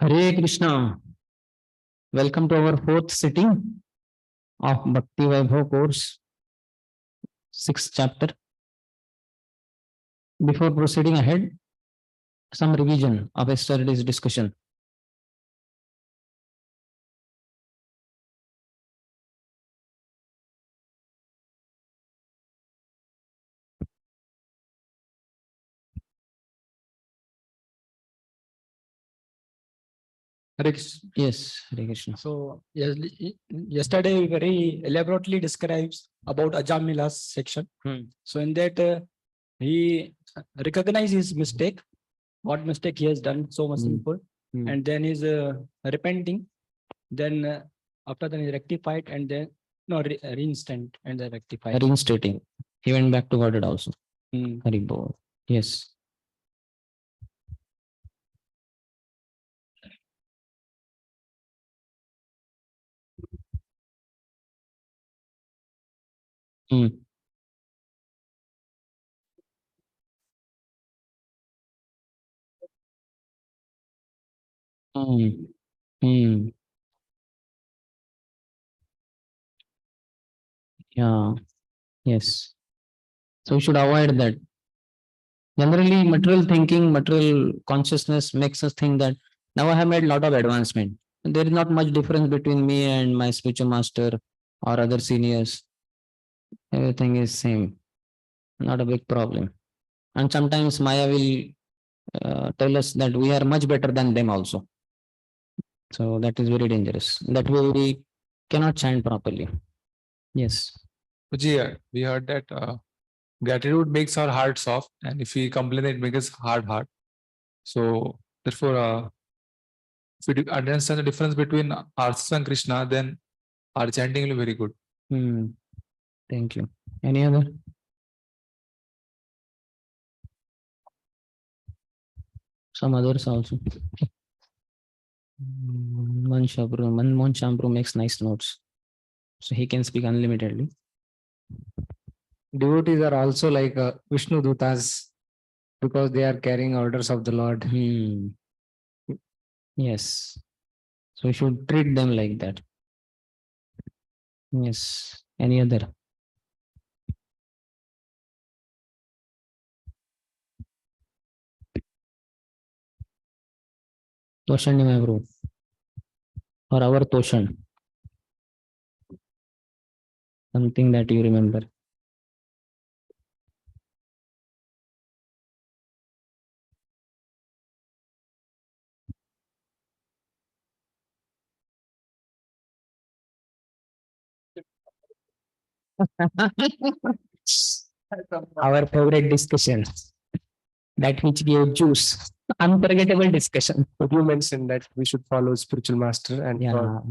Hare Krishna. Welcome to our fourth sitting of Bhakti Vaibhav course, sixth chapter. Before proceeding ahead, some revision of yesterday's discussion. Hare Krishna. Yes, Hare Krishna. So yes, yesterday we very elaborately describes about Ajamila's section. So in that he recognized his mistake, what mistake he has done so much simple, and then he's repenting. Then after that he rectified and then reinstant and then rectified. Reinstating. He went back to Godhead also. Hmm. Hari Bol. Yes. Hmm. Hmm. Hmm. Yeah. Yes. So we should avoid that. Generally, material thinking, material consciousness makes us think that now I have made a lot of advancement. There is not much difference between me and my spiritual master or other seniors. Everything is same. Not a big problem. And sometimes Maya will tell us that we are much better than them also. So that is very dangerous. That way we cannot chant properly. Yes. Yeah, we heard that gratitude makes our heart soft, and if we complain, it makes us hard. So therefore, if we understand the difference between Arthas and Krishna, then our chanting will be very good. Thank you. Any other? Some others also. Manmohan Shampru makes nice notes. So he can speak unlimitedly. Devotees are also like Vishnu Dutas because they are carrying orders of the Lord. Yes. So we should treat them like that. Yes. Any other? Toshan my bro. Or our Toshan. Something that you remember. Our favorite discussion. That which gave juice. Unforgettable discussion. But you mentioned that we should follow spiritual master, and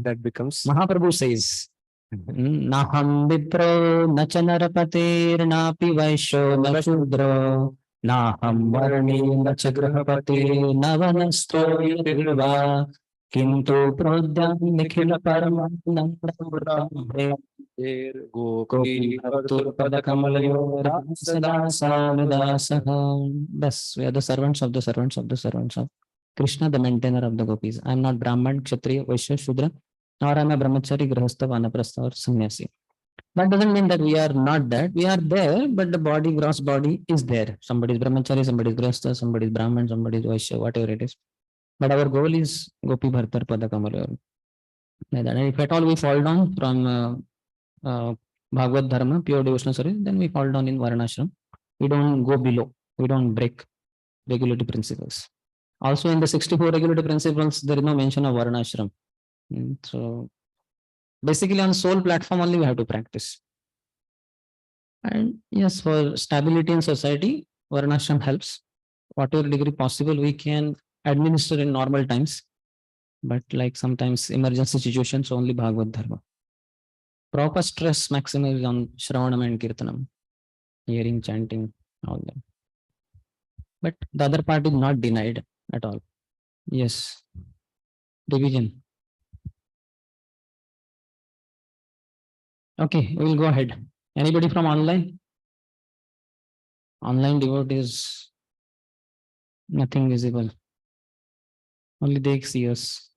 that becomes Mahaprabhu says, Naham Vipro Nachanarapatir Napi Vaisho Nachudro Naham Varni Nachagrahapati Navanastro Yadilva Kintu Prodhyam Nikhila Paramanandamre Gopi Bhaktur Padakamayo Sadasam. Thus, we are the servants of the servants of the servants of Krishna, the maintainer of the gopis. I am not Brahman, Kshatriya, Vaishya, Shudra, nor am I brahmachari, grahastha, vanaprastha or sannyasi. That doesn't mean that we are not that. We are there, but the body, gross body is there. Somebody is brahmachari, somebody is grahastha, somebody is Brahman, somebody is Vaishya, whatever it is. But our goal is Gopi Bhartar Padakamalaya. And if at all we fall down from Bhagavad Dharma, pure devotional service, then we fall down in Varnashram. We don't go below. We don't break regulative principles. Also, in the 64 regulative principles, there is no mention of Varnashram. So, basically, on soul platform only we have to practice. And yes, for stability in society, Varnashram helps. Whatever degree possible, we can administer in normal times. But like sometimes emergency situations, only Bhagavad Dharma. Proper stress maximum is on Shravanam and Kirtanam, hearing, chanting, all that. But the other part is not denied at all. Yes. Division. Okay, we will go ahead. Anybody from online? Online devotees, nothing visible. Only they see us.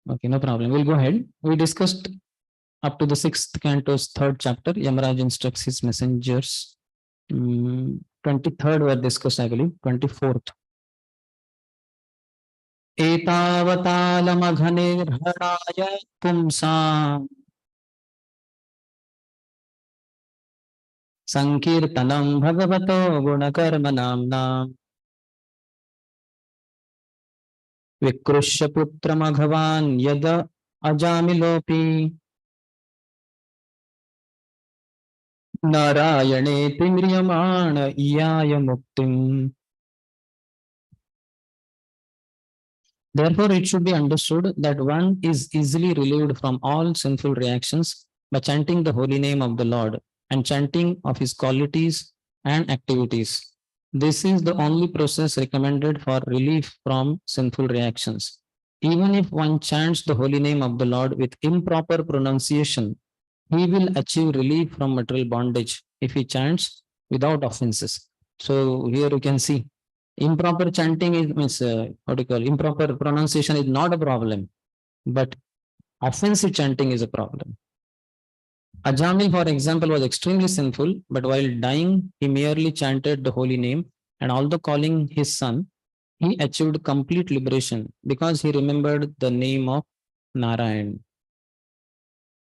Okay, no problem. We'll go ahead. We discussed up to the sixth canto's third chapter. Yamaraj instructs his messengers. 23rd were discussed, I believe. 24th. एतावतालमघनिर्हणाय पुंसाम् संकीर्तनं भगवतो गुणकर्मनाम्नाम् विकृष्य पुत्रमघवान् यद अजामिलोऽपि नारायणे म्रियमाण इयाय मुक्तिम्. Therefore, it should be understood that one is easily relieved from all sinful reactions by chanting the holy name of the Lord and chanting of his qualities and activities. This is the only process recommended for relief from sinful reactions. Even if one chants the holy name of the Lord with improper pronunciation, he will achieve relief from material bondage if he chants without offenses. So here you can see improper chanting is means what do you call improper pronunciation is not a problem, but offensive chanting is a problem. Ajamil, for example, was extremely sinful, but while dying, he merely chanted the holy name, and although calling his son, he achieved complete liberation because he remembered the name of Narayan.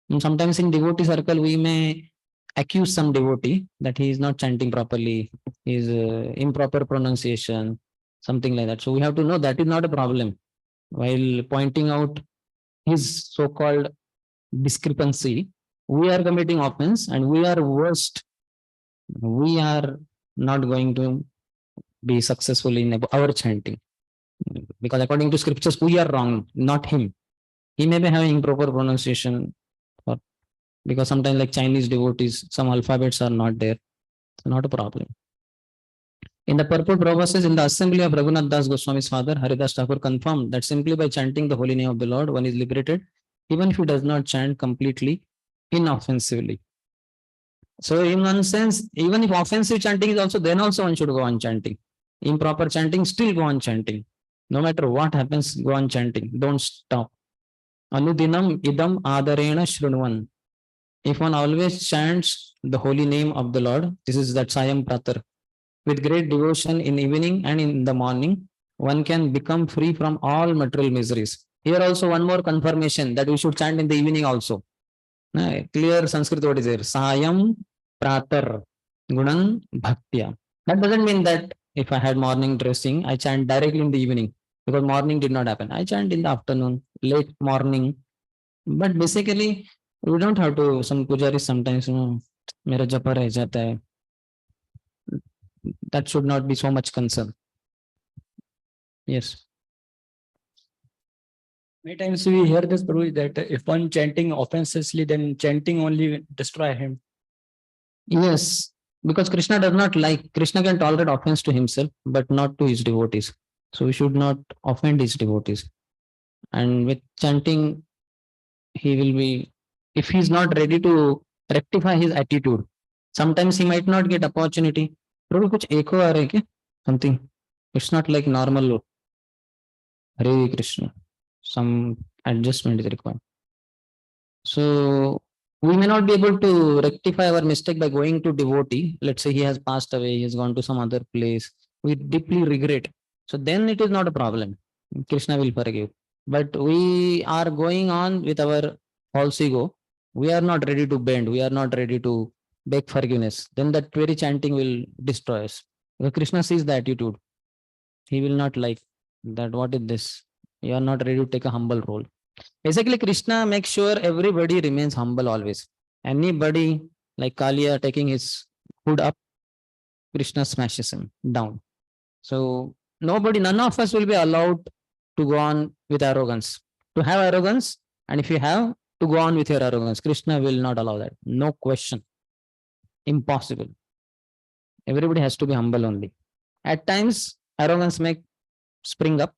And sometimes in devotee circle, we may accuse some devotee that he is not chanting properly, is improper pronunciation, something like that. So we have to know that is not a problem. While pointing out his so-called discrepancy, we are committing offense and we are worst. We are not going to be successful in our chanting because according to scriptures, we are wrong, not him. He may be having improper pronunciation, or because sometimes like Chinese devotees, some alphabets are not there. So not a problem. In the purport, Prabhu says, in the assembly of Raghunath Das Goswami's father, Haridas Thakur confirmed that simply by chanting the holy name of the Lord, one is liberated, even if he does not chant completely inoffensively. So in one sense, even if offensive chanting is also, then also one should go on chanting. Improper chanting, still go on chanting. No matter what happens, go on chanting. Don't stop. Anudinam idam adarena shrunvan. If one always chants the holy name of the Lord, this is that Sayam Pratar, with great devotion in evening and in the morning, one can become free from all material miseries. Here also one more confirmation that we should chant in the evening also. Clear Sanskrit word is there. Sayam Pratar Gunan Bhaktya. That doesn't mean that if I had morning dressing, I chant directly in the evening because morning did not happen. I chant in the afternoon, late morning. But basically, we don't have to. Some pujaris sometimes, मेरा जपा रह जाता है. That should not be so much concern. Yes. Many times we hear this, Prabhu, that if one chanting offensively, then chanting only destroy him. Yes. Because Krishna does not like, Krishna can tolerate offense to himself, but not to his devotees. So we should not offend his devotees. And with chanting, he will be, if he is not ready to rectify his attitude, sometimes he might not get opportunity. Prabhu, kuch echo aa raha hai kya? Something. It's not like normal. Hare Krishna. Some adjustment is required. So we may not be able to rectify our mistake by going to devotee. Let's say he has passed away, he has gone to some other place. We deeply regret. So then it is not a problem. Krishna will forgive. But we are going on with our false ego. We are not ready to bend. We are not ready to beg forgiveness. Then that very chanting will destroy us. Because Krishna sees the attitude. He will not like that. What is this? You are not ready to take a humble role. Basically, Krishna makes sure everybody remains humble always. Anybody like Kalia taking his hood up, Krishna smashes him down. So nobody, none of us will be allowed to go on with arrogance. To have arrogance, and if you have to go on with your arrogance, Krishna will not allow that. No question. Impossible. Everybody has to be humble only. At times, arrogance may spring up,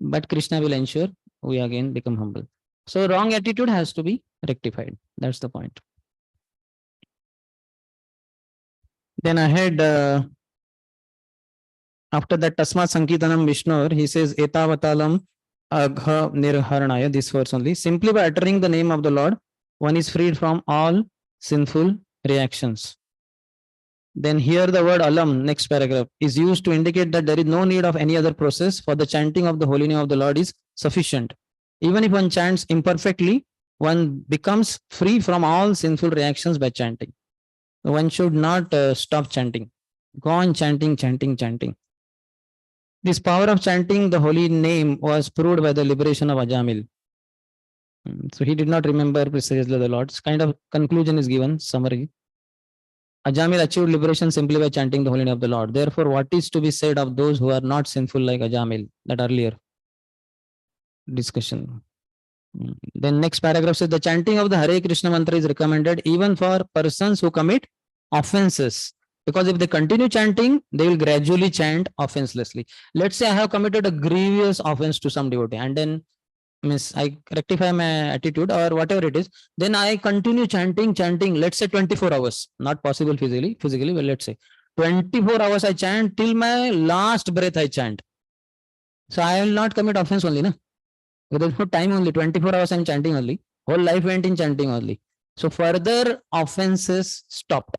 but Krishna will ensure we again become humble. So wrong attitude has to be rectified. That's the point. Then I had After that, Tasmat Sankirtanam Vishnur, he says, Etavatalam Agha Nirharanaya, this verse only. Simply by uttering the name of the Lord, one is freed from all sinful reactions. Then here the word alam, next paragraph, is used to indicate that there is no need of any other process, for the chanting of the holy name of the Lord is sufficient. Even if one chants imperfectly, one becomes free from all sinful reactions by chanting. One should not stop chanting. Go on chanting, chanting, chanting. This power of chanting the holy name was proved by the liberation of Ajamil. So he did not remember precisely the Lord's kind of conclusion is given, summary. Ajamil achieved liberation simply by chanting the holy name of the Lord. Therefore, what is to be said of those who are not sinful like Ajamil? That earlier discussion. Then next paragraph says the chanting of the Hare Krishna mantra is recommended even for persons who commit offenses. Because if they continue chanting, they will gradually chant offenselessly. Let's say I have committed a grievous offense to some devotee, and then I rectify my attitude or whatever it is. Then I continue chanting, let's say 24 hours. Not possible physically, but let's say 24 hours I chant till my last breath I chant. So I will not commit offense only, na? There's no time only, 24 hours I'm chanting only. Whole life went in chanting only. So further offenses stopped.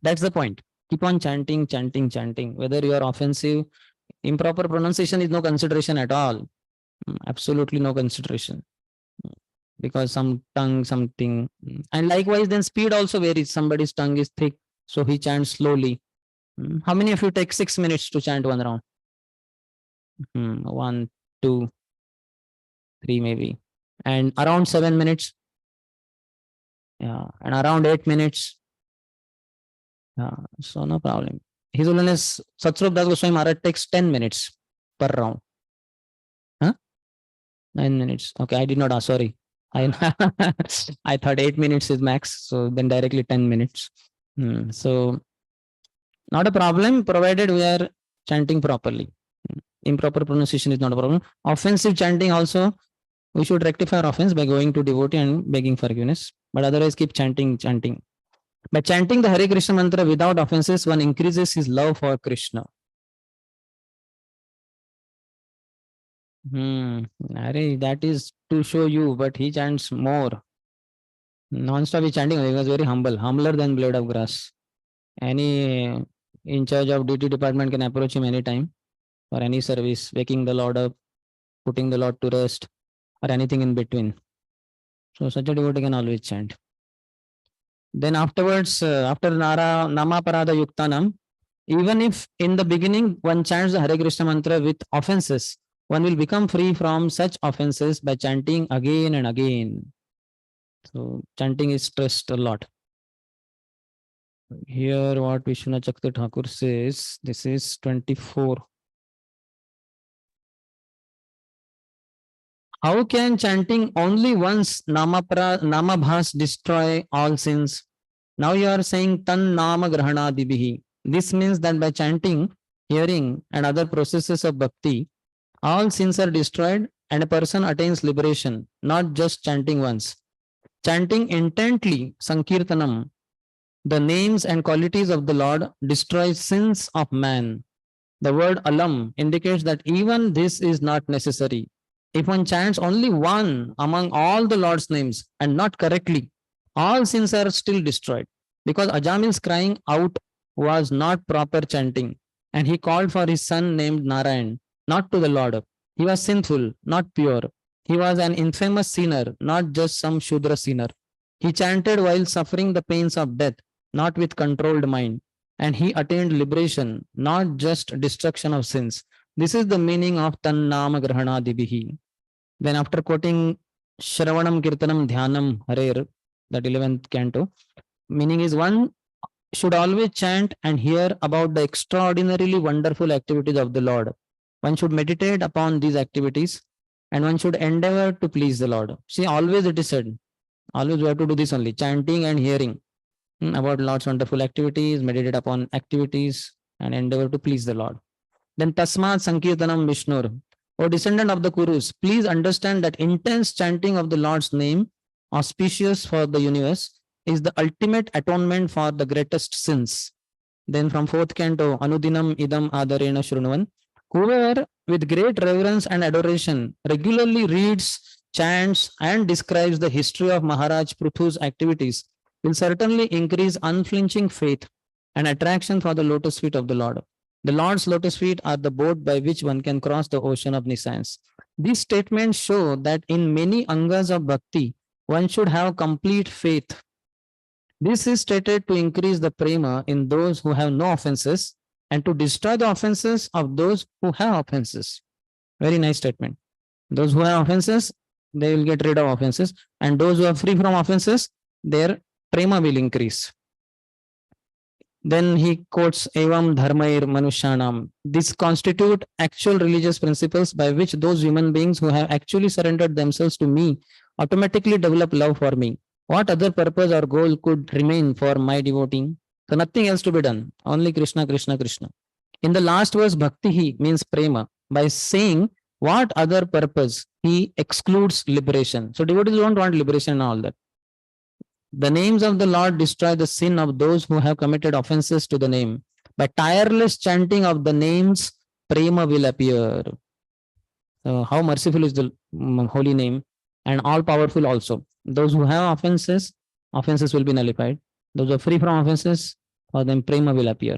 That's the point. Keep on chanting, chanting, chanting. Whether you are offensive, improper pronunciation is no consideration at all. Absolutely no consideration. Because some tongue, something. And likewise, then speed also varies. Somebody's tongue is thick, so he chants slowly. How many of you take 6 minutes to chant one round? 1, 2, 3 maybe. And around 7 minutes. Yeah. And around 8 minutes. Yeah. So no problem. His Holiness Satsrup Das Goswami Maharaj takes 10 minutes per round. 9 minutes. Okay, I did not ask. Sorry. I I thought 8 minutes is max. So then directly 10 minutes. So not a problem provided we are chanting properly. Improper pronunciation is not a problem. Offensive chanting also, we should rectify our offense by going to devotee and begging forgiveness. But otherwise keep chanting, chanting. By chanting the Hare Krishna mantra without offenses, one increases his love for Krishna. That is to show you, but he chants more. Non-stop he chanting. He was very humble, humbler than blade of grass. Any in charge of duty department can approach him anytime for any service, waking the Lord up, putting the Lord to rest, or anything in between. So such a devotee can always chant. Then afterwards, after Nama Parada Yuktanam, even if in the beginning one chants the Hare Krishna mantra with offenses, one will become free from such offenses by chanting again and again. So chanting is stressed a lot. Here what Vishwanath Chakra Thakur says, this is 24. How can chanting only once Nama Bhas destroy all sins? Now you are saying Tan Nama Grahana Dibihi. This means that by chanting, hearing, and other processes of bhakti, all sins are destroyed and a person attains liberation, not just chanting once. Chanting intently, Sankirtanam, the names and qualities of the Lord destroys sins of man. The word alam indicates that even this is not necessary. If one chants only one among all the Lord's names and not correctly, all sins are still destroyed. Because Ajamil's crying out was not proper chanting, and he called for his son named Narayan, not to the Lord. He was sinful, not pure. He was an infamous sinner, not just some Shudra sinner. He chanted while suffering the pains of death, not with controlled mind. And he attained liberation, not just destruction of sins. This is the meaning of Tan Nama Grahana Dibihi. Then after quoting Shravanam Kirtanam Dhyanam Harer, that 11th canto, meaning is one should always chant and hear about the extraordinarily wonderful activities of the Lord. One should meditate upon these activities and one should endeavor to please the Lord. See, always it is said, always we have to do this only, chanting and hearing about Lord's wonderful activities, meditate upon activities and endeavor to please the Lord. Then Tasmat Sankirtanam Vishnur. O descendant of the Kurus, please understand that intense chanting of the Lord's name, auspicious for the universe, is the ultimate atonement for the greatest sins. Then from fourth canto, Anudinam idam adarena shrunuvan. Whoever with great reverence and adoration regularly reads, chants, and describes the history of Maharaj Prithu's activities will certainly increase unflinching faith and attraction for the lotus feet of the Lord. The Lord's lotus feet are the boat by which one can cross the ocean of nescience. These statements show that in many angas of bhakti, one should have complete faith. This is stated to increase the prema in those who have no offenses and to destroy the offenses of those who have offenses. Very nice statement. Those who have offenses, they will get rid of offenses, and those who are free from offenses, their prema will increase. Then he quotes Evam Dharmair Manushanam. These constitute actual religious principles by which those human beings who have actually surrendered themselves to me automatically develop love for me. What other purpose or goal could remain for my devoting? So nothing else to be done. Only Krishna, Krishna, Krishna. In the last verse, Bhakti means prema. By saying what other purpose, he excludes liberation. So devotees don't want liberation and all that. The names of the Lord destroy the sin of those who have committed offenses to the name. By tireless chanting of the names, prema will appear. How merciful is the holy name, and all powerful also. Those who have offenses, offenses will be nullified. Those who are free from offenses, for them prema will appear.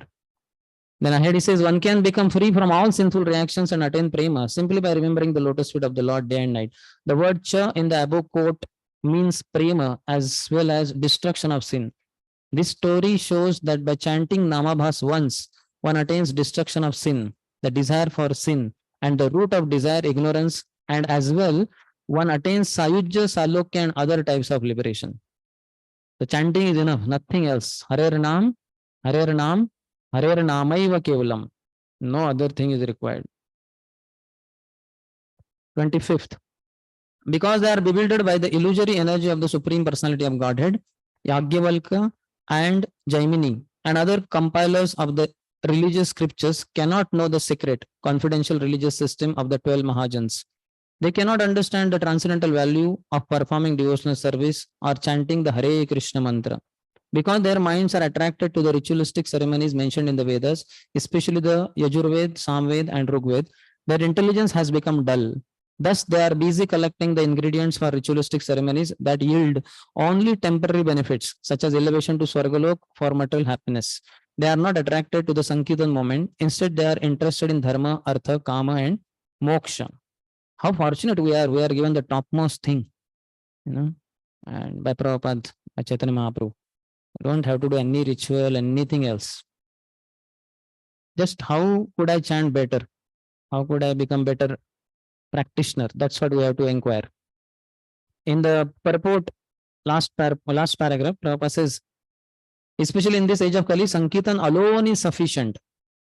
Then ahead he says, one can become free from all sinful reactions and attain prema simply by remembering the lotus feet of the Lord day and night. The word cha in the above quote means prema as well as destruction of sin. This story shows that by chanting Namabhas once, one attains destruction of sin, the desire for sin, and the root of desire, ignorance, and as well, one attains Sayujya, Salokya, and other types of liberation. The chanting is enough, nothing else. Harer Nam, Harer Nam, Harer Namaiva Kevalam. No other thing is required. 25th. Because they are bewildered by the illusory energy of the Supreme Personality of Godhead, Yagyavalkya and Jaimini and other compilers of the religious scriptures cannot know the secret, confidential religious system of the 12 Mahajans. They cannot understand the transcendental value of performing devotional service or chanting the Hare Krishna mantra. Because their minds are attracted to the ritualistic ceremonies mentioned in the Vedas, especially the Yajurved, Samved, and Rigved, their intelligence has become dull. Thus, they are busy collecting the ingredients for ritualistic ceremonies that yield only temporary benefits, such as elevation to Swargalok for material happiness. They are not attracted to the Sankirtan moment. Instead, they are interested in Dharma, Artha, Kama, and Moksha. How fortunate we are given the topmost thing, and by Prabhupada, by Chaitanya Mahaprabhu. Don't have to do any ritual, anything else. Just how could I chant better? How could I become better practitioner? That's what we have to inquire. In the purport, last paragraph, Prabhupada says, especially in this age of Kali, Sankirtan alone is sufficient.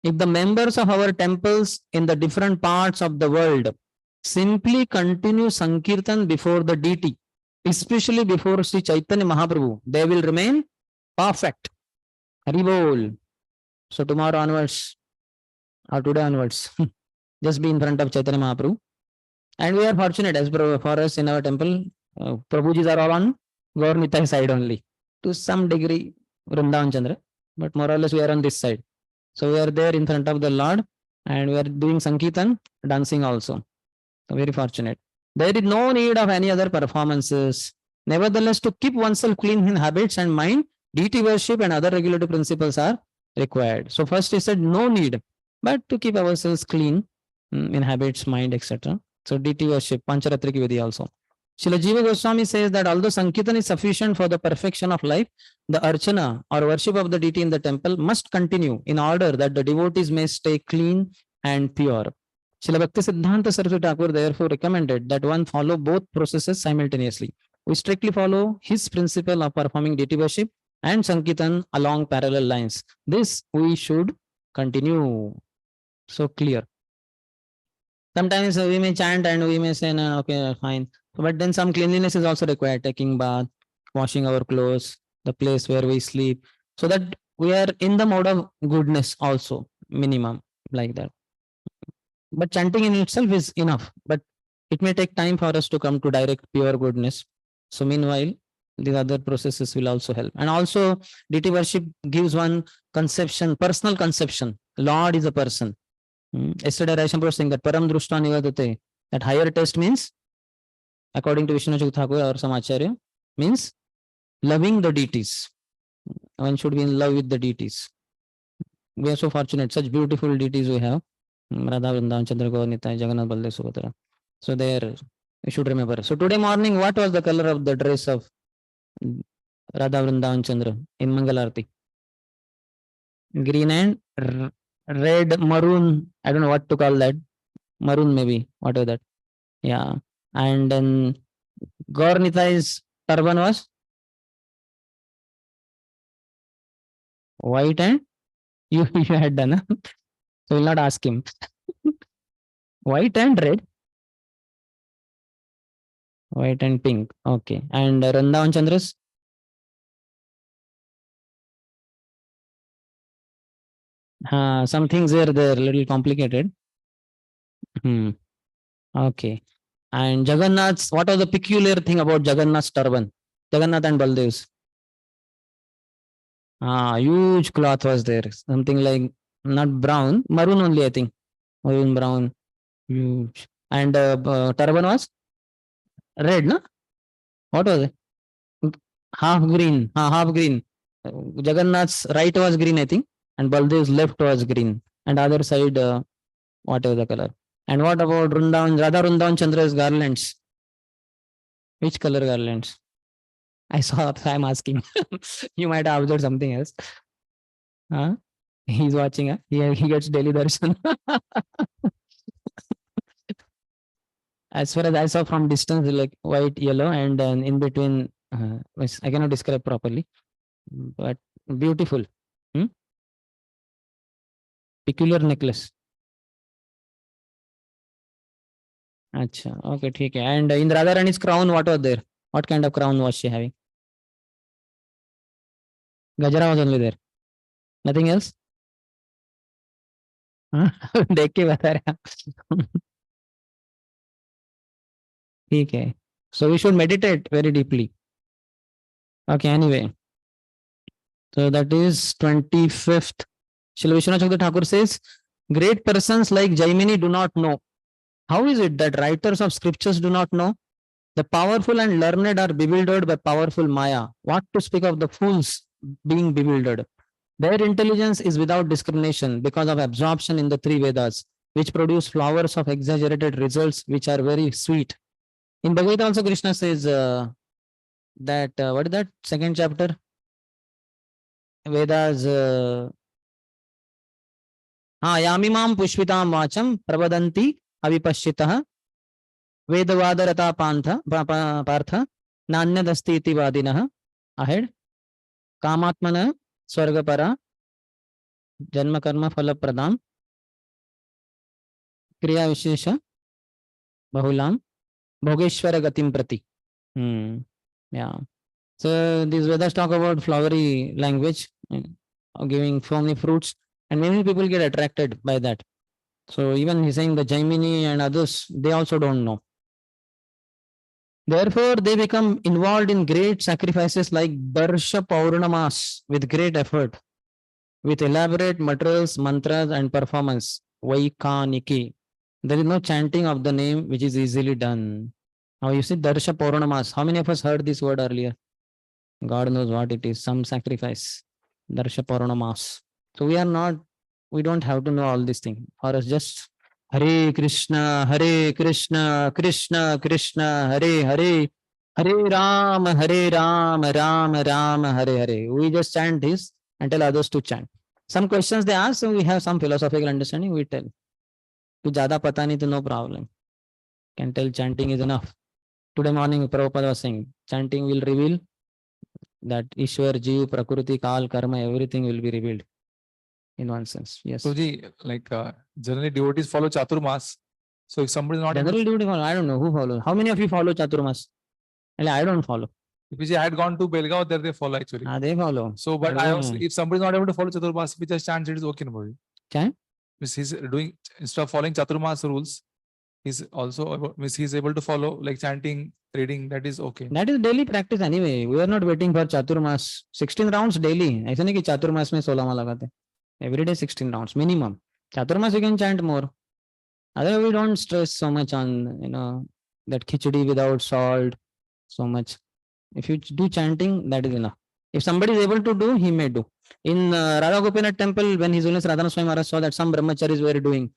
If the members of our temples in the different parts of the world simply continue Sankirtan before the deity, especially before Sri Chaitanya Mahaprabhu, they will remain perfect. Haribol. So tomorrow onwards, or today onwards, just be in front of Chaitanya Mahaprabhu. And we are fortunate as for us in our temple, Prabhujis are all on Gaur Nitai side only. To some degree, Vrindavan Chandra, but more or less we are on this side. So we are there in front of the Lord and we are doing Sankirtan, dancing also. So very fortunate. There is no need of any other performances. Nevertheless, to keep oneself clean in habits and mind, deity worship and other regulative principles are required. So first he said no need, but to keep ourselves clean in habits, mind, etc. So deity worship, Pancharatriki Vidhi also. Srila Jiva Goswami says that although Sankirtan is sufficient for the perfection of life, the Archana or worship of the deity in the temple must continue in order that the devotees may stay clean and pure. Srila Bhakti Siddhanta Saraswati Thakur therefore recommended that one follow both processes simultaneously. We strictly follow his principle of performing deity worship and Sankirtan along parallel lines. This we should continue. So clear. Sometimes we may chant and we may say, no, okay, fine. But then some cleanliness is also required, taking bath, washing our clothes, the place where we sleep, so that we are in the mode of goodness also, minimum, like that. But chanting in itself is enough, but it may take time for us to come to direct pure goodness. So meanwhile, these other processes will also help. And also deity worship gives one conception, personal conception. Lord is a person. Yesterday Raisham was saying that Param Drushta Nivadate, that higher test means, according to Vishnu Thakur or some Acharya, means loving the deities. One should be in love with the deities. We are so fortunate, such beautiful deities we have. Radha Vrindavan, Chandra Gaur Nitai, Jagannath Baldev Subhadra. So there, we should remember. So today morning, what was the color of the dress of Radha Vrindavan Chandra in Mangalarti? Green and red, maroon. I don't know what to call that. Maroon maybe, whatever that. Yeah. And then Gaur Nitai's turban was white and you had done. Huh? So we'll not ask him. White and red. White and pink. Okay. And Vrindavan Chandra's? Some things were there, little complicated. Okay. And Jagannath's, what was the peculiar thing about Jagannath's turban? Jagannath and Baldev's. Huge cloth was there. Something like not brown, maroon only, I think. Maroon, brown, huge. And turban was red, no? What was it? Half green. Half green. Jagannath's right was green, I think. And Baldev's left was green. And other side, whatever the color. And what about Vrindavan, Radha Vrindavan Chandra's garlands? Which color garlands? I saw, I'm asking. You might have observed something else. He's watching. He gets daily darshan. As far as I saw from distance, like white, yellow, and in between, I cannot describe properly, but beautiful. Peculiar necklace. Acha, okay, ठीक है. And in Radha Rani's crown, what was there? What kind of crown was she having? Gajra was only there. Nothing else? देख के बता रहा. ठीक है. So we should meditate very deeply. Okay, anyway. So that is 25th. Srila Vishwanath Chakravarti Thakur says, great persons like Jaimini do not know. How is it that writers of scriptures do not know? The powerful and learned are bewildered by powerful Maya. What to speak of the fools being bewildered? Their intelligence is without discrimination because of absorption in the three Vedas, which produce flowers of exaggerated results which are very sweet. In Bhagavad Gita also Krishna says that, what is that? Second chapter? Vedas, Yamimam Pushpitam Vacham Pravadanti Avipashchitah Vedavadarata Partha Nanyadasti iti Vadinah. Ahead. Kamatmana Swargapara Janma Karma Phala Pradam Kriya Vishesha Bahulam Bhogeshwara Gatim Prati. Yeah. So these Vedas talk about flowery language, giving so many fruits, and many people get attracted by that. So even he's saying the Jaimini and others, they also don't know. Therefore, they become involved in great sacrifices like Darsha Paurnamas with great effort, with elaborate materials, mantras, and performance. Vaikaniki. There is no chanting of the name which is easily done. Now you see Darsha Paurnamas. How many of us heard this word earlier? God knows what it is. Some sacrifice. Darsha Paurnamas. So we don't have to know all these things. For us, just Hare Krishna, Krishna Krishna, Hare Hare, Hare Ram, Ram Ram, Hare Hare. We just chant this and tell others to chant. Some questions they ask, so we have some philosophical understanding, we tell. To jada pata nahi, to no problem. Can tell chanting is enough. Today morning, Prabhupada was saying, chanting will reveal that Ishwar, Jeev, Prakriti, Kal, Karma, everything will be revealed in one sense. Yes. So, like generally devotees follow Chaturmas. So if somebody is not able Generally devotee follow. I don't know who follows. How many of you follow Chaturmas? I don't follow. if I had gone to Belgaum, there they follow actually. They follow. So, but I also, if somebody is not able to follow Chaturmas, we just chant, it is okay. Chant? He's doing, instead of following Chaturmas rules, He's also means he's able to follow like chanting, reading. That is okay. That is daily practice anyway. We are not waiting for Chaturmas. 16 rounds daily. ऐसा नहीं कि चातुर्मास में 16 माला लगाते. Every day 16 rounds minimum. Chaturmas you can chant more. Otherwise we don't stress so much on that khichdi without salt so much. If you do chanting, that is enough. If somebody is able to do, he may do. In Radha Gopinath temple, when His Holiness Radhana Swami Maharaj saw that some brahmacharis were doing,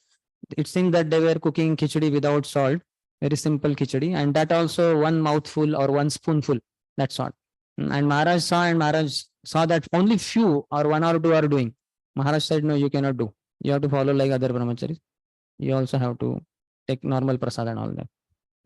it seemed that they were cooking khichdi without salt, very simple khichdi, and that also one mouthful or one spoonful. That's all. And Maharaj saw that only few or one or two are doing. Maharaj said, no, you cannot do. You have to follow like other brahmacharis. You also have to take normal prasad and all that,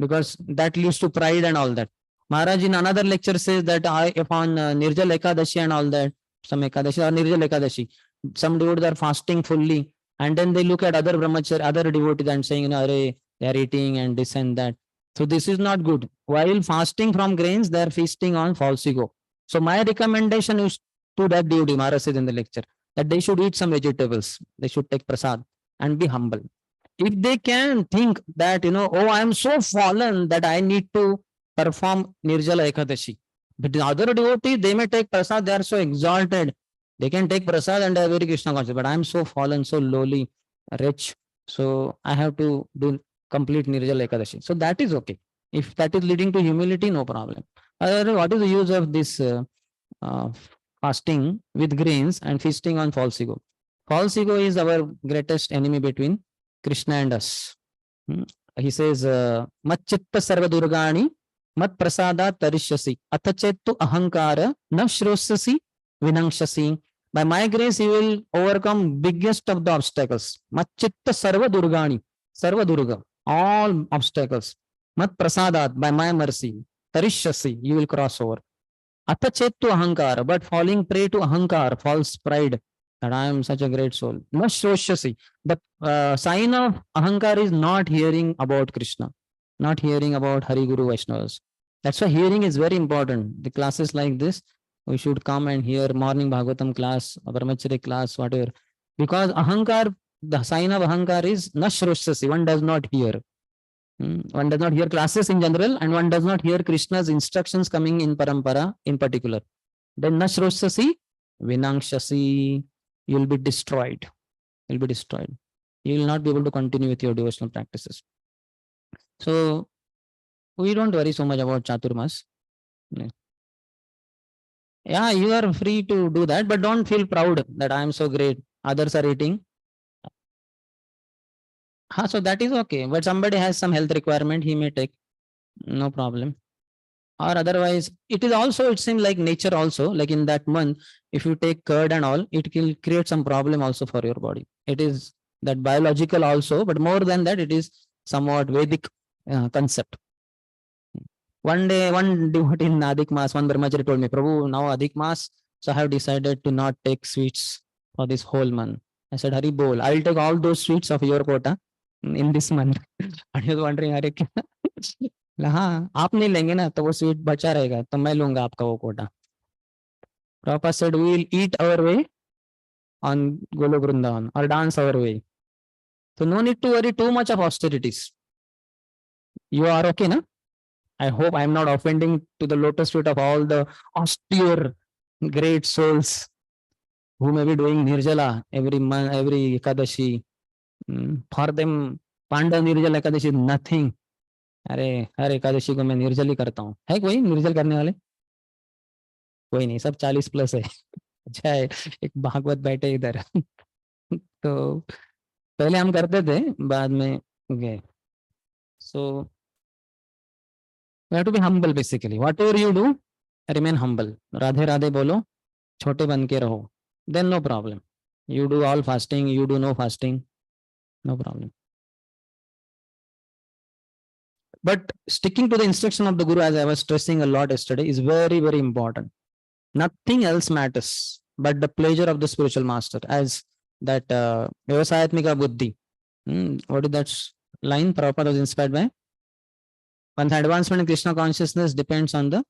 because that leads to pride and all that. Maharaj in another lecture says that if on Nirjal Ekadashi and all that, some Ekadashi or Nirjal Ekadashi, some devotees are fasting fully, and then they look at other brahmachari, other devotees and saying, they are eating and this and that. So this is not good. While fasting from grains, they are feasting on false ego. So my recommendation is to that devotee, Maharaj said in the lecture, that they should eat some vegetables. They should take prasad and be humble. If they can think that, oh, I am so fallen that I need to perform Nirjala Ekadashi. But the other devotees, they may take prasad, they are so exalted. They can take prasad and they are very Krishna conscious. But I am so fallen, so lowly, rich. So I have to do complete Nirjala Ekadashi. So that is okay. If that is leading to humility, no problem. Otherwise, what is the use of this fasting with grains and feasting on false ego? False ego is our greatest enemy between Krishna and us. He says, Mat chitta sarva durgani, mat prasada tarishyasi, atachettu ahankara, na shrosasi, vinangshasi. By my grace, you will overcome biggest of the obstacles. Mat chitta sarva durgani, sarva durga, all obstacles. Mat prasadat, by my mercy, tarishyasi, you will cross over. Atachettu ahankara, but falling prey to ahankar, false pride, that I am such a great soul. Na shroshyasi. The sign of ahankar is not hearing about Krishna, not hearing about Hari Guru Vaishnavas. That's why hearing is very important. The classes like this, we should come and hear morning Bhagavatam class, Brahmacharya class, whatever. Because ahankar, the sign of ahankar is na shroshyasi. One does not hear. One does not hear classes in general, and one does not hear Krishna's instructions coming in parampara in particular. Then na shroshyasi, vinangshasi. You will be destroyed. You will be destroyed. You will not be able to continue with your devotional practices. So we don't worry so much about Chaturmas. Yeah, you are free to do that, but don't feel proud that I am so great. Others are eating. So that is okay. But somebody has some health requirement, he may take. No problem. Or otherwise, it is also, it seems like nature also, like in that month, if you take curd and all, it will create some problem also for your body. It is that biological also, but more than that, it is somewhat Vedic concept. One day, one devotee in Adhik Mas, one brahmachari told me, Prabhu, now Adhik Mas, so I have decided to not take sweets for this whole month. I said, Hari Bol, I will take all those sweets of your quota in this month. And he was wondering, Hari, हाँ आप नहीं लेंगे ना तो वो sweet बचा रहेगा तो मैं लूंगा आपका वो Kota. Prabhupada said we will eat our way on Golok Vrindavan or dance our way. So no need to worry too much of austerities. You are okay, na? I hope I am not offending to the lotus feet of all the austere great souls who may be doing Nirjala every month, every Ekadashi. For them, Panda Nirjala Ekadashi is nothing. अरे हर एकादशी को मैं निर्जल ही करता हूँ. है कोई निर्जल करने वाले? कोई नहीं, सब 40+ है. अच्छा है, एक भागवत बैठे इधर. तो पहले हम करते थे, बाद में गए. So you have to be humble basically. Whatever you do, remain humble. Radhe Radhe बोलो, छोटे बन के रहो. Then no problem. You do all fasting, you do no fasting, no problem. But sticking to the instruction of the Guru, as I was stressing a lot yesterday, is very, very important. Nothing else matters but the pleasure of the spiritual master, as that Vyavasayatmika Buddhi. What is that line Prabhupada was inspired by? One's advancement in Krishna consciousness depends on the,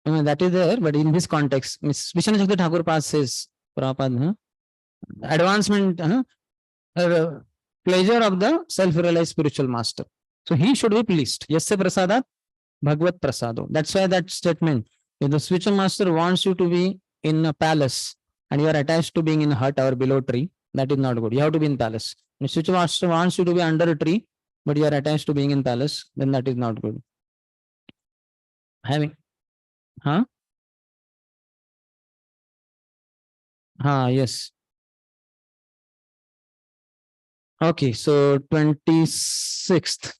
that is there, but in this context, Vishnu Shakti Thakur Pad says, Prabhupada, advancement, pleasure of the self-realized spiritual master. So he should be pleased. Yasya prasadat Bhagavad Prasado. That's why that statement, if the spiritual master wants you to be in a palace and you are attached to being in a hut or below tree, that is not good. You have to be in palace. If spiritual master wants you to be under a tree, but you are attached to being in palace, then that is not good. Having, huh? Yes. Okay, so 26th.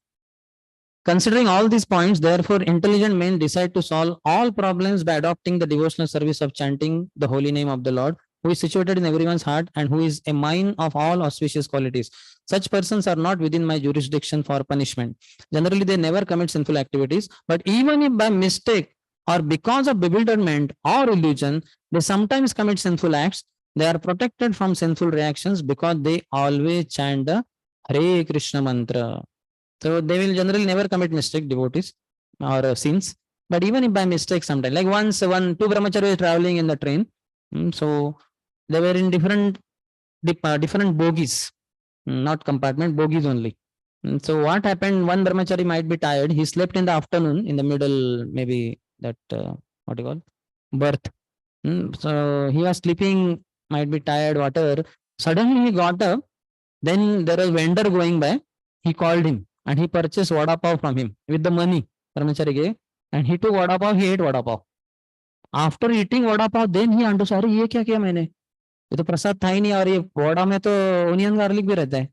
Considering all these points, therefore, intelligent men decide to solve all problems by adopting the devotional service of chanting the holy name of the Lord, who is situated in everyone's heart and who is a mine of all auspicious qualities. Such persons are not within my jurisdiction for punishment. Generally, they never commit sinful activities, but even if by mistake or because of bewilderment or illusion, they sometimes commit sinful acts, they are protected from sinful reactions because they always chant the Hare Krishna mantra. So they will generally never commit mistake, devotees or sins. But even if by mistake sometime, like once two brahmachari were traveling in the train, so they were in different bogies, not compartment, bogies only. So what happened? One brahmachari might be tired. He slept in the afternoon in the middle, maybe that what do you call berth. So he was sleeping, might be tired, whatever. Suddenly he got up. Then there was a vendor going by. He called him and he purchased vada pav from him with the money brahmachari gave. And he took vada pav, he ate vada pav. After eating vada pav, then he understood, अरे ये क्या किया मैंने? ये तो प्रसाद था ही नहीं और ये वड़ा में तो ओनियन गार्लिक भी रहता है.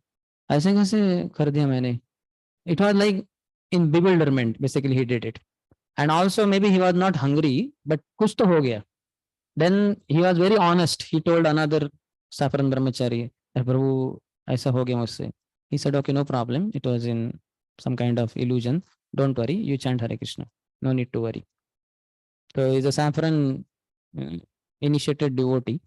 ऐसे कैसे कर दिया मैंने? It was like in bewilderment, basically he did it. And also maybe he was not hungry, but कुछ तो हो गया. Then he was very honest. He told another saffron brahmachari, Prabhu, ऐसा हो गया मुझसे. He said, okay, no problem. It was in some kind of illusion. Don't worry. You chant Hare Krishna. No need to worry. So he's a saffron initiated devotee.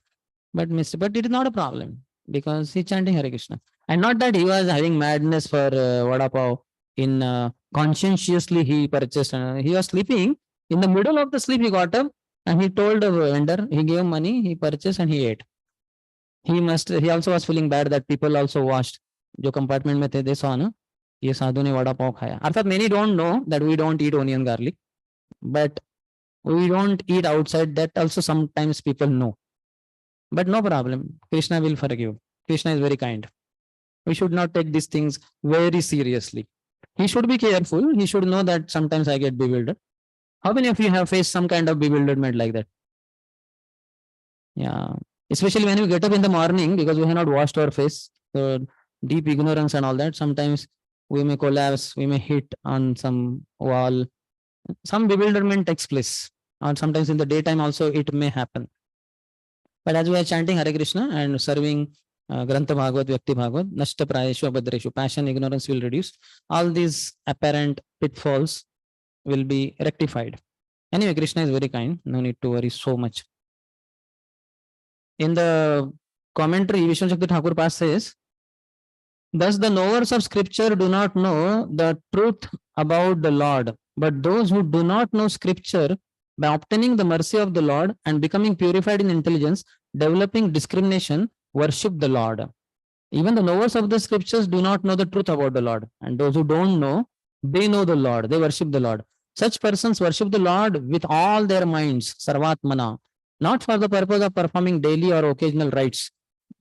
But it is not a problem because he's chanting Hare Krishna. And not that he was having madness for vada pav. In conscientiously he purchased. He was sleeping. In the middle of the sleep, he got up and he told the vendor, he gave money, he purchased and he ate. He also was feeling bad that people also watched. जो compartment में थे, they saw ना ये साधु ने वड़ा पाव खाया. अर्थात many don't know that we don't eat onion garlic, but we don't eat outside. That also sometimes people know. But no problem. Krishna will forgive. Krishna is very kind. We should not take these things very seriously. He should be careful. He should know that sometimes I get bewildered. How many of you have faced some kind of bewilderment like that? Yeah. Especially when we get up in the morning because we have not washed our face. So deep ignorance and all that. Sometimes we may collapse, we may hit on some wall. Some bewilderment takes place. Or sometimes in the daytime also it may happen. But as we are chanting Hare Krishna and serving Grantha Bhagavad, Vyakti Bhagavad, Nashta Prayeshu Abhadreshu, passion, ignorance will reduce. All these apparent pitfalls will be rectified. Anyway, Krishna is very kind. No need to worry so much. In the commentary, Vishnu Shakti Thakur Pas says, thus the knowers of scripture do not know the truth about the Lord, but those who do not know scripture, by obtaining the mercy of the Lord and becoming purified in intelligence, developing discrimination, worship the Lord. Even the knowers of the scriptures do not know the truth about the Lord. And those who don't know, they know the Lord. They worship the Lord. Such persons worship the Lord with all their minds, sarvatmana, not for the purpose of performing daily or occasional rites,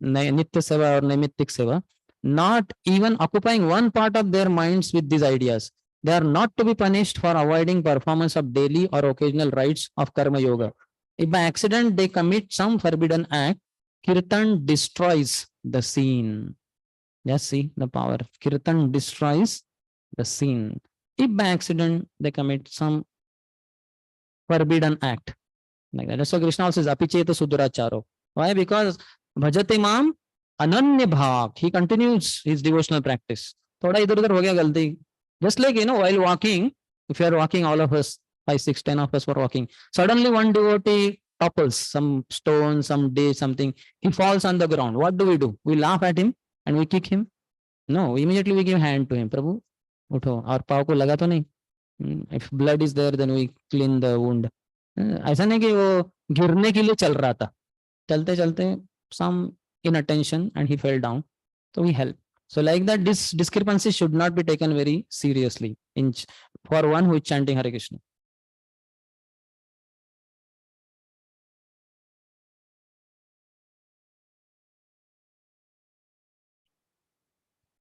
nitya seva or naimittik seva, not even occupying one part of their minds with these ideas. They are not to be punished for avoiding performance of daily or occasional rites of karma yoga. If by accident they commit some forbidden act, Kirtan destroys the scene. Just see the power. Kirtan destroys the scene. If by accident they commit some forbidden act. Like that. That's why Krishna also says, Apicheta Suduracharo. Why? Because Bhajate Mam Ananya Bhak. He continues his devotional practice. Thoda idhar udhar ho gaya galti. Just like, while walking, if you are walking, all of us, 5, 6, 10 of us were walking. Suddenly one devotee topples some stone, some day, something. He falls on the ground. What do? We laugh at him and we kick him. No, immediately we give hand to him. Prabhu, utho. Aur pav ko laga to nahi. If blood is there, then we clean the wound. ऐसा नहीं कि वो गिरने के लिए चल रहा था. चलते चलते some inattention and he fell down. So we help. So like that, this discrepancy should not be taken very seriously for one who is chanting Hare Krishna.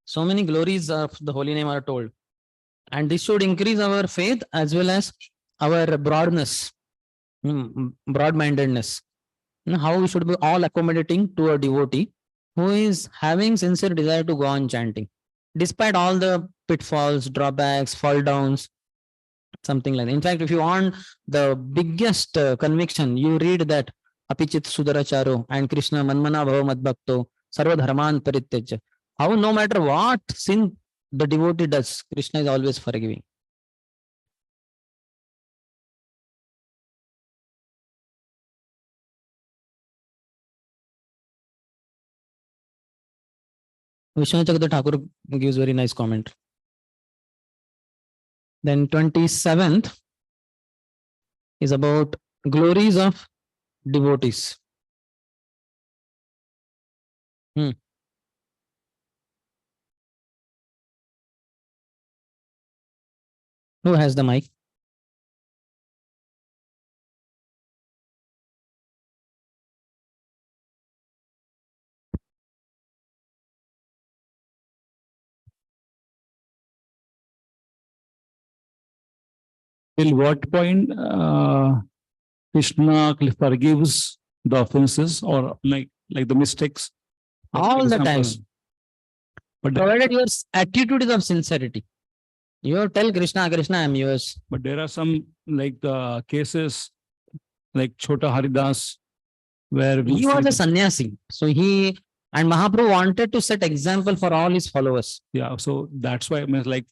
So many glories of the holy name are told. And this should increase our faith as well as our broadness, broad-mindedness. How we should be all accommodating to a devotee who is having sincere desire to go on chanting, despite all the pitfalls, drawbacks, fall downs, something like that. In fact, if you want the biggest conviction, you read that Apichit Sudaracharo and Krishna Manmana Bhava Madbhakto Sarva Dharman Parityajya. How no matter what sin the devotee does, Krishna is always forgiving. Vishwanath Chakravarti Thakur gives very nice comment. Then 27th is about glories of devotees. Who has the mic? Till what point Krishna forgives the offenses or like the mistakes? For All the time. examples. But Provided your attitude is of sincerity. You tell Krishna, Krishna, I am yours. but there are some like cases like Chota Haridas where we He was see a that- sannyasi. So and Mahaprabhu wanted to set example for all his followers. yeah, so that's why I mean like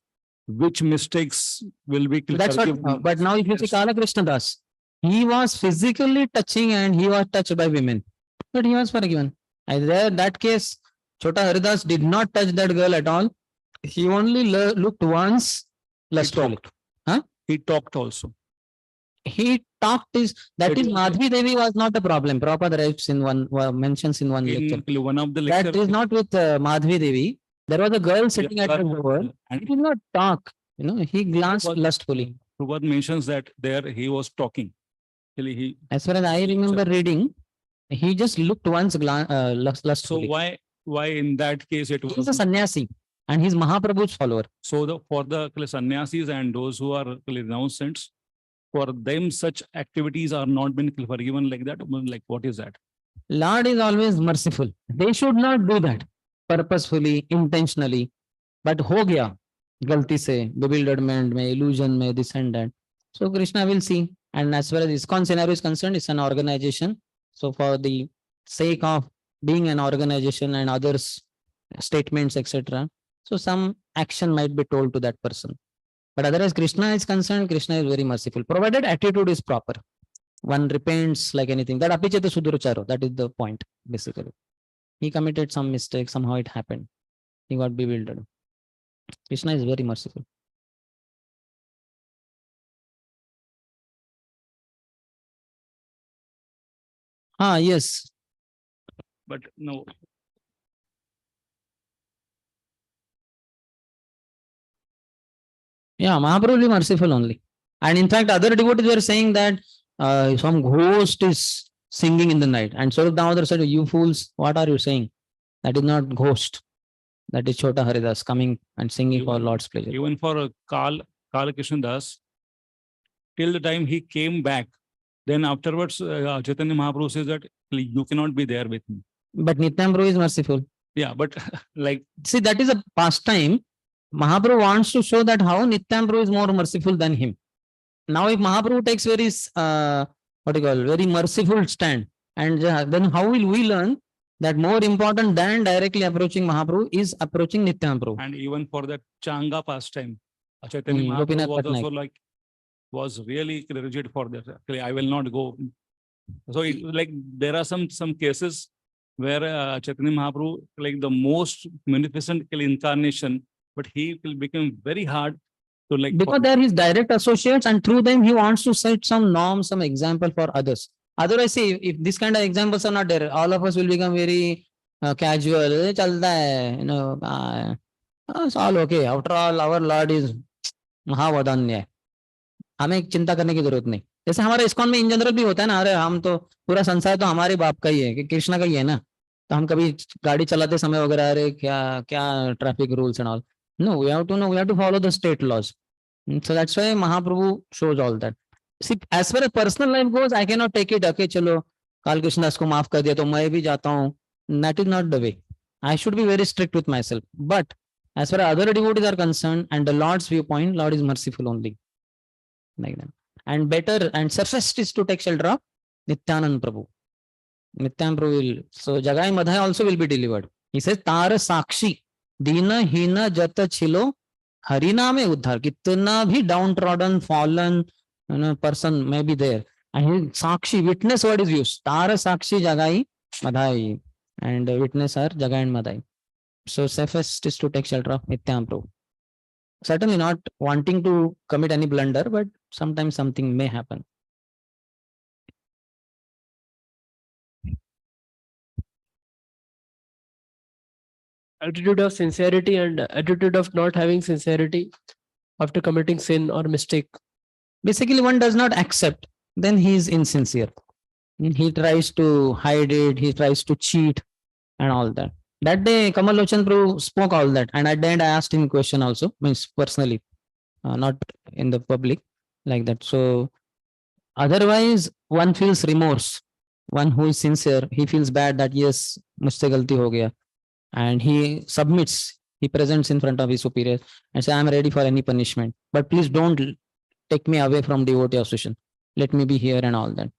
which mistakes will be So that's what, forgiven? but now if you see Yes. Kala Krishna Das, he was physically touching and he was touched by women, but he was forgiven. And there, that case, Chota Haridas did not touch that girl at all. He only looked once lustfully. He talked also. He talked that It is was- Madhvi Devi was not a problem. Prabhupada writes in mentions in one lecture. In one of the That lectures. is not with Madhvi Devi. There was a girl sitting at the door. He And did not talk. He glanced was- lustfully. Prabhupada mentions that there he was talking. Actually, he As far as I remember reading, he just looked once so lustfully. why in that case it He's was a sannyasi and he's Mahaprabhu's follower. so for the sannyasis and those who are renounced saints, for them such activities are not been forgiven like that. Like what is that? Lord is always merciful. They should not do that purposefully, intentionally. But ho gaya, galti se, bewilderment mein, illusion mein, this and that. So Krishna will see. And as far as ISKCON scenario is concerned, it's an organization. So for the sake of being an organization and others' statements, etc. So some action might be told to that person. But otherwise, Krishna is concerned, Krishna is very merciful, provided attitude is proper. One repents like anything. That apicheta suduracharo, that is the point, basically. He committed some mistake, somehow it happened. He got bewildered. Krishna is very merciful. Yes. But no, Yeah, Mahaprabhu is merciful only. And in fact, other devotees were saying that some ghost is singing in the night. And so the other said, you fools, what are you saying? That is not ghost. That is Chota Haridas coming and singing for Lord's pleasure. even for Kala Krishna Das, till the time he came back, then afterwards Chaitanya Mahaprabhu says that you cannot be there with me. But Nityam Prabhu is merciful. Yeah, but like See, that is a pastime. Mahaprabhu wants to show that how Nityam Prabhu is more merciful than him. Now, if Mahaprabhu takes very, very merciful stand, and then how will we learn that more important than directly approaching Mahaprabhu is approaching Nityam Prabhu? and even for that Changa pastime, Chaitanya Mahaprabhu Gopinath was also Patnaik. like was really rigid for that. Actually, I will not go. So it like there are some cases where Chaitanya Mahaprabhu like the most magnificent incarnation, but he will become very hard to like Because they are his direct associates, and through them he wants to set some norm, some example for others. Otherwise, see, if this kind of examples are not there, all of us will become very casual, चलता है, it's all okay. After all, our Lord is महावदन्य है, हमें चिंता करने की जरूरत नहीं. जैसे हमारे इस्कॉन में इन जनरल भी होता है ना, अरे हम तो पूरा संसार तो हमारे बाप का ही है, कि कृष्णा का ही है ना, तो हम कभी गाड़ी चलाते समय वगैरह अरे क्या क्या traffic rules and all, no we have to follow the state laws. So that's why Mahaprabhu shows all that. See, as far as personal life goes, I cannot take it. Okay, चलो काल कृष्णदास को माफ कर दिया तो मैं भी जाता हूँ. That is not the way. I should be very strict with myself. But as far as other devotees are concerned and the Lord's viewpoint, Lord is merciful only. Like that. And better and safest is to take shelter of Nityanand Prabhu. Nityanand Prabhu will. So Jagai Madhai also will be delivered. He says, Tara Sakshi, Dina Hina Jata Chilo. हरिना में उद्धार, कितना भी down trodden fallen person may be there, and Sakshi witness word is used. तार साक्षी जगाई मधाई, and witness are Jagai and Madhai. So safest is to take shelter of Nityanand Prabhu. Certainly not wanting to commit any blunder, but sometimes something may happen. Attitude of sincerity and attitude of not having sincerity after committing sin or mistake. Basically, one does not accept, then he is insincere. He tries to hide it, he tries to cheat and all that. That day, Kamal Lochan Prabhu spoke all that, and at the end, I asked him a question also, means personally, not in the public, like that. So, otherwise, one feels remorse. One who is sincere, he feels bad that yes, मुझसे गलती हो गया, and he submits. He presents in front of his superior and says, "I am ready for any punishment, but please don't take me away from devotee association. Let me be here and all that."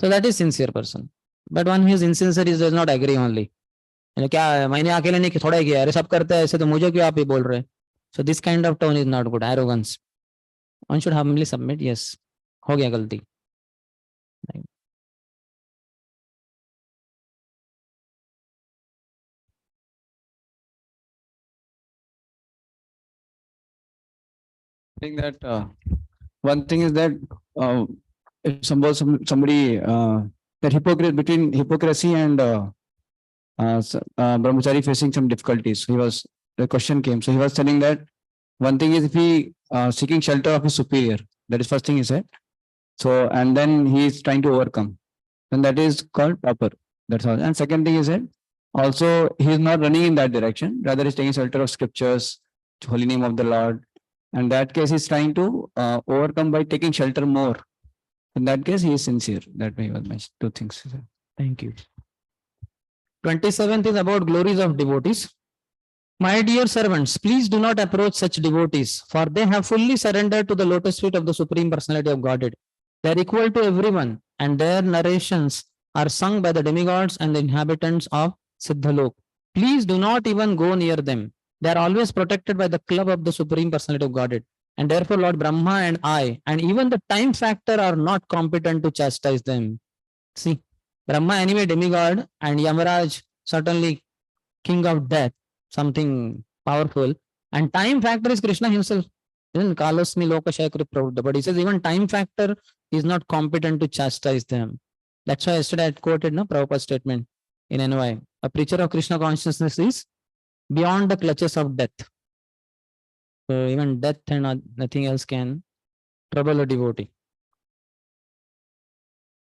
So that is sincere person. But one who is insincere is does not agree only. क्या है, मैंने अकेले नहीं थोड़ा ही किया, अरे सब करते हैं ऐसे तो मुझे क्यों आप ही बोल रहे हैं? So this kind of tone is not good. Arrogance. One should humbly submit. Yes, हो गया गलती. Think that one thing is that if somebody that hypocrite between hypocrisy and brahmachari facing some difficulties. The question came, so he was telling that one thing is if he seeking shelter of his superior, that is first thing he said. So and then he is trying to overcome, and that is called proper. That's all. And second thing is that also he is not running in that direction. Rather, he's taking shelter of scriptures, holy name of the Lord. In that case, he's trying to overcome by taking shelter more. In that case, he is sincere. That way was my two things. Thank you. 27th is about glories of devotees. My dear servants, please do not approach such devotees, for they have fully surrendered to the lotus feet of the Supreme Personality of Godhead. They are equal to everyone, and their narrations are sung by the demigods and the inhabitants of Siddhalok. Please do not even go near them. They are always protected by the club of the Supreme Personality of Godhead. And therefore, Lord Brahma and I, and even the time factor are not competent to chastise them. See, Brahma anyway demigod, and Yamaraj certainly king of death, something powerful. And time factor is Krishna himself. Kalasmi Lokashaya Pravruddha. But he says even time factor is not competent to chastise them. That's why yesterday I quoted Prabhupada's statement in NY. A preacher of Krishna consciousness is beyond the clutches of death. So even death and nothing else can trouble a devotee.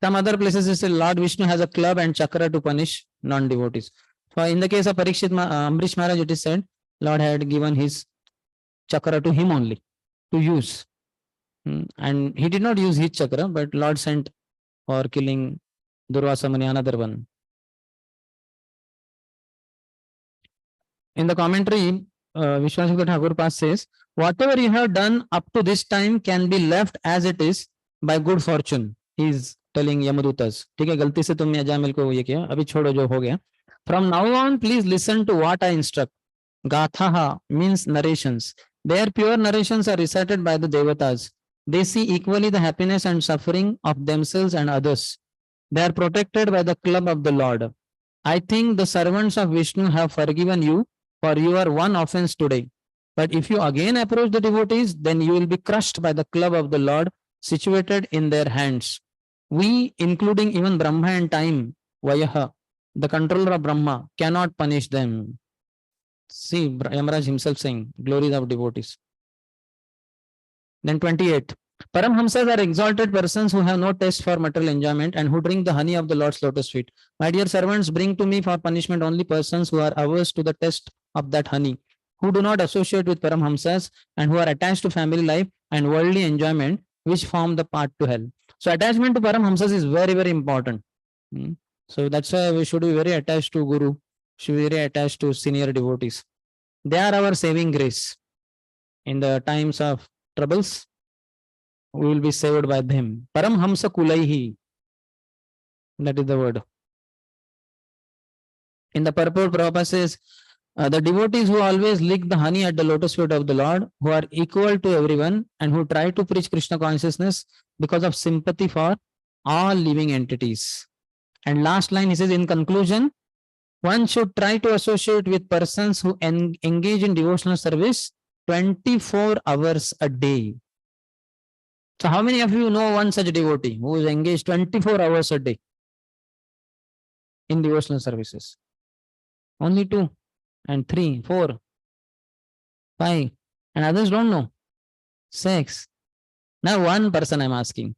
Some other places it says Lord Vishnu has a club and chakra to punish non-devotees. So in the case of Parikshit Ambrish Maharaj, it is said Lord had given his chakra to him only to use. And he did not use his chakra, but Lord sent for killing Durvasa Muni, another one. In the commentary, Vishwanath Thakur Pas says, whatever you have done up to this time can be left as it is by good fortune. He is telling Yamadutas. ठीक है, गलती से तुमने अजामिल को ये किया, अभी छोड़ो जो हो गया. From now on, please listen to what I instruct. Gathaha means narrations. Their pure narrations are recited by the Devatas. They see equally the happiness and suffering of themselves and others. They are protected by the club of the Lord. I think the servants of Vishnu have forgiven you for your one offense today. But if you again approach the devotees, then you will be crushed by the club of the Lord situated in their hands. We, including even Brahma and time, Vayaha, the controller of Brahma, cannot punish them. See, Yamaraj himself saying, glories of devotees. Then 28. Paramhamsas are exalted persons who have no taste for material enjoyment and who drink the honey of the Lord's lotus feet. My dear servants, bring to me for punishment only persons who are averse to the taste of that honey, who do not associate with Paramhamsas and who are attached to family life and worldly enjoyment, which form the path to hell. So attachment to Paramhamsas is very, very important. So that's why we should be very attached to Guru, should be very attached to senior devotees. They are our saving grace. In the times of troubles, we will be saved by them. Paramhamsa kulaihi. That is the word. In the purport, Prabhupada says, the devotees who always lick the honey at the lotus feet of the Lord, who are equal to everyone and who try to preach Krishna consciousness because of sympathy for all living entities. And last line, he says, in conclusion, one should try to associate with persons who engage in devotional service 24 hours a day. So how many of you know one such devotee who is engaged 24 hours a day in devotional services? Only 2 and 3, 4, 5, and others don't know. 6. Now one person I'm asking.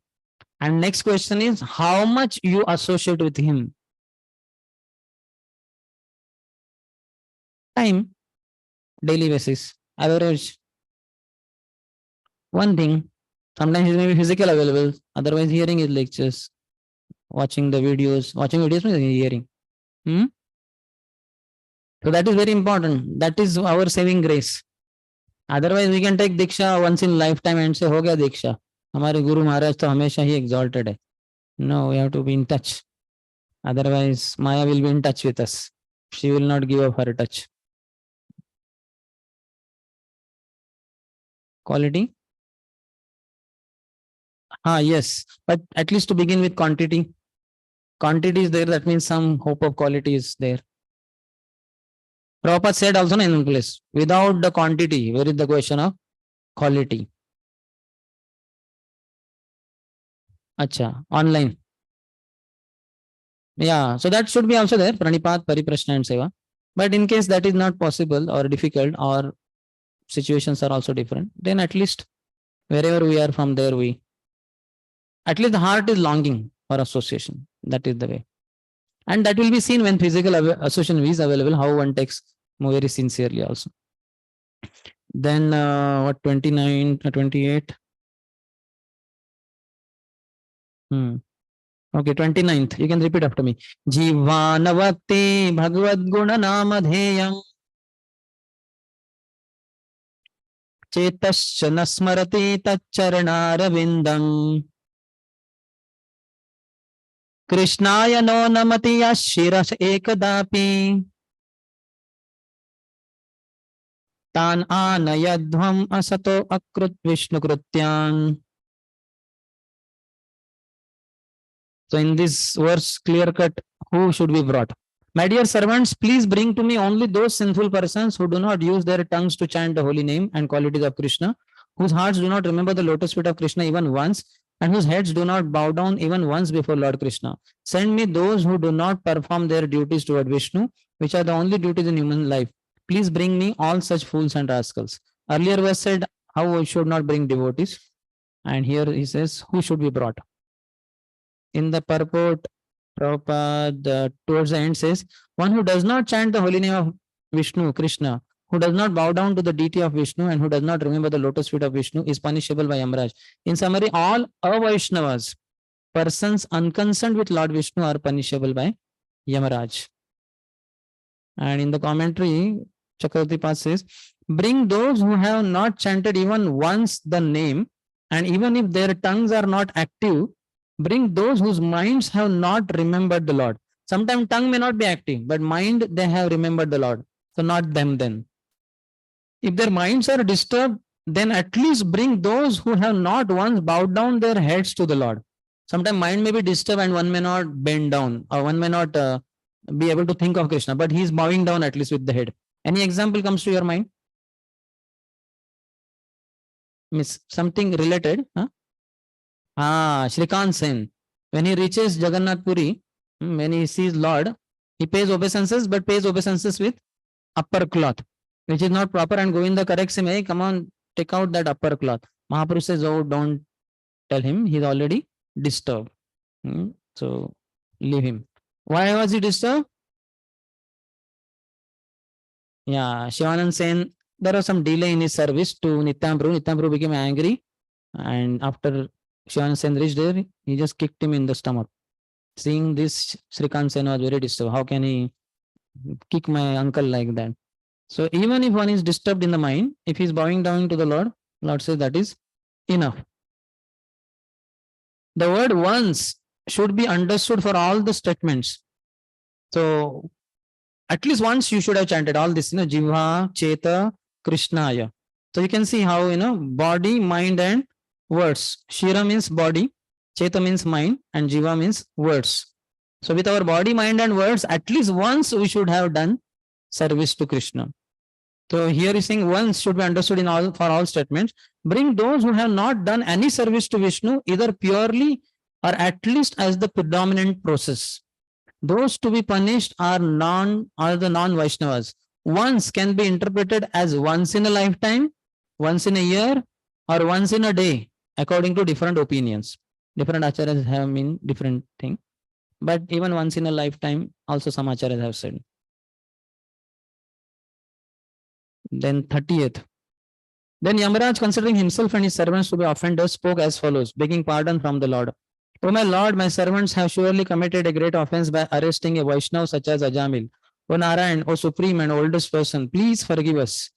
And next question is, how much you associate with him? Time, daily basis, average. One thing, sometimes he may be physically available, otherwise hearing his lectures, watching the videos. Watching videos means hearing. So that is very important. That is our saving grace. Otherwise, we can take Diksha once in lifetime and say, हो गया Diksha. हमारे Guru Maharaj तो हमेशा ही exalted है. No, we have to be in touch. Otherwise, Maya will be in touch with us. She will not give up her touch. Quality? Yes. But at least to begin with quantity. Quantity is there, that means some hope of quality is there. Prabhupada said also in one place, without the quantity, where is the question of quality? Acha, online. Yeah, so that should be also there, Pranipat, Pariprashna and Seva. But in case that is not possible or difficult or situations are also different, then at least wherever we are from there, at least the heart is longing for association. That is the way. And that will be seen when physical association is available, how one takes very sincerely also. Then what 29, 28? Okay, 29th. You can repeat after me. Jivanavakti Bhagavad Guna Namadheyam Chetasya Nasmarati Taccharanarvindam Krishnaya no namati yashiras ekadapi Tan anayadhvam asato akrut Vishnu krutyan. So in this verse, clear cut, who should be brought? My dear servants, please bring to me only those sinful persons who do not use their tongues to chant the holy name and qualities of Krishna, whose hearts do not remember the lotus feet of Krishna even once, and whose heads do not bow down even once before Lord Krishna. Send me those who do not perform their duties toward Vishnu, which are the only duties in human life. Please bring me all such fools and rascals. Earlier verse said how we should not bring devotees, and here he says who should be brought. In the purport, Prabhupada towards the end says, one who does not chant the holy name of Vishnu, Krishna, who does not bow down to the deity of Vishnu and who does not remember the lotus feet of Vishnu is punishable by Yamaraj. In summary, all Avaishnavas, persons unconcerned with Lord Vishnu, are punishable by Yamaraj. And in the commentary, Chakravarti says, bring those who have not chanted even once the name, and even if their tongues are not active, bring those whose minds have not remembered the Lord. Sometimes tongue may not be active, but mind they have remembered the Lord. So not them then. If their minds are disturbed, then at least bring those who have not once bowed down their heads to the Lord. Sometimes mind may be disturbed and one may not bend down or one may not be able to think of Krishna, but he is bowing down at least with the head. Any example comes to your mind? Miss something related? Shrikant Sen. When he reaches Jagannath Puri, when he sees Lord, He pays obeisances, but pays obeisances with upper cloth, which is not proper. And Govinda corrects him, hey, come on, take out that upper cloth. Mahaprabhu says, oh, don't tell him, he's already disturbed. So leave him. Why was he disturbed? Yeah, Shivanand saying there was some delay in his service to Nityam Prabhu. Nityam Prabhu became angry, and after Shivanand Sen reached there, he just kicked him in the stomach. Seeing this, Srikant Sen was very disturbed. How can he kick my uncle like that? So even if one is disturbed in the mind, if he is bowing down to the Lord, Lord says that is enough. The word once should be understood for all the statements. So at least once you should have chanted all this, Jiva, Cheta, Krishnaya. So you can see how, body, mind and words. Shira means body, Cheta means mind, and Jiva means words. So with our body, mind and words, at least once we should have done service to Krishna. So here is saying once should be understood in all for all statements. Bring those who have not done any service to Vishnu, either purely or at least as the predominant process. Those to be punished are the non-Vaishnavas. Once can be interpreted as once in a lifetime, once in a year, or once in a day, according to different opinions. Different acharyas have mean different thing. But even once in a lifetime, also some acharyas have said. Then 30th. Then Yamaraj, considering himself and his servants to be offenders, spoke as follows, begging pardon from the Lord. O my Lord, my servants have surely committed a great offense by arresting a Vaishnav such as Ajamil. O Narayan, O supreme and oldest person, please forgive us.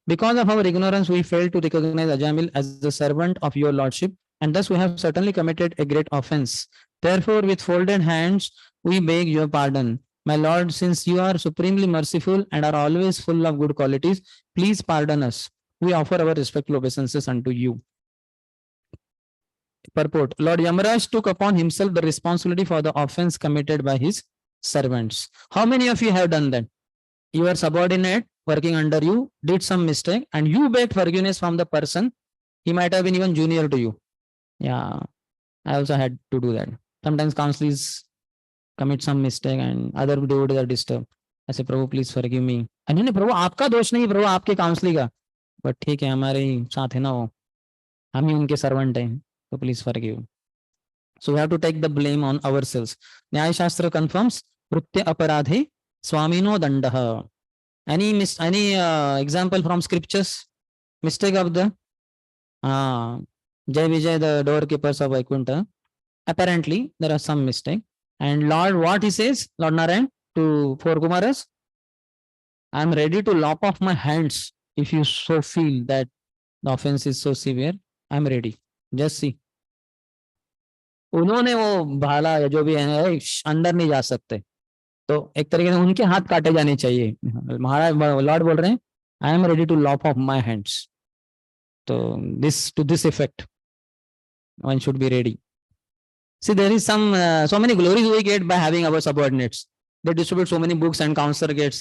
Because of our ignorance, we failed to recognize Ajamil as the servant of your lordship, and thus we have certainly committed a great offense. Therefore, with folded hands, we beg your pardon. My Lord, since you are supremely merciful and are always full of good qualities, please pardon us. We offer our respectful obeisances unto you. Purport. Lord Yamaraj took upon himself the responsibility for the offense committed by his servants. How many of you have done that? Your subordinate working under you did some mistake and you begged forgiveness from the person. He might have been even junior to you. Yeah, I also had to do that. Sometimes counsellors commit some mistake and other devotees are disturbed. I say, Prabhu, please forgive me. And नहीं प्रभु आपका दोष नहीं, प्रभु आपके counsellee का. But ठीक है, हमारे साथ है ना वो, हम ही उनके सर्वेंट हैं, so please forgive. So we have to take the blame on ourselves. Nyaya Shastra confirms Prutya aparadhe swamino dandaha. Any example from scriptures? Mistake of the Jai Vijay, the doorkeepers of Vaikuntha. Apparently, there are some mistake. And Lord, what he says, Lord Narayan, to four Kumaras, I am ready to lop off my hands if you so feel that the offense is so severe. I am ready. Just see. उन्होंने वो भाला या जो भी है अंदर नहीं जा सकते, तो एक तरीके से उनके हाथ काटे जाने चाहिए. महाराज लॉर्ड बोल रहे हैं, I am ready to lop off my hands. तो this to this effect one should be ready. See, there is some so many glories we get by having our subordinates. They distribute so many books and counselor gets,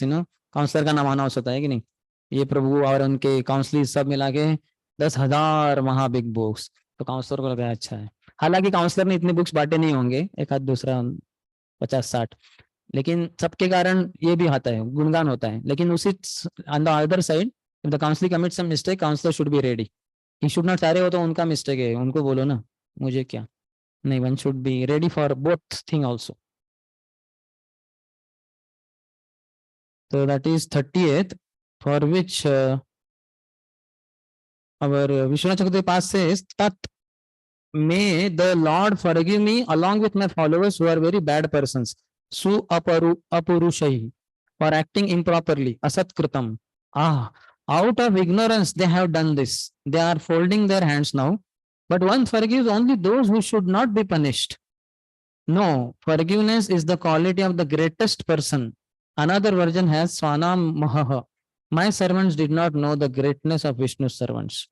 counselor का नाम आना होता है कि नहीं. ये प्रभु और उनके काउंसलर सब मिला के 10,000 महा बिग बुक्स. तो काउंसलर को लगा अच्छा है. हालांकि काउंसलर ने इतने बुक्स बांटे नहीं होंगे, एक आध दूसरा 50-60, लेकिन सबके कारण ये भी आता है, गुणगान होता है. लेकिन उसी on the other side, if the counsellor commit some mistake, counsellor should be ready. He should not सारे हो तो उनका मिस्टेक है, उनको बोलो ना, मुझे क्या नहीं. One should be ready for both thing also. So that is 30th, for which our Vishwanath Chakravarti Path says, Tat, may the Lord forgive me along with my followers who are very bad persons, su apurushahi, for acting improperly, asat kritam. Out of ignorance they have done this. They are folding their hands now. But one forgives only those who should not be punished. No, forgiveness is the quality of the greatest person. Another version has Swanam Mahaha. My servants did not know the greatness of Vishnu's servants.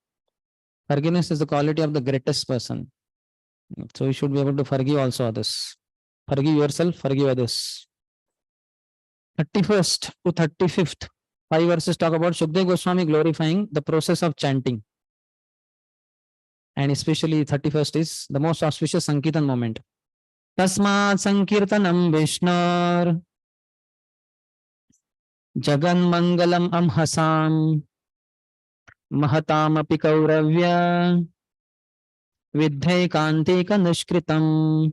Forgiveness is the quality of the greatest person. So you should be able to forgive also others. Forgive yourself, forgive others. 31st to 35th, 5 verses talk about Shukdev Goswami glorifying the process of chanting. And especially 31st is the most auspicious Sankirtan moment. Tasmat Sankirtanam Vishnar Jagan Mangalam Amhasam Mahataamapi Kauravya Vidhai Kantika Nishkritam.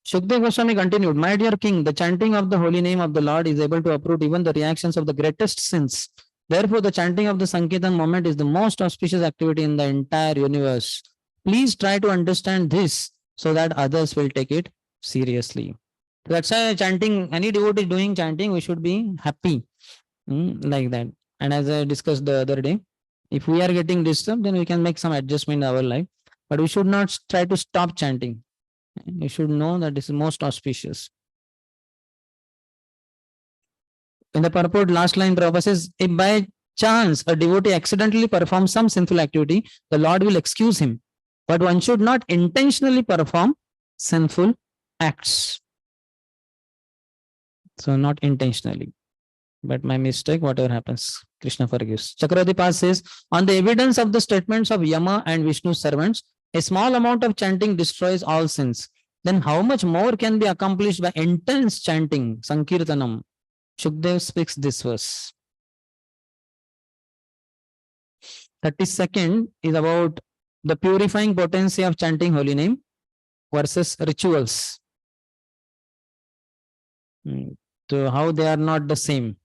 Shukdev Goswami continued, my dear king, the chanting of the holy name of the Lord is able to uproot even the reactions of the greatest sins. Therefore, the chanting of the Sankirtan moment is the most auspicious activity in the entire universe. Please try to understand this so that others will take it seriously. That's why chanting, any devotee doing chanting, we should be happy. Like that. And as I discussed the other day, if we are getting disturbed, then we can make some adjustment in our life. But we should not try to stop chanting. You should know that this is most auspicious. In the purport, last line, Prabhupada says, if by chance a devotee accidentally performs some sinful activity, the Lord will excuse him. But one should not intentionally perform sinful acts. So not intentionally, but my mistake, whatever happens, Krishna forgives. Chakravarti says, on the evidence of the statements of Yama and Vishnu's servants, a small amount of chanting destroys all sins. Then how much more can be accomplished by intense chanting, Sankirtanam? Shukdev speaks this verse. 32nd is about the purifying potency of chanting holy name versus rituals. So how they are not the same.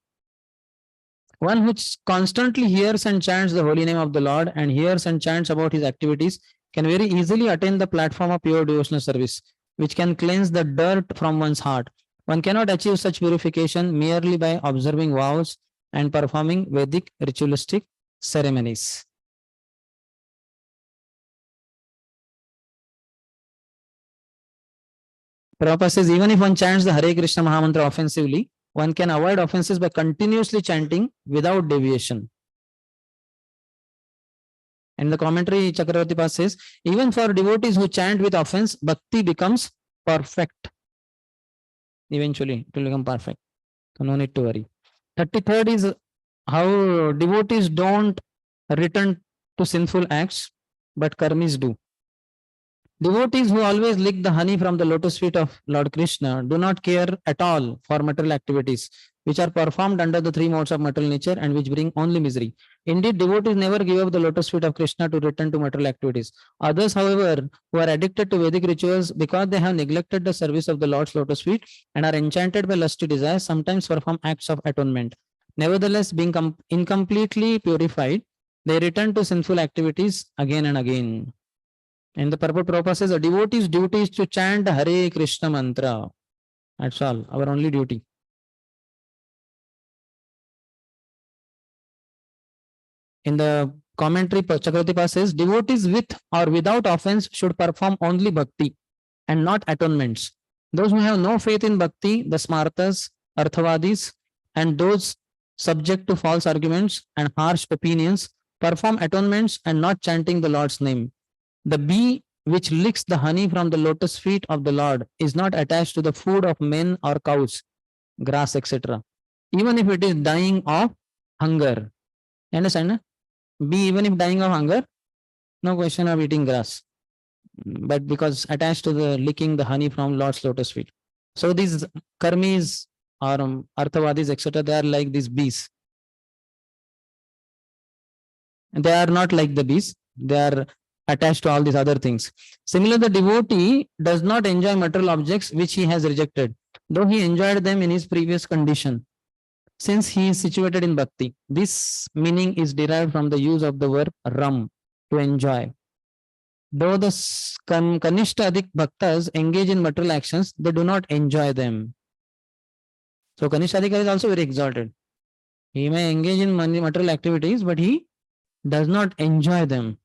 One who constantly hears and chants the holy name of the Lord and hears and chants about his activities can very easily attain the platform of pure devotional service, which can cleanse the dirt from one's heart. One cannot achieve such purification merely by observing vows and performing Vedic ritualistic ceremonies. Prabhupada says, even if one chants the Hare Krishna Mahamantra offensively, one can avoid offenses by continuously chanting without deviation. And the commentary, Chakravarti says, even for devotees who chant with offense, bhakti becomes perfect. Eventually, it will become perfect. So no need to worry. 33rd is how devotees don't return to sinful acts, but karmis do. Devotees who always lick the honey from the lotus feet of Lord Krishna do not care at all for material activities, which are performed under the three modes of material nature and which bring only misery. Indeed, devotees never give up the lotus feet of Krishna to return to material activities. Others, however, who are addicted to Vedic rituals because they have neglected the service of the Lord's lotus feet and are enchanted by lusty desires, sometimes perform acts of atonement. Nevertheless, being incompletely purified, they return to sinful activities again and again. And the purport Prabhupada says, a devotee's duty is to chant Hare Krishna mantra. That's all, our only duty. In the commentary, Chakravarti says, devotees with or without offense should perform only bhakti and not atonements. Those who have no faith in bhakti, the smartas, arthavadis, and those subject to false arguments and harsh opinions, perform atonements and not chanting the Lord's name. The bee which licks the honey from the lotus feet of the Lord is not attached to the food of men or cows, grass, etc. Even if it is dying of hunger. You understand? Na? Bee, even if dying of hunger, no question of eating grass. But because attached to the licking the honey from Lord's lotus feet. So these karmis or arthavadis, etc., they are like these bees. And they are not like the bees. They are attached to all these other things. Similarly, the devotee does not enjoy material objects which he has rejected, though he enjoyed them in his previous condition, since he is situated in bhakti. This meaning is derived from the use of the verb ram, to enjoy. Though the Kanishta Adik Bhaktas engage in material actions, they do not enjoy them. So Kanishta Adhikari is also very exalted. He may engage in material activities, but he does not enjoy them.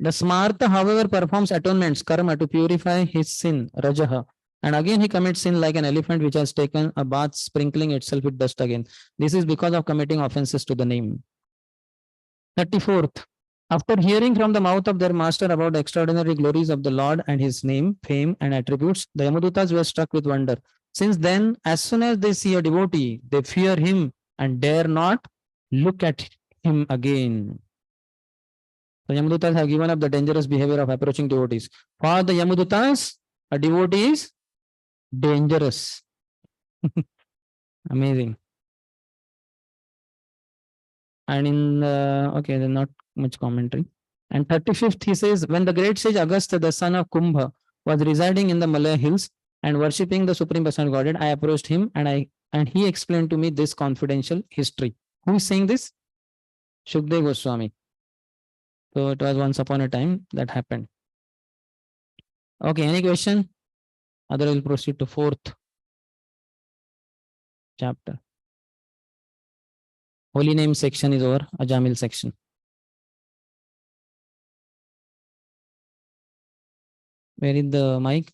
The Smarta, however, performs atonements, karma, to purify his sin, rajaha. And again he commits sin like an elephant which has taken a bath, sprinkling itself with dust again. This is because of committing offenses to the name. 34th. After hearing from the mouth of their master about the extraordinary glories of the Lord and his name, fame, and attributes, the Yamadutas were struck with wonder. Since then, as soon as they see a devotee, they fear him and dare not look at him again. The Yamadutas have given up the dangerous behavior of approaching devotees. For the Yamadutas, a devotee is dangerous. Amazing. And in the, okay, there's not much commentary. And 35th, he says, when the great sage Agastya, the son of Kumbha, was residing in the Malaya hills and worshipping the Supreme Personal Godhead, I approached him and he explained to me this confidential history. Who is saying this? Shukdev Goswami. So it was once upon a time that happened. Okay, any question? Other will proceed to 4th chapter. Holy name section is over, Ajamil section. Where is the mic?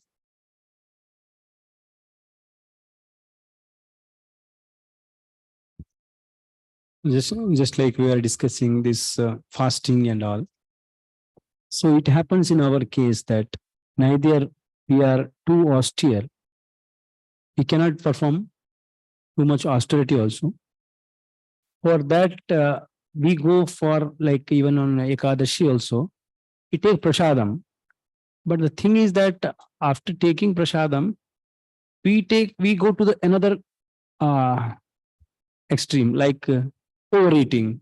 Just like we are discussing this fasting and all. So it happens in our case that neither we are too austere. We cannot perform too much austerity also. For that, we go for like even on Ekadashi also, we take prasadam. But the thing is that after taking prasadam, we go to the another extreme, like overeating.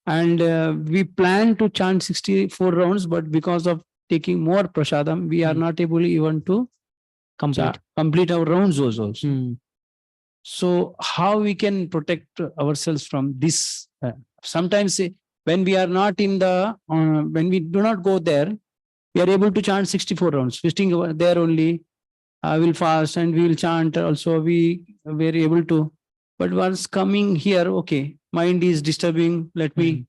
And we plan to chant 64 rounds, but because of taking more prasadam, we are not able even to complete our rounds also. So how we can protect ourselves from this? Sometimes when we are not in the, when we do not go there, we are able to chant 64 rounds. Visiting there only, I will fast and we will chant also. We were able to. But once coming here, okay, mind is disturbing. Let me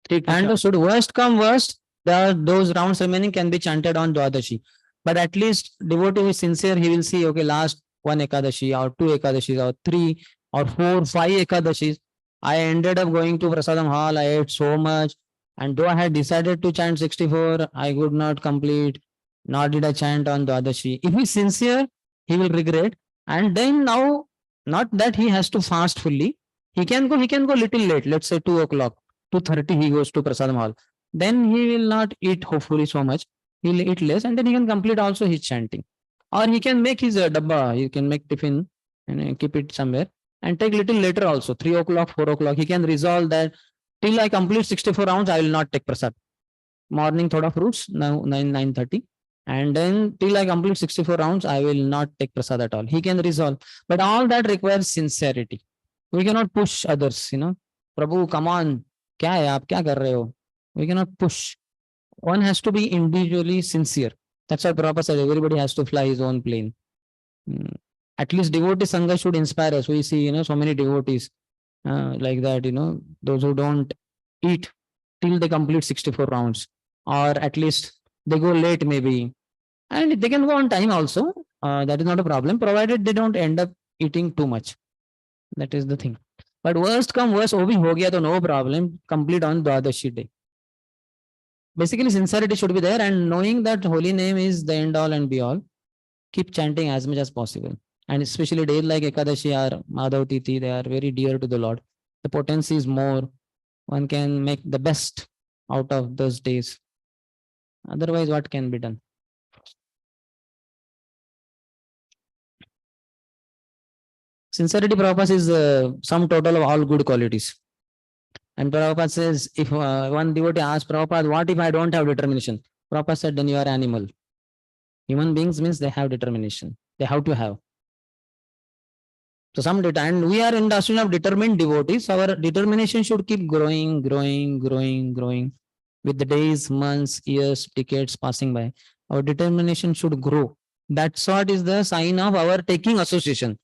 take. And should worst come worst, those rounds remaining can be chanted on Dwadashi. But at least devotee is sincere, he will see, okay, last one Ekadashi or two Ekadashis or 3 or 4, 5 Ekadashis. I ended up going to Prasadam Hall, I ate so much. And though I had decided to chant 64, I could not complete, nor did I chant on Dwadashi. If he is sincere, he will regret. And then now, not that he has to fast fully. He can go little late, let's say 2 o'clock. 2:30 he goes to Prasadam Hall. Then he will not eat hopefully so much. He will eat less and then he can complete also his chanting. Or he can make his dabba, he can make tiffin and keep it somewhere and take little later also, 3 o'clock, 4 o'clock. He can resolve that till I complete 64 rounds, I will not take prasad. Morning thoda fruits, now 9:30. And then till I complete 64 rounds, I will not take prasad at all. He can resolve. But all that requires sincerity. We cannot push others, Prabhu, come on. क्या है आप क्या कर रहे हो? We cannot push. One has to be individually sincere. That's why Prabhupada said everybody has to fly his own plane. At least devotee sangha should inspire us. We see, so many devotees like that, those who don't eat till they complete 64 rounds, or at least they go late maybe, and they can go on time also. That is not a problem, provided they don't end up eating too much. That is the thing. But worst come worst, ho gaya to no problem. Complete on Dwadashi day. Basically, sincerity should be there, and knowing that holy name is the end all and be all. Keep chanting as much as possible. And especially days like Ekadashi or Madhav Tithi, they are very dear to the Lord. The potency is more. One can make the best out of those days. Otherwise, what can be done? Sincerity, Prabhupada, is sum total of all good qualities. And Prabhupada says, if one devotee asks Prabhupada, what if I don't have determination? Prabhupada said, then you are animal. Human beings means they have determination. They have to have. So some data, and we are in the assumption of determined devotees. Our determination should keep growing, growing, growing, growing. With the days, months, years, decades passing by, our determination should grow. That's what is the sign of our taking association.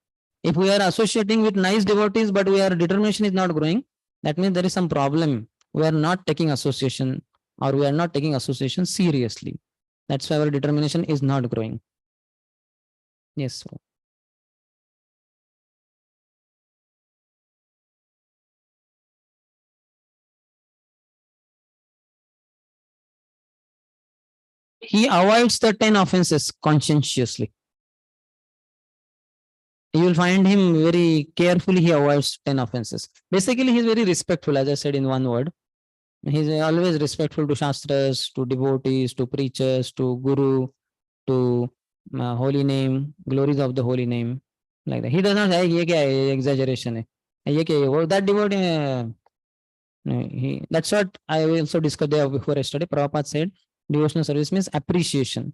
If we are associating with nice devotees, but our determination is not growing, that means there is some problem. We are not taking association, or we are not taking association seriously. That's why our determination is not growing. Yes. He avoids the 10 offenses conscientiously. You will find him very carefully, he avoids 10 offenses. Basically, he is very respectful, as I said in one word. He is always respectful to Shastras, to devotees, to preachers, to Guru, to holy name, glories of the holy name. Like that. He does not say, ये क्या है, exaggeration है. ये क्या है, वो that devotee. That's what I also discussed there before yesterday. Prabhupada said devotional service means appreciation.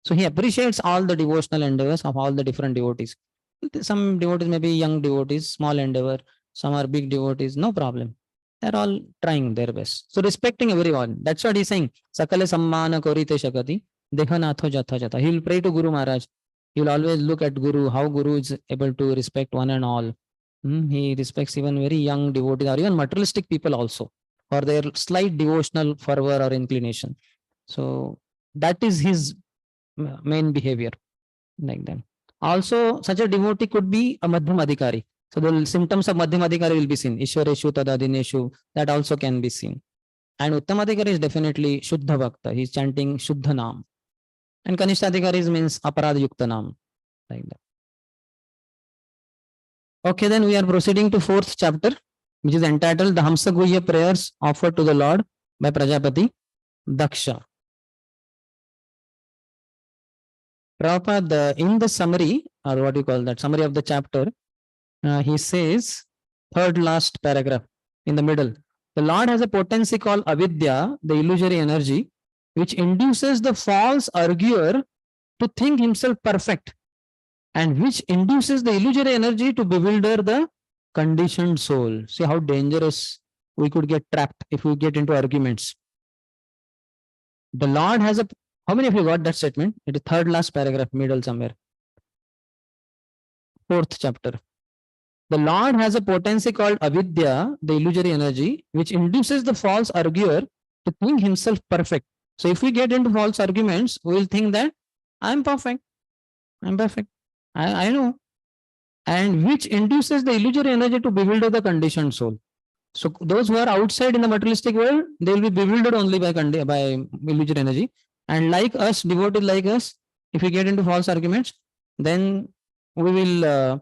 So he appreciates all the devotional endeavors of all the different devotees. Some devotees may be young devotees, small endeavor, some are big devotees, no problem. They're all trying their best. So respecting everyone. That's what he's saying. Sakale sammana korite shakati, dekhanatho jatha jatha. He will pray to Guru Maharaj. He will always look at Guru, how Guru is able to respect one and all. He respects even very young devotees or even materialistic people also for their slight devotional fervor or inclination. So that is his main behavior, like that. Also, such a devotee could be a Madhyam Adhikari. So the symptoms of Madhyam Adhikari will be seen. Ishwareshu Tadadineshu, that also can be seen. And Uttam Adhikari is definitely Shuddha Bhakta. He's chanting Shuddha Nam. And Kanishta Adhikari means Aparad Yukta Nam, like that. Okay, then we are proceeding to 4th chapter, which is entitled The Hamsaguhya Prayers Offered to the Lord by Prajapati Daksha. Prabhupada, in the summary, or what you call that, summary of the chapter, he says, third last paragraph in the middle, the Lord has a potency called avidya, the illusory energy, which induces the false arguer to think himself perfect, and which induces the illusory energy to bewilder the conditioned soul. See how dangerous we could get trapped if we get into arguments. The Lord has a, how many of you got that statement? It is third last paragraph, middle somewhere. 4th chapter. The Lord has a potency called avidya, the illusory energy, which induces the false arguer to think himself perfect. So if we get into false arguments, we will think that I'm perfect. I'm perfect. I know. And which induces the illusory energy to bewilder the conditioned soul. So those who are outside in the materialistic world, they will be bewildered only by illusory energy. And like us, devotees like us, if we get into false arguments, then we will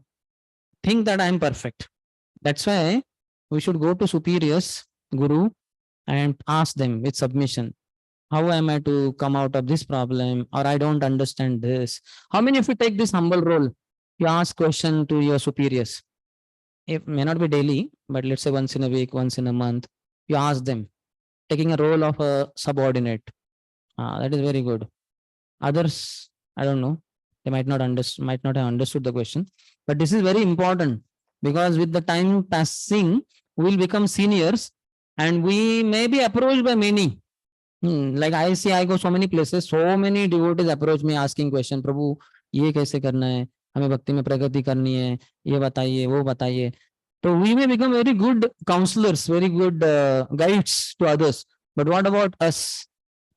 think that I am perfect. That's why we should go to superiors, Guru, and ask them with submission. How am I to come out of this problem? Or I don't understand this. How many of you take this humble role? You ask question to your superiors. It may not be daily, but let's say once in a week, once in a month, you ask them, taking a role of a subordinate. That is very good. Others, I don't know, they might not have understood the question, but this is very important because with the time passing, we will become seniors and we may be approached by many. Like I see, I go so many places, so many devotees approach me asking question, Prabhu, ये कैसे करना है, हमें भक्ति में प्रगति करनी है, ये बताइए, वो बताइए. So we may become very good counselors, very good guides to others. But what about us?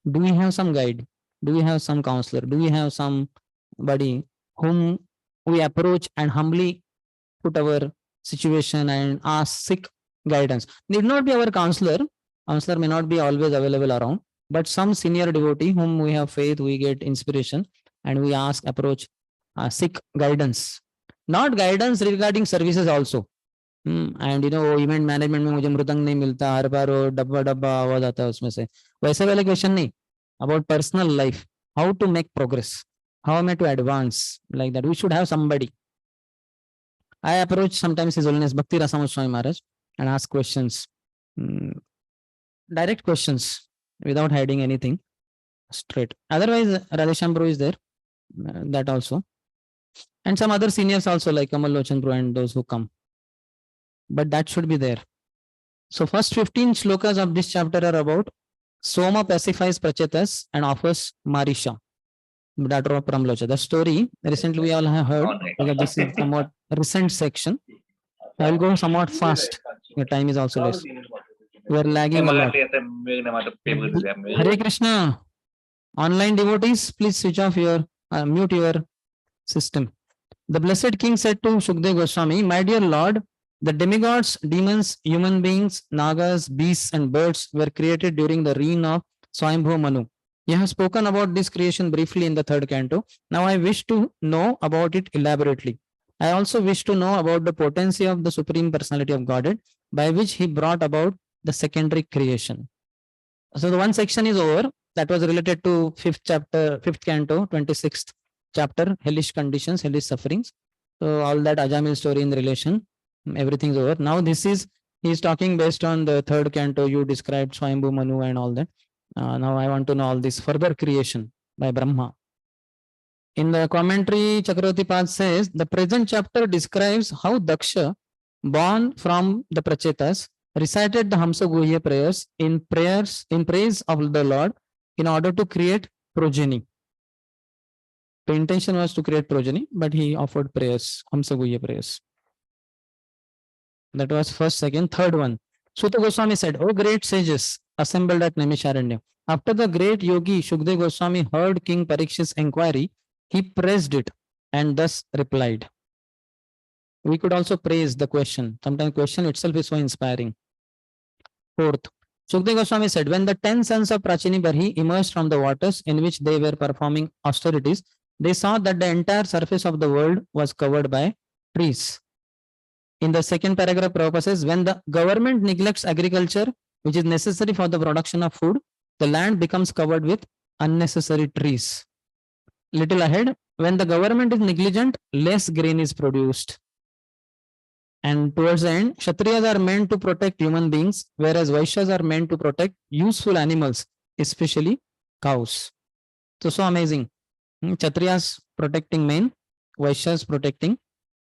Do we have some guide? Do we have some counselor? Do we have somebody whom we approach and humbly put our situation and seek guidance? Need not be our counselor. Counselor may not be always available around, but some senior devotee whom we have faith, we get inspiration and we approach, seek guidance. Not guidance regarding services also. And event management में मुझे मृदंग नहीं मिलता, हर बार वो डब्बा डब्बा आवाज आता है उसमें से, वैसे वाले क्वेश्चन नहीं. About personal life, how to make progress, how am I to advance, like that. We should have somebody. I approach sometimes His Holiness Bhakti Rasamrita Swami Maharaj and ask questions, direct questions without hiding anything, straight. Otherwise, Radheshyam Prabhu is there, that also, and some other seniors also like Kamal Lochan Prabhu and those who come. But that should be there. So first 15 shlokas of this chapter are about Soma pacifies Prachetas and offers Marisha, daughter of Pramlocha. The story recently we all have heard, because this is somewhat recent section. I will go somewhat fast. The time is also less. We are lagging a lot. Hare Krishna. Online devotees, please switch off your, mute your system. The blessed king said to Shukdev Goswami, my dear Lord, the demigods, demons, human beings, nagas, beasts, and birds were created during the reign of Swayambhu Manu. You have spoken about this creation briefly in the 3rd canto. Now I wish to know about it elaborately. I also wish to know about the potency of the Supreme Personality of Godhead, by which he brought about the secondary creation. So the one section is over. That was related to 5th chapter, 5th canto, 26th chapter, hellish conditions, hellish sufferings. So all that Ajamil story in relation, everything's over. Now he's talking based on the third canto you described, Swayambhu Manu and all that. Now I want to know all this further creation by Brahma. In the commentary, Chakravarti Pad says the present chapter describes how Daksha, born from the Prachetas, recited the Hamsa Guhya prayers in praise of the Lord in order to create progeny. The intention was to create progeny, but he offered prayers, Hamsa Guhya prayers. That was first, second, third one. Suta Goswami said, "O great sages assembled at Naimisharanya." After the great yogi Shukdev Goswami heard King Parikshit's inquiry, he praised it and thus replied. We could also praise the question. Sometimes question itself is so inspiring. Fourth, Shukdev Goswami said, when the 10 sons of Prachini Barhi emerged from the waters in which they were performing austerities, they saw that the entire surface of the world was covered by trees. In the second paragraph, Prabhupada says, when the government neglects agriculture, which is necessary for the production of food, the land becomes covered with unnecessary trees. Little ahead, when the government is negligent, less grain is produced. And towards the end, Kshatriyas are meant to protect human beings, whereas Vaishyas are meant to protect useful animals, especially cows. So amazing. Kshatriyas protecting men, Vaishyas protecting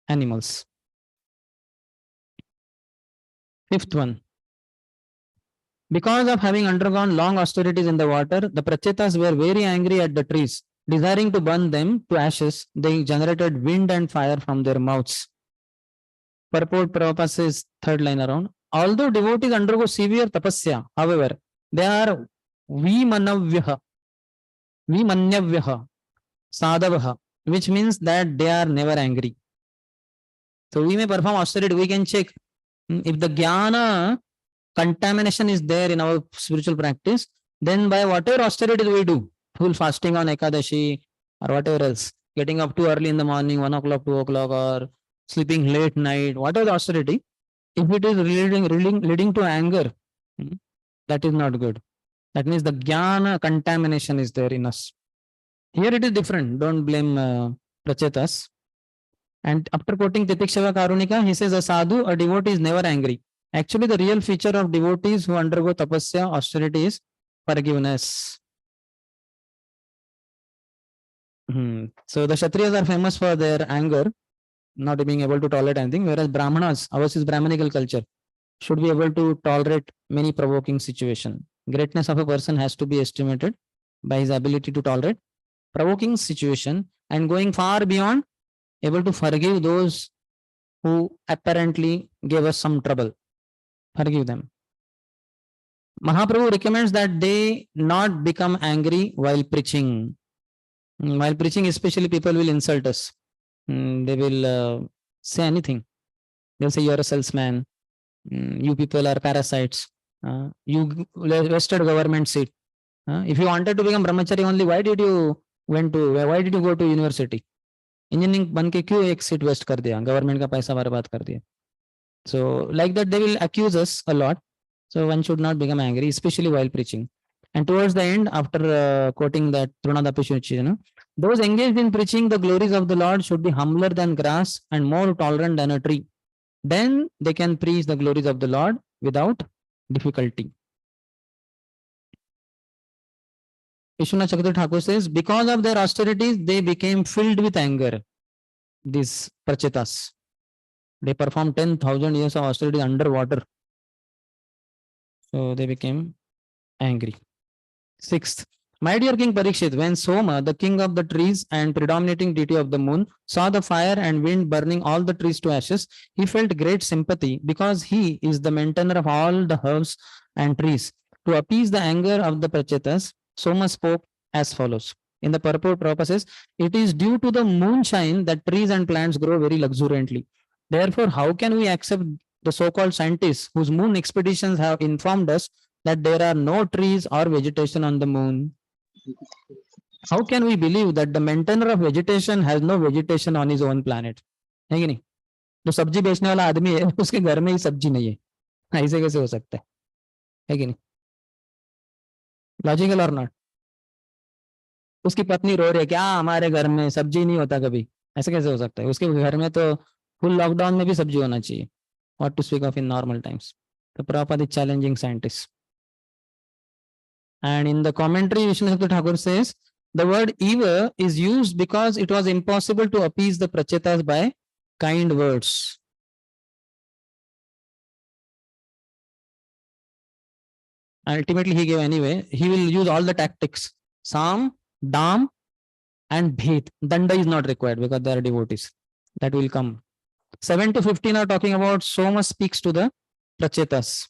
animals. Fifth one. Because of having undergone long austerities in the water, the Prachetas were very angry at the trees. Desiring to burn them to ashes, they generated wind and fire from their mouths. Purport Prabhupada says, third line around. Although devotees undergo severe tapasya, however, they are vimanyavyaha, sadavaha, which means that they are never angry. So we may perform austerity, we can check if the jnana contamination is there in our spiritual practice, then by whatever austerity we do, full fasting on Ekadashi or whatever else, getting up too early in the morning, 1 o'clock, 2 o'clock, or sleeping late night, whatever the austerity, if it is leading to anger, that is not good. That means the jnana contamination is there in us. Here it is different. Don't blame Prachetas. And after quoting Titikshava Karunika, he says, a sadhu, a devotee is never angry. Actually, the real feature of devotees who undergo tapasya, austerity is forgiveness. So the Kshatriyas are famous for their anger, not being able to tolerate anything, whereas Brahmanas, ours is Brahmanical culture, should be able to tolerate many provoking situations. Greatness of a person has to be estimated by his ability to tolerate provoking situation and going far beyond, able to forgive those who apparently gave us some trouble. Forgive them. Mahaprabhu recommends that they not become angry while preaching. While preaching, especially people will insult us. They will say anything. They'll say you're a salesman. You people are parasites. You wasted government seat. If you wanted to become brahmachari only, why did you go to university? Engineering बन के क्यों एक seat waste कर दिया, government का पैसा बर्बाद कर दिया. So like that they will accuse us a lot. So one should not become angry, especially while preaching. And towards the end, after quoting that Trunadapishuchi, those engaged in preaching the glories of the Lord should be humbler than grass and more tolerant than a tree. Then they can preach the glories of the Lord without difficulty. Vishwanath Chakravarti Thakur says, because of their austerities, they became filled with anger. These Prachetas. They performed 10,000 years of austerity underwater. So they became angry. Sixth, my dear King Parikshit, when Soma, the king of the trees and predominating deity of the moon, saw the fire and wind burning all the trees to ashes, he felt great sympathy because he is the maintainer of all the herbs and trees. To appease the anger of the Prachetas, Soma spoke as follows. In the purport, Prabhupada says, it is due to the moonshine that trees and plants grow very luxuriantly. Therefore, how can we accept the so-called scientists whose moon expeditions have informed us that there are no trees or vegetation on the moon? How can we believe that the maintainer of vegetation has no vegetation on his own planet? है कि नहीं? जो सब्जी बेचने वाला आदमी है उसके घर में ही सब्जी नहीं है, ऐसे कैसे हो सकता है कि नहीं? लॉजिकल और नॉट? उसकी पत्नी रो रही है क्या हमारे घर में सब्जी नहीं होता कभी, ऐसे कैसे हो सकता है? उसके घर में तो फुल लॉकडाउन में भी सब्जी होना चाहिए. What to speak of in normal times? The Prabhupada is challenging scientists. And in the commentary, Vishnu Thakur says, the word eva is used because it was impossible to appease the prachetas by kind words. Ultimately, he gave anyway. He will use all the tactics. Sam, Dam, and Bhet. Danda is not required because they are devotees. That will come. 7 to 15 are talking about Soma speaks to the prachetas.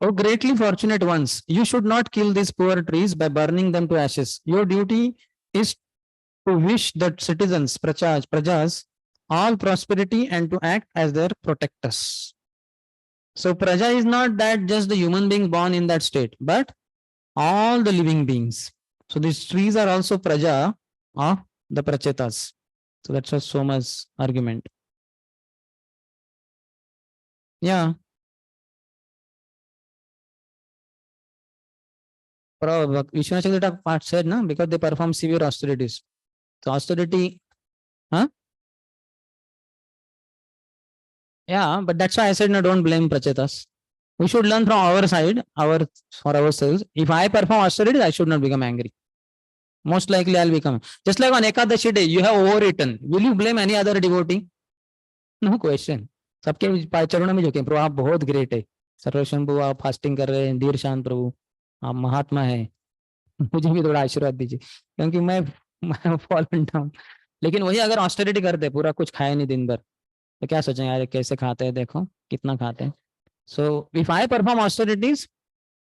Oh, greatly fortunate ones, you should not kill these poor trees by burning them to ashes. Your duty is to wish the citizens, prajas, all prosperity and to act as their protectors. So praja is not that just the human being born in that state, but all the living beings. So these trees are also praja of the prachetas. So that's what Soma's argument. Yeah. Vishwanath part said, no, because they perform severe austerities. So austerity, huh? Yeah, but that's why I said, no, don't blame prachetas. We should learn from our side, for ourselves. If I perform austerities, I should not become angry. Most likely I'll become. Just like on Ekadashi day, you have overeaten. Will you blame any other devotee? No question. सबके चरणों में झुके, प्रभु आप बहुत great है, सर्वशंभु प्रभु आप fasting कर रहे हैं, धीर शांत प्रभु आप महात्मा है, मुझे भी थोड़ा आशीर्वाद दीजिए, क्योंकि मैं फॉलन डाउन. लेकिन वही अगर ऑस्टेरिटी करते, पूरा कुछ खाए नहीं दिन भर, तो क्या सोचेंगे यार कैसे खाते हैं, देखो कितना खाते हैं. So if I perform austerities,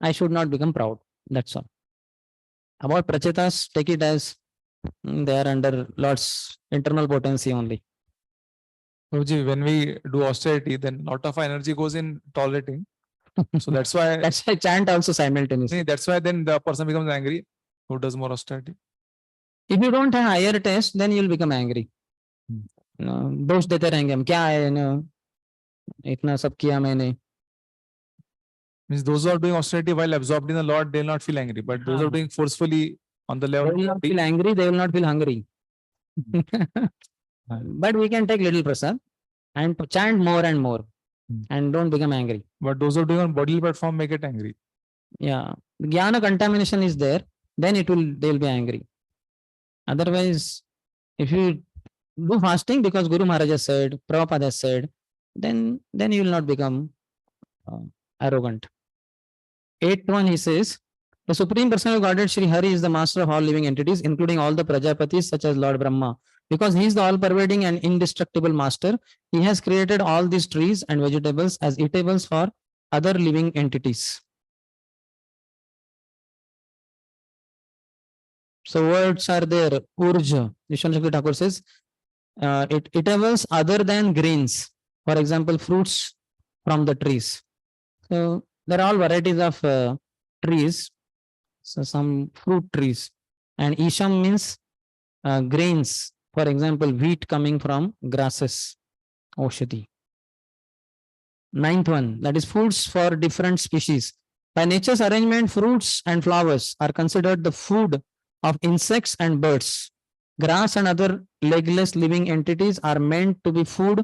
I should not become proud. That's all. About prachetas, take it as they are under Lord's internal potency only. Prabhuji, when we do austerity, then lot of energy goes in tolerating. So that's why That's why chant also simultaneously. that's why then the person becomes angry who does more austerity. If you don't have higher taste, then you'll become angry. दोष देते रहेंगे हम, क्या है ना, इतना सब किया मैंने. Means those who are doing austerity while absorbed in the Lord, they will not feel angry. But those who are doing forcefully on the They level, will not feel angry, they will not feel hungry. But we can take little prasad and chant more and more and don't become angry. but those who are doing on bodily platform may get angry. Yeah, jnana contamination is there, then they'll be angry. Otherwise, if you do fasting because Guru Maharaj has said, Prabhupada has said, then you will not become arrogant. 8th one, he says, the Supreme Personality of Godhead Shri Hari is the master of all living entities, including all the Prajapatis such as Lord Brahma. Because he is the all-pervading and indestructible master, he has created all these trees and vegetables as eatables for other living entities. So words are there. Urja. Vishwanath Thakur says, eatables other than grains. For example, fruits from the trees. So there are all varieties of trees. So some fruit trees. And Isham means grains. For example, wheat coming from grasses. Oshadi. 9th one, that is foods for different species. By nature's arrangement, fruits and flowers are considered the food of insects and birds. Grass and other legless living entities are meant to be food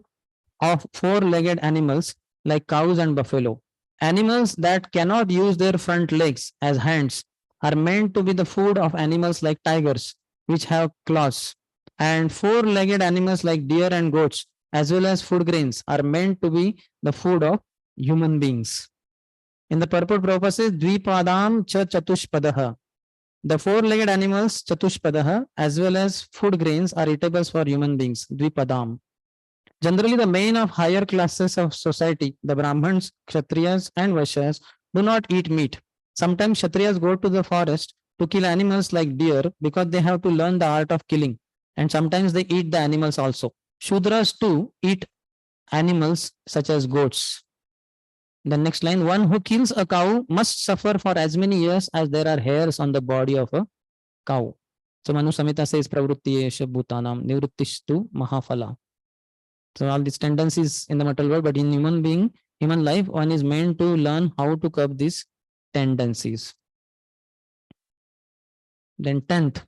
of four-legged animals like cows and buffalo. Animals that cannot use their front legs as hands are meant to be the food of animals like tigers, which have claws. And four-legged animals like deer and goats, as well as food grains, are meant to be the food of human beings. In the purport, Prabhupada says, Dvipadam cha chatushpadaha. The four-legged animals, chatushpadaha, as well as food grains are eatables for human beings, Dvipadam. Generally, the main of higher classes of society, the Brahmins, Kshatriyas, and Vaishyas, do not eat meat. Sometimes Kshatriyas go to the forest to kill animals like deer because they have to learn the art of killing. And sometimes they eat the animals also. Shudras too eat animals such as goats. The next line, one who kills a cow must suffer for as many years as there are hairs on the body of a cow. So Manu Samhita says, Pravrutti Esha Bhutanam Nivruttishtu Mahaphala. So all these tendencies in the material world, but in human life, one is meant to learn how to curb these tendencies. Then 10th,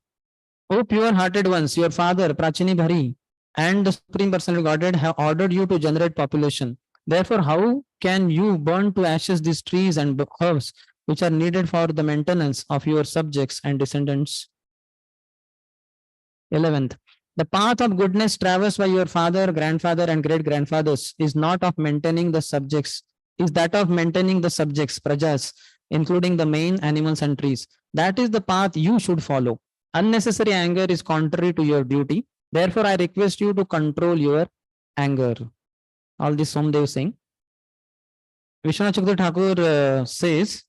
O pure-hearted ones, your father, Prachini Bhari, and the Supreme Personality of Godhead have ordered you to generate population. Therefore, how can you burn to ashes these trees and herbs which are needed for the maintenance of your subjects and descendants? 11th, the path of goodness traversed by your father, grandfather, and great grandfathers is not of maintaining the subjects, is that of maintaining the subjects, prajas, including the main animals and trees. That is the path you should follow. Unnecessary anger is contrary to your duty. Therefore, I request you to control your anger. All this Somdev saying. Vishwanath Chakravarti Thakur says,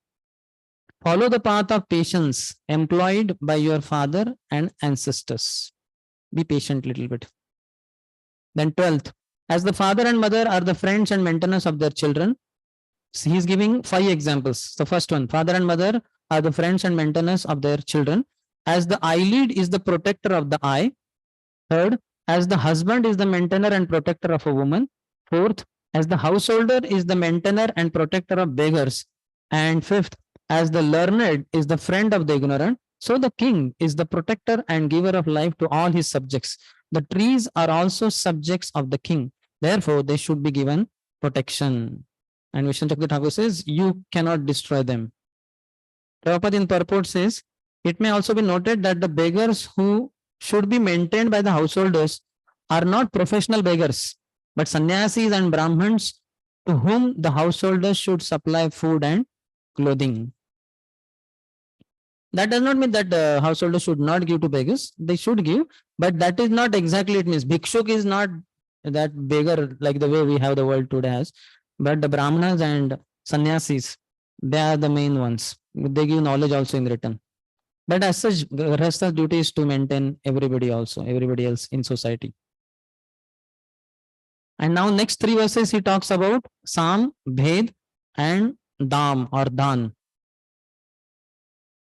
follow the path of patience employed by your father and ancestors. Be patient a little bit. Then 12th, as the father and mother are the friends and maintainers of their children, so he is giving 5 examples. The first one, father and mother are the friends and maintainers of their children. As the eyelid is the protector of the eye. Third, as the husband is the maintainer and protector of a woman. Fourth, as the householder is the maintainer and protector of beggars. And fifth, as the learned is the friend of the ignorant, so the king is the protector and giver of life to all his subjects. The trees are also subjects of the king. Therefore, they should be given protection. And Vishnu Chakravarti Thakur says, you cannot destroy them. Prabhupada in purport says, it may also be noted that the beggars who should be maintained by the householders are not professional beggars, but sannyasis and brahmins to whom the householders should supply food and clothing. That does not mean that householders should not give to beggars. They should give, but that is not exactly it means. Bhikshuk is not that beggar like the way we have the world today has, but the brahmanas and sannyasis, they are the main ones. They give knowledge also in return. But as such, Grihastha's duty is to maintain everybody also, everybody else in society. And now next 3 verses he talks about Sam, Bhed and Dam or Dan.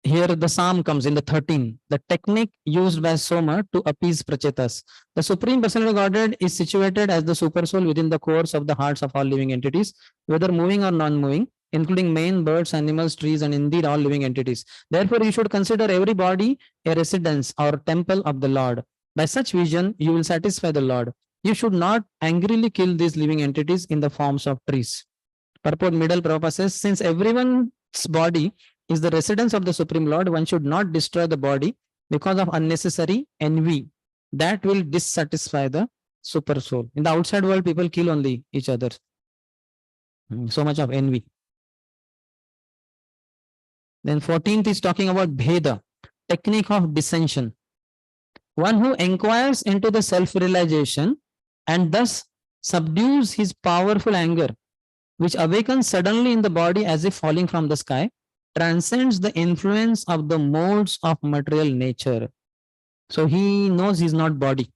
Here the Sam comes in the 13, the technique used by Soma to appease Prachetas. The Supreme Personality of Godhead is situated as the super soul within the cores of the hearts of all living entities, whether moving or non-moving, including men, birds, animals, trees, and indeed all living entities. Therefore, you should consider every body a residence or temple of the Lord. By such vision, you will satisfy the Lord. You should not angrily kill these living entities in the forms of trees. Purport middle Prabhupada says, since everyone's body is the residence of the Supreme Lord, one should not destroy the body because of unnecessary envy. That will dissatisfy the super soul. In the outside world, people kill only each other. So much of envy. Then 14th is talking about Bheda, technique of dissension. One who inquires into the self-realization and thus subdues his powerful anger, which awakens suddenly in the body as if falling from the sky, transcends the influence of the modes of material nature. So he knows he's not body.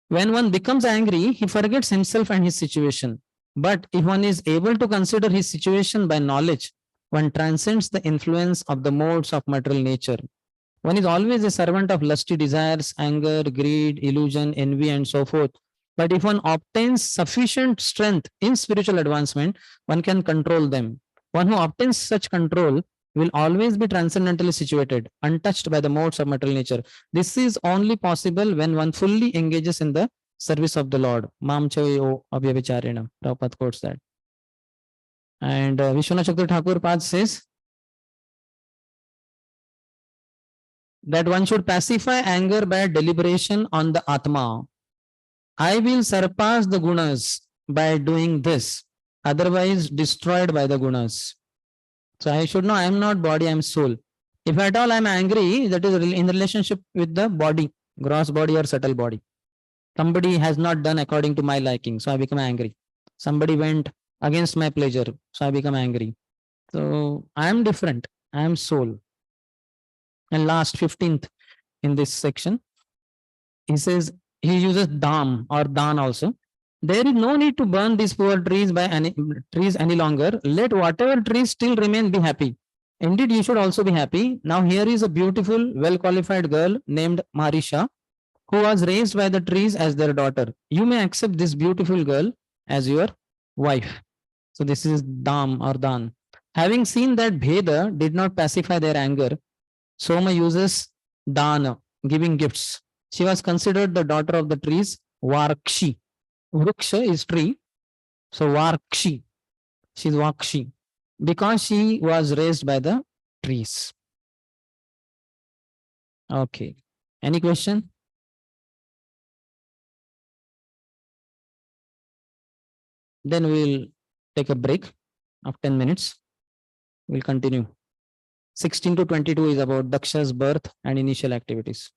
When one becomes angry, he forgets himself and his situation. But if one is able to consider his situation by knowledge, one transcends the influence of the modes of material nature. One is always a servant of lusty desires, anger, greed, illusion, envy, and so forth. But if one obtains sufficient strength in spiritual advancement, one can control them. One who obtains such control will always be transcendentally situated, untouched by the modes of material nature. This is only possible when one fully engages in the service of the Lord. Mam chayo abhyavicharena. Prabhupada quotes that. And Vishwanath Chakravarti Thakur Pad says that one should pacify anger by deliberation on the Atma. I will surpass the gunas by doing this, otherwise destroyed by the gunas. So I should know I am not body, I am soul. If at all I am angry, that is in relationship with the body, gross body or subtle body. Somebody has not done according to my liking, so I become angry. Somebody went against my pleasure, so I become angry. So I am different, I am soul. And last 15th in this section, he says, he uses dam or dan also. There is no need to burn these poor trees by any longer. Let whatever trees still remain be happy. Indeed, you should also be happy. Now here is a beautiful, well-qualified girl named Marisha, who was raised by the trees as their daughter. You may accept this beautiful girl as your wife. So this is dam or dan. Having seen that Bheda did not pacify their anger, Soma uses dana giving gifts. She was considered the daughter of the trees, Varkshi. Vriksha is tree. So Varkshi. She's Vakshi. Because she was raised by the trees. Okay. Any question? Then we'll take a break of 10 minutes. We'll continue. 16 to 22 is about Daksha's birth and initial activities.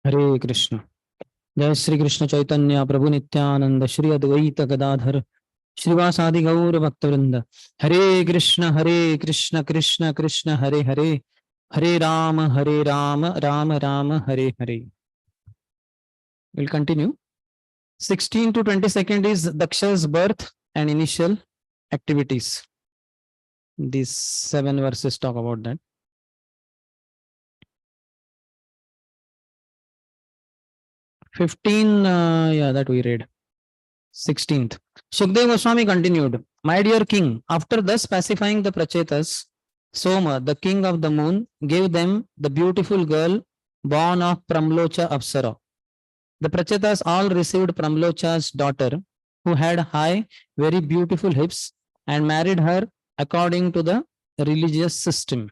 Hare Krishna. Jai Shri Krishna Chaitanya Prabhu Nityananda Shri Advaita Gadadhar Shrivasadi Gaur Bhaktivinoda. Hare Krishna Krishna Krishna Hare Hare Hare Rama Rama Rama Hare Hare. We'll continue. 16 to 22nd is Daksha's birth and initial activities. These 7 verses talk about that. 15, yeah, that we read. 16th. Sukdev Goswami continued, my dear king, after thus pacifying the Prachetas, Soma, the king of the moon, gave them the beautiful girl born of Pramlocha Apsara. The Prachetas all received Pramlocha's daughter, who had high, very beautiful hips, and married her according to the religious system.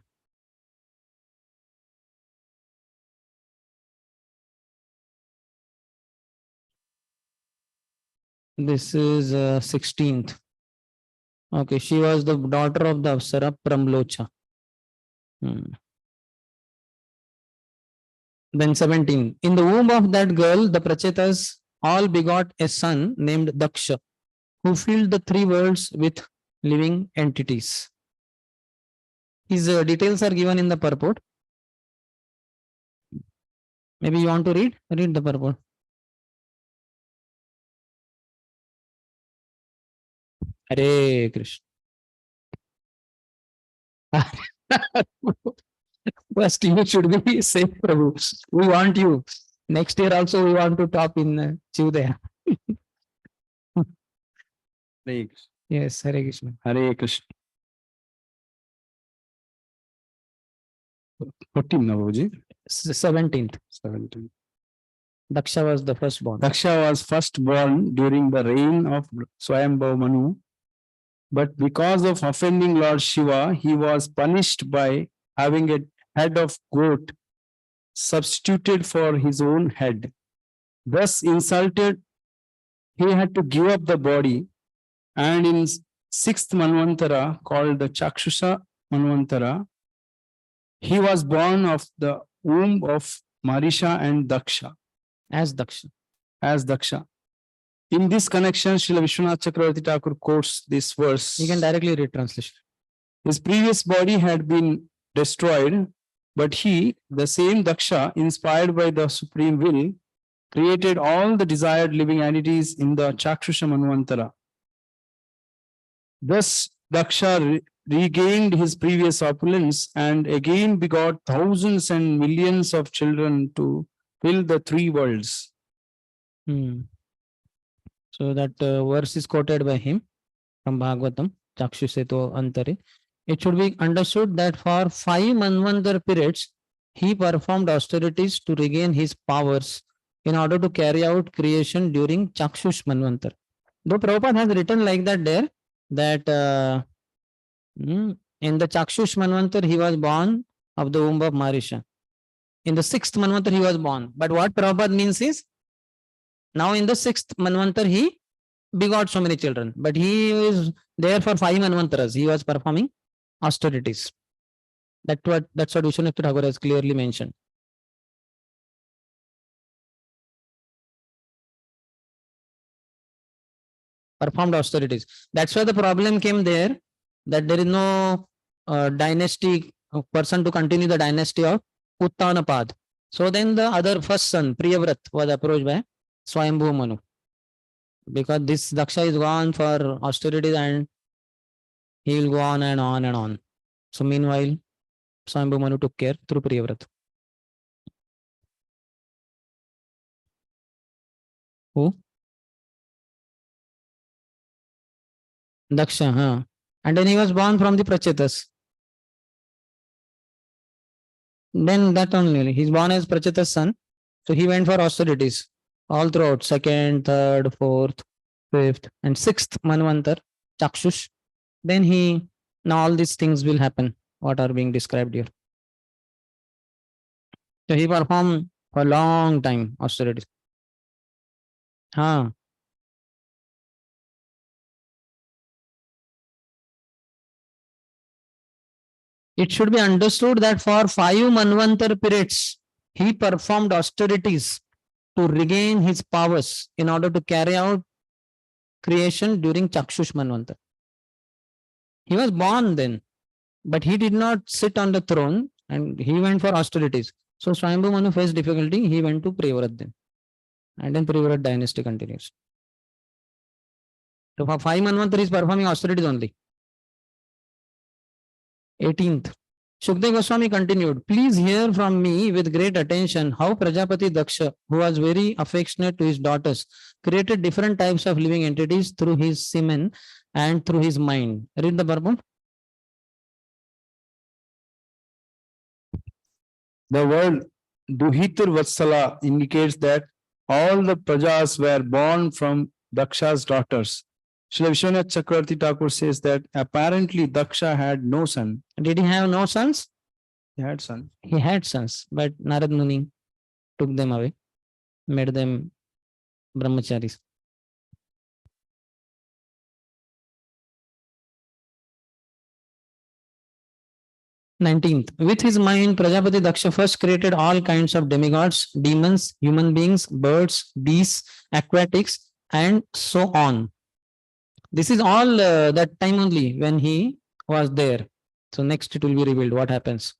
This is 16th. Okay, she was the daughter of the Apsara Pramlocha. Then 17. In the womb of that girl, the Prachetas all begot a son named Daksha, who filled the 3 worlds with living entities. His details are given in the purport. Maybe you want to read? Read the purport. Hare Krishna. First, you should be safe, Prabhu. We want you. Next year also, we want to top in Chivdaya. Hare Krishna. Yes, Hare Krishna. Hare Krishna. 14 now, Babuji. 17th. 17. Daksha was the firstborn. Daksha was first born during the reign of Swayambhav Manu, but because of offending Lord Shiva, he was punished by having a head of goat substituted for his own head. Thus insulted, he had to give up the body, and in 6th Manvantara, called the Chakshusha Manvantara, he was born of the womb of Marisha and Daksha. As Daksha. As Daksha. In this connection, Srila Vishwanath Chakravarti Thakur quotes this verse. You can directly read translation. His previous body had been destroyed, but he, the same Daksha, inspired by the supreme will, created all the desired living entities in the Chakshusha Manvantara. Thus, Daksha regained his previous opulence and again begot thousands and millions of children to fill the 3 worlds. So that verse is quoted by him from Bhagavatam, Chakshuseto Antare. It should be understood that for 5 Manvantar periods, he performed austerities to regain his powers in order to carry out creation during Chakshush Manvantar. Though Prabhupada has written like that there, that in the Chakshush Manvantar, he was born of the womb of Marisha. In the 6th Manvantar, he was born. But what Prabhupada means is, now in the 6th Manvantar, he begot so many children. But he is there for 5 Manvantaras. He was performing austerities. That's what Vishwanath Thakur has clearly mentioned. Performed austerities. That's why the problem came there, that there is no dynasty person to continue the dynasty of Uttanapad. So then the other first son, Priyavrat, was approached by Swayambhu Manu. Because this Daksha is gone for austerities and he will go on and on and on. So meanwhile, Swayambhu Manu took care through Priyavrat. Who? Daksha, huh? And then he was born from the Prachetas. Then that only, he's born as Prachetas' son. So he went for austerities all throughout 2nd, 3rd, 4th, 5th, and 6th Manvantar, Chakshush. Then now all these things will happen, what are being described here. So he performed for a long time austerities. It should be understood that for 5 Manvantar periods, he performed austerities to regain his powers in order to carry out creation during Chakshush Manvantara. He was born then, but he did not sit on the throne and he went for austerities. So Swayambhu Manu faced difficulty, he went to Prevrat then. And then Prevrat dynasty continues. So for 5 Manvantara he is performing austerities only. 18th. Shukdev Goswami continued, please hear from me with great attention how Prajapati Daksha, who was very affectionate to his daughters, created different types of living entities through his semen and through his mind. Read the purport. The word Duhitir Vatsala indicates that all the prajas were born from Daksha's daughters. Srila Vishwanath Chakravarti Thakur says that apparently Daksha had no son. Did he have no sons? He had son. He had sons, but Narad Muni took them away, made them brahmacharis. Nineteenth, with his mind, Prajapati Daksha first created all kinds of demigods, demons, human beings, birds, beasts, aquatics, and so on. This is all that time only when he was there. So next it will be revealed what happens.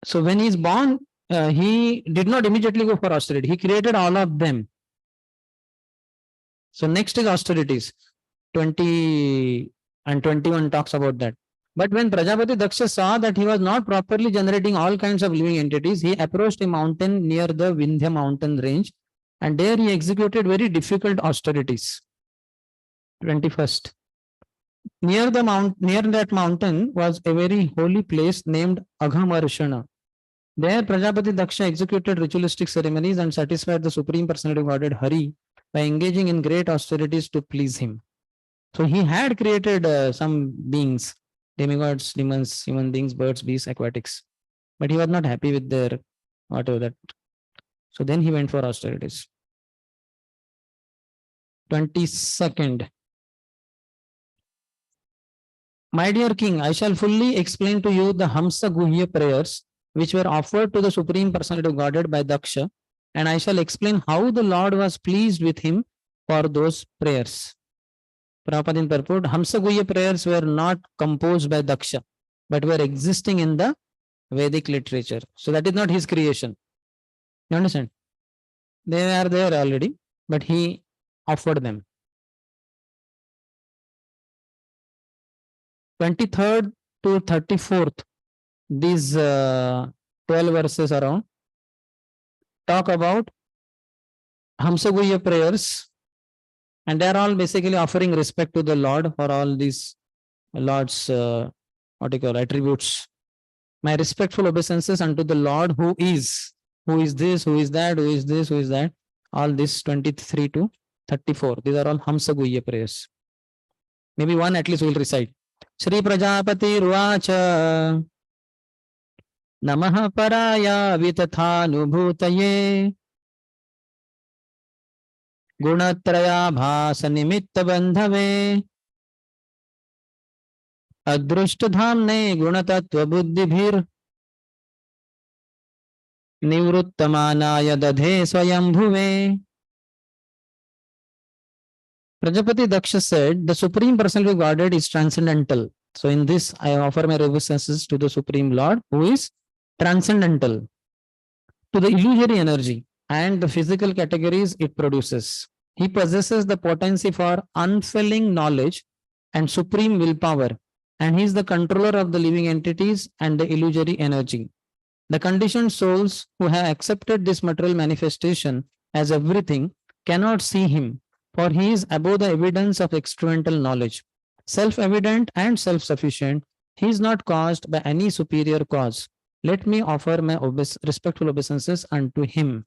So when he is born, he did not immediately go for austerity. He created all of them. So next is austerities. 20 and 21 talks about that. But when Prajapati Daksha saw that he was not properly generating all kinds of living entities, he approached a mountain near the Vindhya mountain range, and there he executed very difficult austerities. 21st. Near that mountain was a very holy place named Aghamarshana. There Prajapati Daksha executed ritualistic ceremonies and satisfied the Supreme Personality of Godhead Hari by engaging in great austerities to please him. So he had created some beings, demigods, demons, human beings, birds, beasts, aquatics. But he was not happy with their whatever that. So then he went for austerities. 22nd. My dear king, I shall fully explain to you the Hamsa Guhya prayers which were offered to the Supreme Personality of Godhead by Daksha, and I shall explain how the Lord was pleased with him for those prayers. Prabhupada in purport, Hamsa Guhya prayers were not composed by Daksha, but were existing in the Vedic literature. So that is not his creation. You understand? They are there already, but he offered them. 23rd to 34th, these 12 verses around talk about Hamsa Guhya prayers, and they are all basically offering respect to the Lord for all these Lord's attributes. My respectful obeisances unto the Lord who is this, who is that, who is this, who is that. All this 23 to 34. These are all Hamsa Guhya prayers. Maybe one at least we will recite. Shri Prajapati Ruacha Namaha Paraya Vitathanubhutaye Gunatraya Bhasa Nimitta Bandhave Adrushtadhamne Gunatattva Buddhibhir Nivruttamanaya Dadhe Swayambhuve. Prajapati Daksha said, the Supreme Personality of Godhead is transcendental. So in this, I offer my obeisances to the Supreme Lord, who is transcendental to the illusory energy and the physical categories it produces. He possesses the potency for unfailing knowledge and supreme willpower, and he is the controller of the living entities and the illusory energy. The conditioned souls who have accepted this material manifestation as everything cannot see him, for he is above the evidence of experimental knowledge. Self-evident and self-sufficient, he is not caused by any superior cause. Let me offer my respectful obeisances unto him.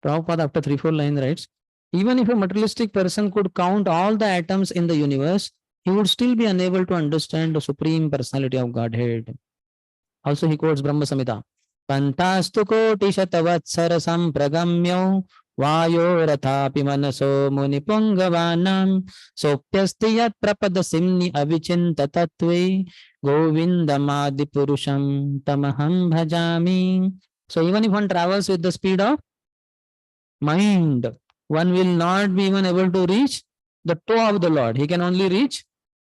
Prabhupada after 3-4 lines writes, even if a materialistic person could count all the atoms in the universe, he would still be unable to understand the Supreme Personality of Godhead. Also he quotes Brahma Samhita. Pantastu koti shatavatsara sampragamyo वायोरथापि मनसो मुनिपुङ्गवानां सोऽप्यस्ति यत् प्रपदसिम्नि अविचिन्त तत्त्वे गोविन्दमादिपुरुषं तमहं भजामि. So even if one travels with the speed of mind, one will not be even able to reach the toe of the Lord. He can only reach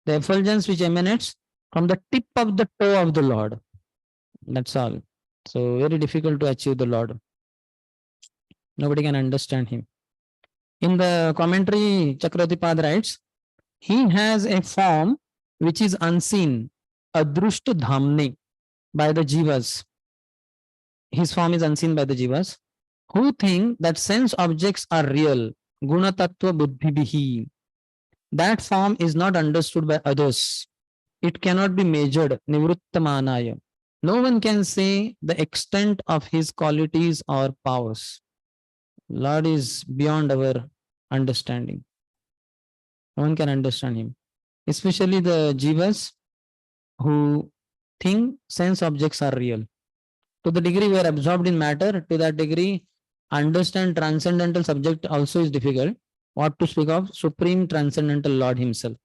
the effulgence which emanates from the tip of the toe of the Lord. That's all. So very difficult to achieve the Lord. Nobody can understand him. In the commentary, Chakratipad writes, he has a form which is unseen, adrushta dhamne, by the jivas. His form is unseen by the jivas, who think that sense objects are real, guna tattva buddhibihi. That form is not understood by others. It cannot be measured, nivruttamanaya. No one can say the extent of his qualities or powers. Lord is beyond our understanding. No one can understand him. Especially the jivas who think sense objects are real. To the degree we are absorbed in matter, to that degree, understand transcendental subject also is difficult. What to speak of Supreme Transcendental Lord Himself.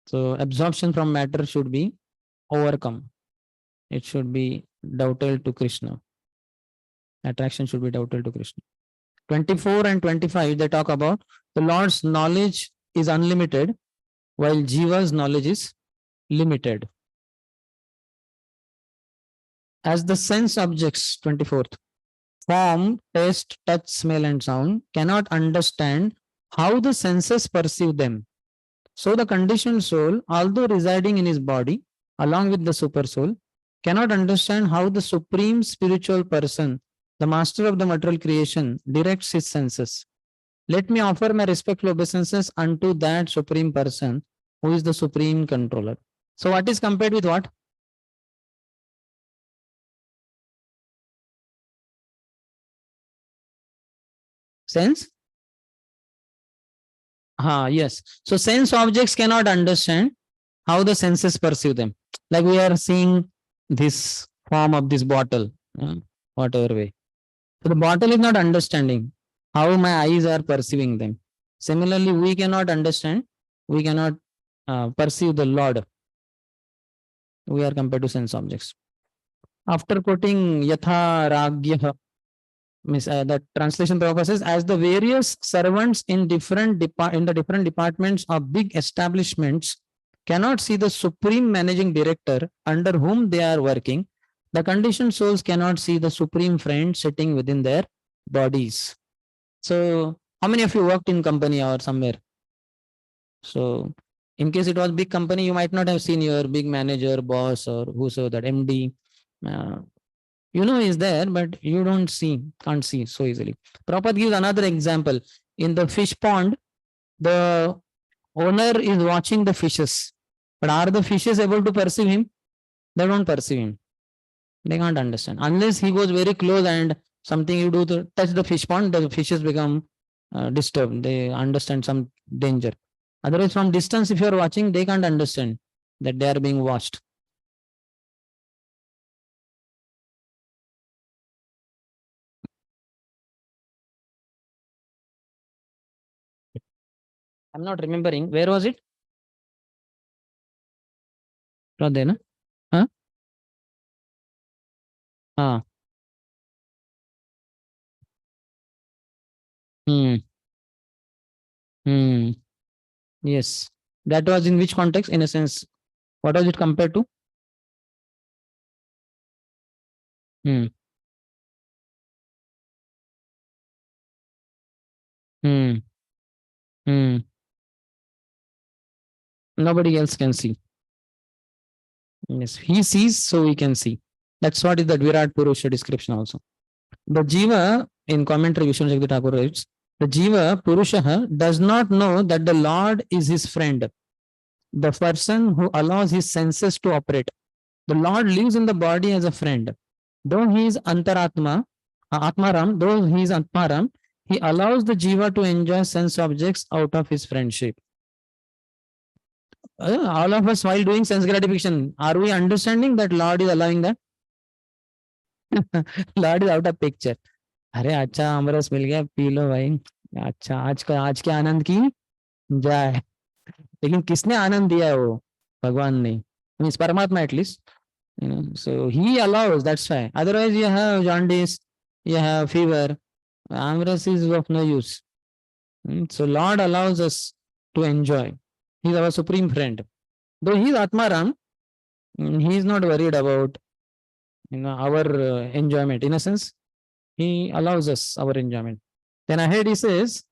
So absorption from matter should be overcome. It should be doubted to Krishna. Attraction should be doubted to Krishna. 24 and 25, they talk about the Lord's knowledge is unlimited, while Jiva's knowledge is limited. As the sense objects, 24th, form, taste, touch, smell, and sound cannot understand how the senses perceive them. So the conditioned soul, although residing in his body, along with the super soul, cannot understand how the supreme spiritual person, the master of the material creation, directs his senses. Let me offer my respectful obeisances unto that supreme person who is the supreme controller. So what is compared with what? Sense? Yes. So sense objects cannot understand how the senses perceive them. Like we are seeing this form of this bottle, whatever way. So the bottle is not understanding how my eyes are perceiving them. Similarly, we cannot understand, we cannot perceive the Lord. We are compared to sense objects. After quoting Yatha Ragya, the translation Prabhupada says, as the various servants in the different departments of big establishments cannot see the supreme managing director under whom they are working, the conditioned souls cannot see the supreme friend sitting within their bodies. So how many of you worked in company or somewhere? So in case it was big company, you might not have seen your big manager, boss, or whosoever, that MD. You know is there, but you don't see, can't see so easily. Prabhupada gives another example. In the fish pond, the owner is watching the fishes. But are the fishes able to perceive him? They don't perceive him. They can't understand. Unless he goes very close and something you do to touch the fish pond, the fishes become disturbed. They understand some danger. Otherwise, from distance, if you are watching, they can't understand that they are being watched. I'm not remembering. Where was it? Not there, no? Huh? Ah. Yes. That was in which context? In a sense, what was it compared to? Hmm. Hmm. Hmm. Nobody else can see. Yes, he sees, so we can see. That's what is the Virat Purusha description also. The Jiva, in commentary, Vishnu Jagdi Thakur writes, the Jiva Purusha does not know that the Lord is his friend, the person who allows his senses to operate. The Lord lives in the body as a friend. Though he is Antaratma, Atmaram, though he is Atmaram, he allows the Jiva to enjoy sense objects out of his friendship. All of us, while doing sense gratification, are we understanding that Lord is allowing that? Lord is out of picture. अरे अच्छा अमरस मिल गया, P low भाई। अच्छा आज के आनंद की जय। लेकिन किसने आनंद दिया है वो? भगवान ने, मीन्स परमात्मा at least. So he allows, that's why. Otherwise you have jaundice, you have fever. Amrus is of no use. So Lord allows us to enjoy. He's our supreme friend. Though he is Atmaram, he is not worried about our enjoyment. In a sense, he allows us our enjoyment. Then ahead he says,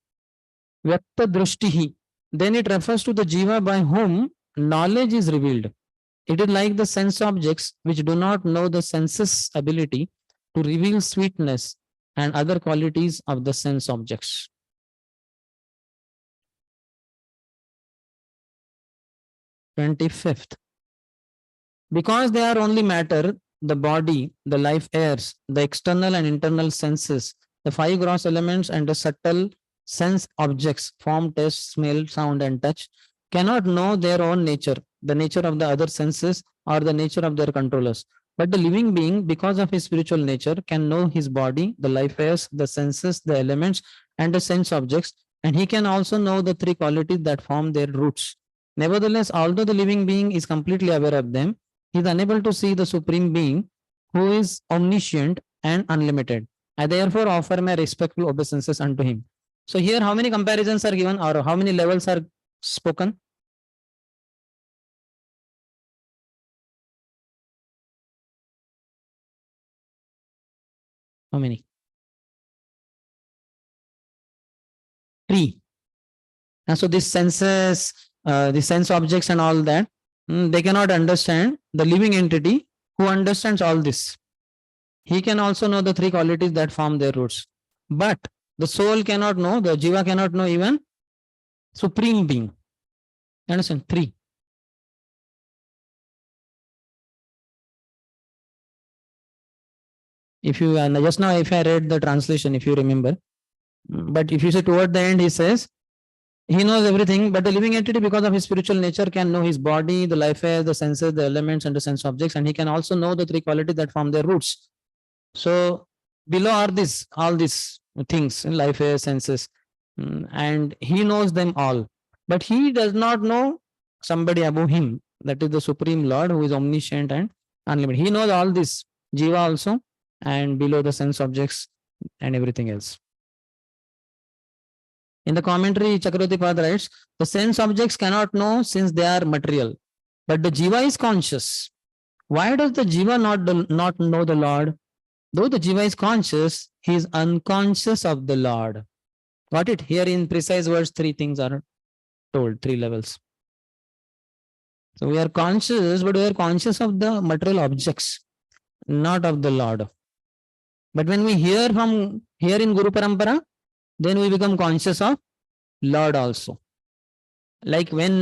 Vyakta Drushtihi. Then it refers to the Jiva by whom knowledge is revealed. It is like the sense objects which do not know the senses' ability to reveal sweetness and other qualities of the sense objects. 25th. Because they are only matter, the body, the life airs, the external and internal senses, the five gross elements and the subtle sense objects, form, taste, smell, sound, and touch, cannot know their own nature, the nature of the other senses, or the nature of their controllers. But the living being, because of his spiritual nature, can know his body, the life airs, the senses, the elements, and the sense objects, and he can also know the three qualities that form their roots. Nevertheless, although the living being is completely aware of them, he is unable to see the Supreme Being who is omniscient and unlimited. I therefore offer my respectful obeisances unto him. So here how many comparisons are given or how many levels are spoken? How many? 3. And so these senses, the sense objects and all that, they cannot understand the living entity who understands all this. He can also know the three qualities that form their roots. But the soul cannot know, the jiva cannot know even Supreme Being. Understand? 3. If you just now, if I read the translation, if you remember, but if you say toward the end, he says, he knows everything, but the living entity, because of his spiritual nature, can know his body, the life air, the senses, the elements, and the sense objects, and he can also know the three qualities that form their roots. So below are all these things, life air, senses, and he knows them all, but he does not know somebody above him, that is the Supreme Lord who is omniscient and unlimited. He knows all this, Jiva also, and below the sense objects and everything else. In the commentary, Chakravarti Pad writes, the sense objects cannot know since they are material, but the Jiva is conscious. Why does the Jiva not know the Lord? Though the Jiva is conscious, he is unconscious of the Lord. Got it? Here in precise words, 3 things are told, 3 levels. So we are conscious, but we are conscious of the material objects, not of the Lord. But when we hear in Guru Parampara, then we become conscious of Lord also. Like when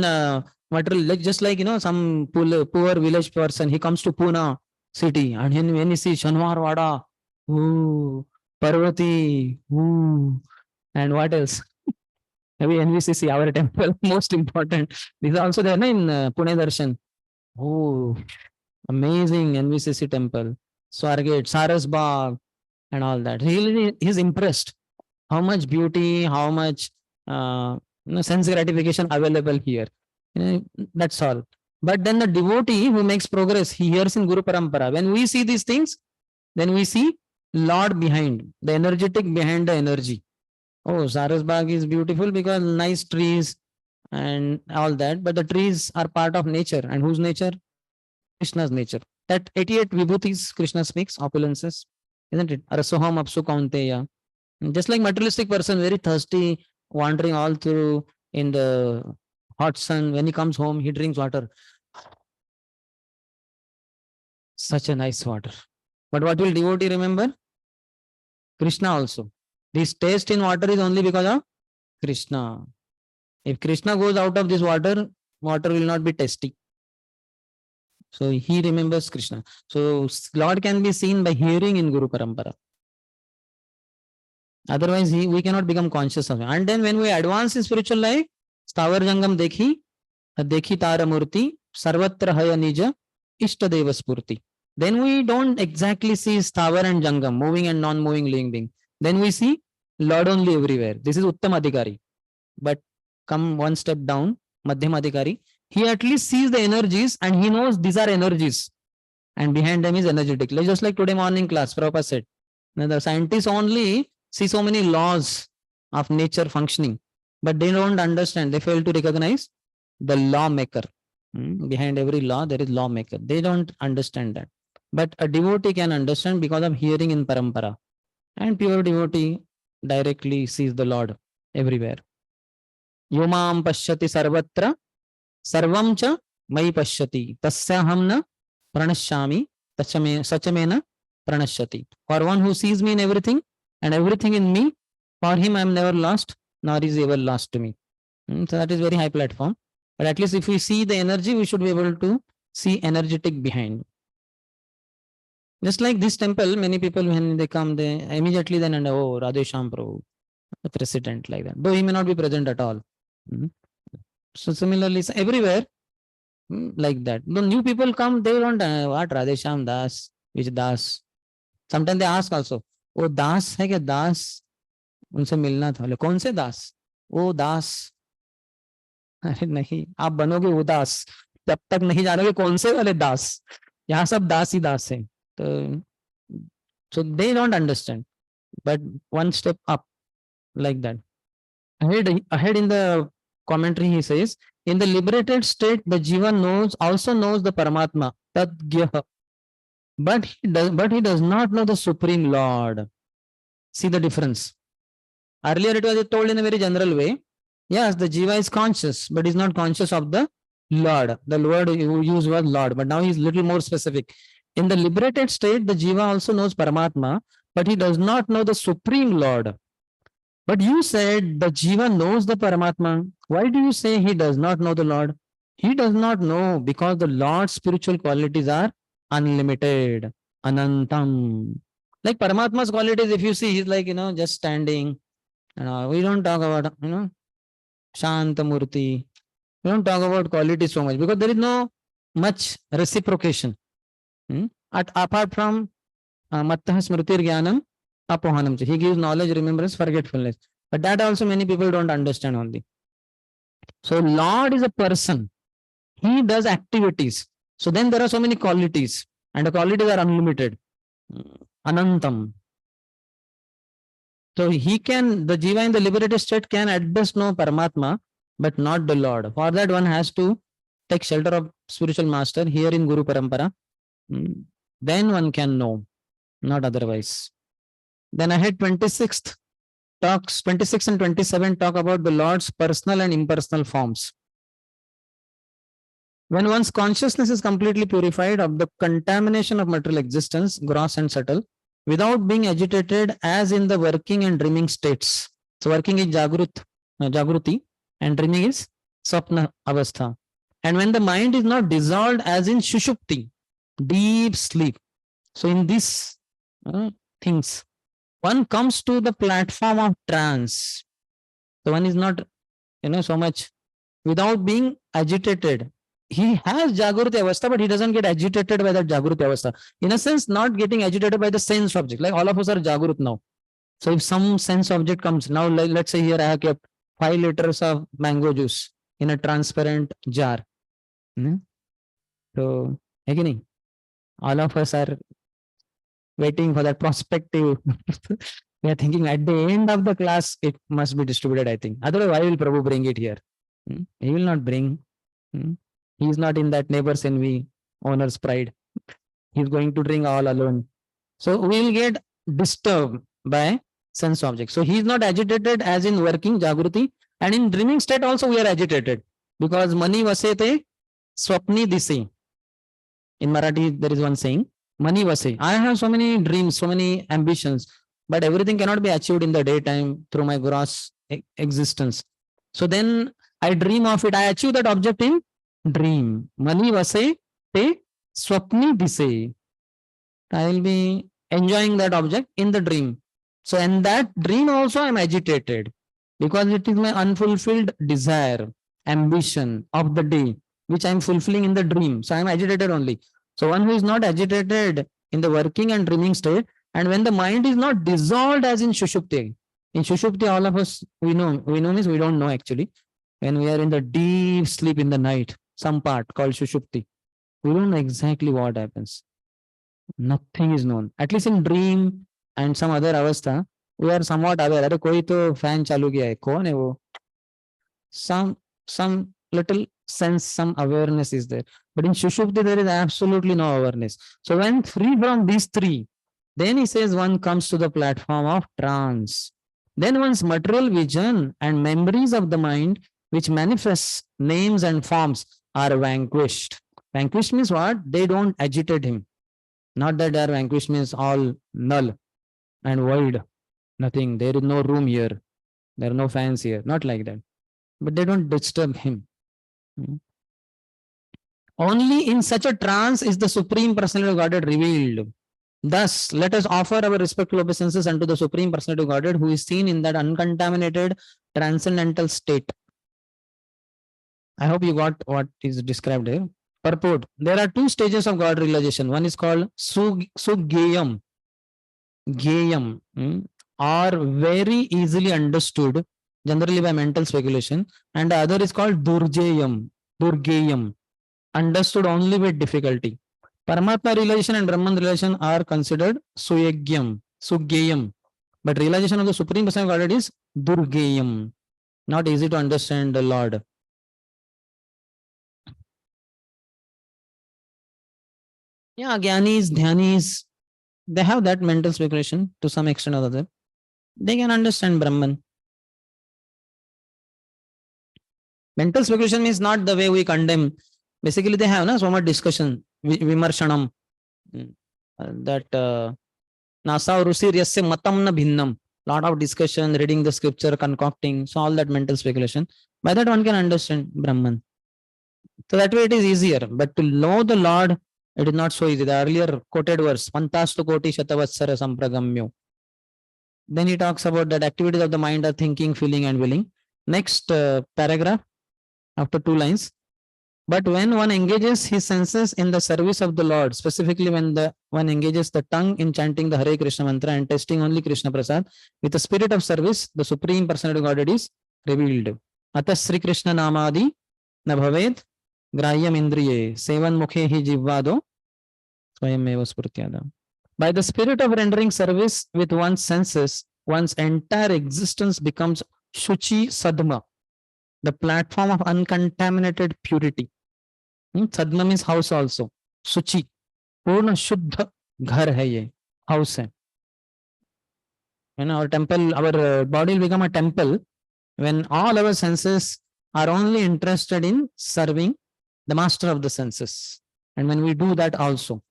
material, just like some poor village person, he comes to Pune city, and when he sees Shanwar Wada, ooh, Parvati, ooh, and what else? Maybe NVCC, our temple, most important. These are also there in Pune Darshan. Oh, amazing NVCC temple, Swargate, Sarasbagh, and all that. He's impressed. How much beauty, how much sense gratification available here. That's all. But then the devotee who makes progress, he hears in Guru Parampara. When we see these things, then we see Lord behind, the energetic behind the energy. Oh, Sarasbagh is beautiful because nice trees and all that. But the trees are part of nature. And whose nature? Krishna's nature. That 88 vibhutis Krishna speaks, opulences, isn't it? Rasoham apsu kaunteya. Just like materialistic person, very thirsty, wandering all through in the hot sun. When he comes home, he drinks water. Such a nice water. But what will devotee remember? Krishna also. This taste in water is only because of Krishna. If Krishna goes out of this water, water will not be tasty. So he remembers Krishna. So Lord can be seen by hearing in Guru Parampara. Otherwise, we cannot become conscious of him. And then when we advance in spiritual life, Stavar Jangam dekhi Tara Murti, Sarvatra Haya Nija, Ishtadeva Spurti. Then we don't exactly see Stavar and Jangam, moving and non-moving living being. Then we see Lord only everywhere. This is Uttam Adhikari. But come one step down, Madhyam Adhikari, he at least sees the energies and he knows these are energies. And behind them is energetic. Like just like today morning class, Prabhupada said. Now the scientists only see so many laws of nature functioning, but they don't understand. They fail to recognize the lawmaker. Behind every law, there is lawmaker. They don't understand that. But a devotee can understand because of hearing in parampara. And pure devotee directly sees the Lord everywhere. Yomam pashyati sarvatra sarvam cha mai pashyati tasyaham na pranashyami sachamena pranashyati. For one who sees me in everything and everything in me, for him I am never lost, nor is he ever lost to me. So that is very high platform. But at least if we see the energy, we should be able to see energetic behind. Just like this temple, many people when they come, they immediately then and oh, Radhesham Prabhu, the president, like that. Though he may not be present at all. So similarly, everywhere, like that. The new people come, they don't what Radhesham Das, which Das. Sometimes they ask also, oh Das hai kya Das? उनसे मिलना था. बोले कौन से दास? ओ दास. अरे नहीं, आप बनोगे उदास जब तक नहीं जानोगे कौन से वाले दास. यहाँ सब दास ही दास है. So they don't understand. But one step up, like that. Ahead in the commentary, he says, in the liberated state, the Jiva also knows the Paramatma, Tadgyaha. But he does not know the Supreme Lord. See the difference. Earlier it was told in a very general way. Yes, the Jiva is conscious, but is not conscious of the Lord. The word you use was Lord, but now he is little more specific. In the liberated state, the Jiva also knows Paramatma, but he does not know the Supreme Lord. But you said the Jiva knows the Paramatma. Why do you say he does not know the Lord? He does not know because the Lord's spiritual qualities are unlimited. Anantam. Like Paramatma's qualities, if you see, he's like, just standing. We don't talk about, Shantamurti. We don't talk about quality so much because there is no much reciprocation. Apart from Mattah Smritir Jnanam Apohanam. He gives knowledge, remembrance, forgetfulness. But that also many people don't understand only. So Lord is a person. He does activities. So then there are so many qualities. And the qualities are unlimited. Anantam. So the Jiva in the liberated state can at best know Paramatma, but not the Lord. For that one has to take shelter of spiritual master here in Guru Parampara. Then one can know, not otherwise. Then ahead 26 and 27 talk about the Lord's personal and impersonal forms. When one's consciousness is completely purified of the contamination of material existence, gross and subtle, without being agitated as in the working and dreaming states. So working is Jagruti and dreaming is Swapna Avastha. And when the mind is not dissolved as in Shushupti, deep sleep. So in these things, one comes to the platform of trance. So one is not, so much without being agitated. He has Jagruti Avastha, but he doesn't get agitated by that Jagruti Avastha. In a sense, not getting agitated by the sense object. Like all of us are Jagrut now. So if some sense object comes, now let's say here I have kept 5 liters of mango juice in a transparent jar. So, again, all of us are waiting for that prospective. We are thinking at the end of the class, it must be distributed, I think. Otherwise, why will Prabhu bring it here? He will not bring. He is not in that neighbor's envy, owner's pride. He is going to drink all alone. So we will get disturbed by sense objects. So he is not agitated as in working, Jagruti. And in dreaming state also we are agitated. Because mani vasete swapni dise. In Marathi there is one saying, mani vase. I have so many dreams, so many ambitions, but everything cannot be achieved in the daytime through my gross existence. So then I dream of it. I achieve that object in dream. Mani vase te swapni dise. I will be enjoying that object in the dream. So in that dream also I am agitated because it is my unfulfilled desire, ambition of the day, which I am fulfilling in the dream. So I am agitated only. So one who is not agitated in the working and dreaming state And when the mind is not dissolved as in Shushupti, in Shushupti, all of us, we know means we don't know actually. When we are in the deep sleep in the night, some part called Shushupti, we don't know exactly what happens. Nothing is known. At least in dream and some other avastha, we are somewhat aware. अरे कोई तो fan चालू किया है, कौन है वो? Some little sense, some awareness is there. But in Shushupti, there is absolutely no awareness. So when free from these three, then he says one comes to the platform of trance. Then one's material vision and memories of the mind, which manifests names and forms, are vanquished. Vanquished means what? They don't agitate him. Not that they are vanquished means all null and void. Nothing. There is no room here. There are no fans here. Not like that. But they don't disturb him. Only in such a trance is the Supreme Personality of Godhead revealed. Thus, let us offer our respectful obeisances unto the Supreme Personality of Godhead, who is seen in that uncontaminated transcendental state. I hope you got what is described here. Purport. There are two stages of God realization. One is called Sugeyam. Geyam. Are very easily understood, generally by mental speculation. And the other is called Durjeyam. Durgeyam. Understood only with difficulty. Paramatma realization and Brahman realization are considered Suyegyam, Sugeyam. But realization of the Supreme Personality of Godhead is Durgeyam. Not easy to understand the Lord. Yeah, Gyanis, Dhyanis, they have that mental speculation to some extent or other. They can understand Brahman. Mental speculation means not the way we condemn. Basically, they have so much discussion, vimarshanam, that nasa rusi yasya matam na bhinnam. Lot of discussion, reading the scripture, concocting, so all that mental speculation. By that one can understand Brahman. So that way it is easier. But to know the Lord, it is not so easy. The earlier quoted verse, Pantastu koti shatavatsara sampragamyo. Then he talks about that activities of the mind are thinking, feeling, and willing. Next paragraph, after 2 lines. But when one engages his senses in the service of the Lord, specifically when one engages the tongue in chanting the Hare Krishna mantra and testing only Krishna Prasad, with the spirit of service, the Supreme Personality of Godhead is revealed. Atas Sri Krishna Namadi na bhaved grahyam indriye sevan mukhe hi jivvado swayam eva spurtyada. By the spirit of rendering service with one's senses, one's entire existence becomes Shuchi Sadma, the platform of uncontaminated purity. Sadma means house also. Suchi. Purna Shuddha ghar hai ye. House hai. Our temple, our body will become a temple when all our senses are only interested in serving the master of the senses. And when we do that also,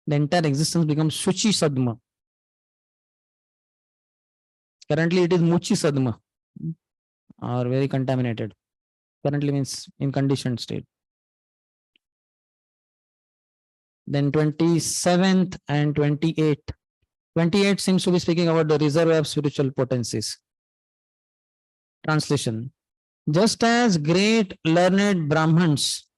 the entire existence becomes Shuchi Sadma. Currently it is Muchi Sadma, or very contaminated. Currently means in conditioned state. Then 27th and 28th. 28 seems to be speaking about the reservoir of spiritual potencies. Translation. Just as great learned Brahmins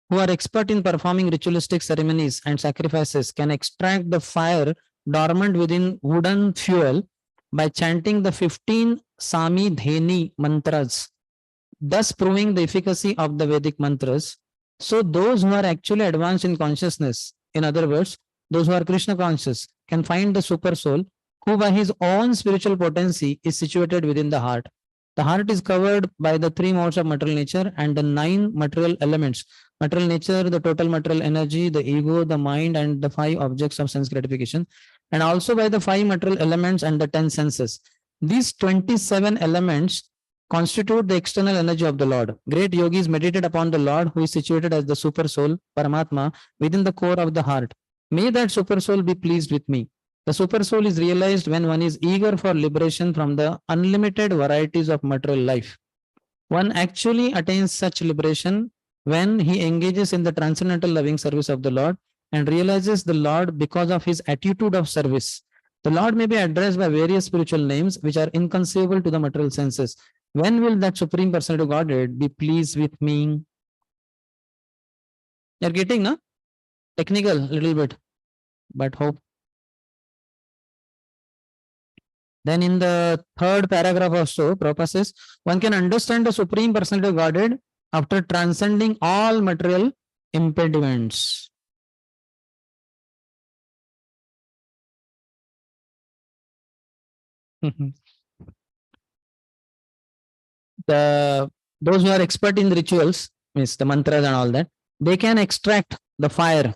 who are expert in performing ritualistic ceremonies and sacrifices can extract the fire dormant within wooden fuel by chanting the 15 Sami Dheni mantras, thus proving the efficacy of the Vedic mantras. So those who are actually advanced in consciousness, in other words, those who are Krishna conscious, can find the super soul who by his own spiritual potency is situated within the heart. The heart is covered by the 3 modes of material nature and the 9 material elements. Material nature, the total material energy, the ego, the mind, and the 5 objects of sense gratification, and also by the 5 material elements and the 10 senses. These 27 elements constitute the external energy of the Lord. Great yogis meditate upon the Lord who is situated as the super soul, Paramatma, within the core of the heart. May that super soul be pleased with me. The super soul is realized when one is eager for liberation from the unlimited varieties of material life. One actually attains such liberation when he engages in the transcendental loving service of the Lord and realizes the Lord because of his attitude of service. The Lord may be addressed by various spiritual names which are inconceivable to the material senses. When will that Supreme Personality of Godhead be pleased with me? You're getting, no? Technical, little bit, but hope Then in the third paragraph also, Prabhupada says, one can understand the Supreme Personality of Godhead after transcending all material impediments. Those who are expert in rituals, means the mantras and all that, they can extract the fire.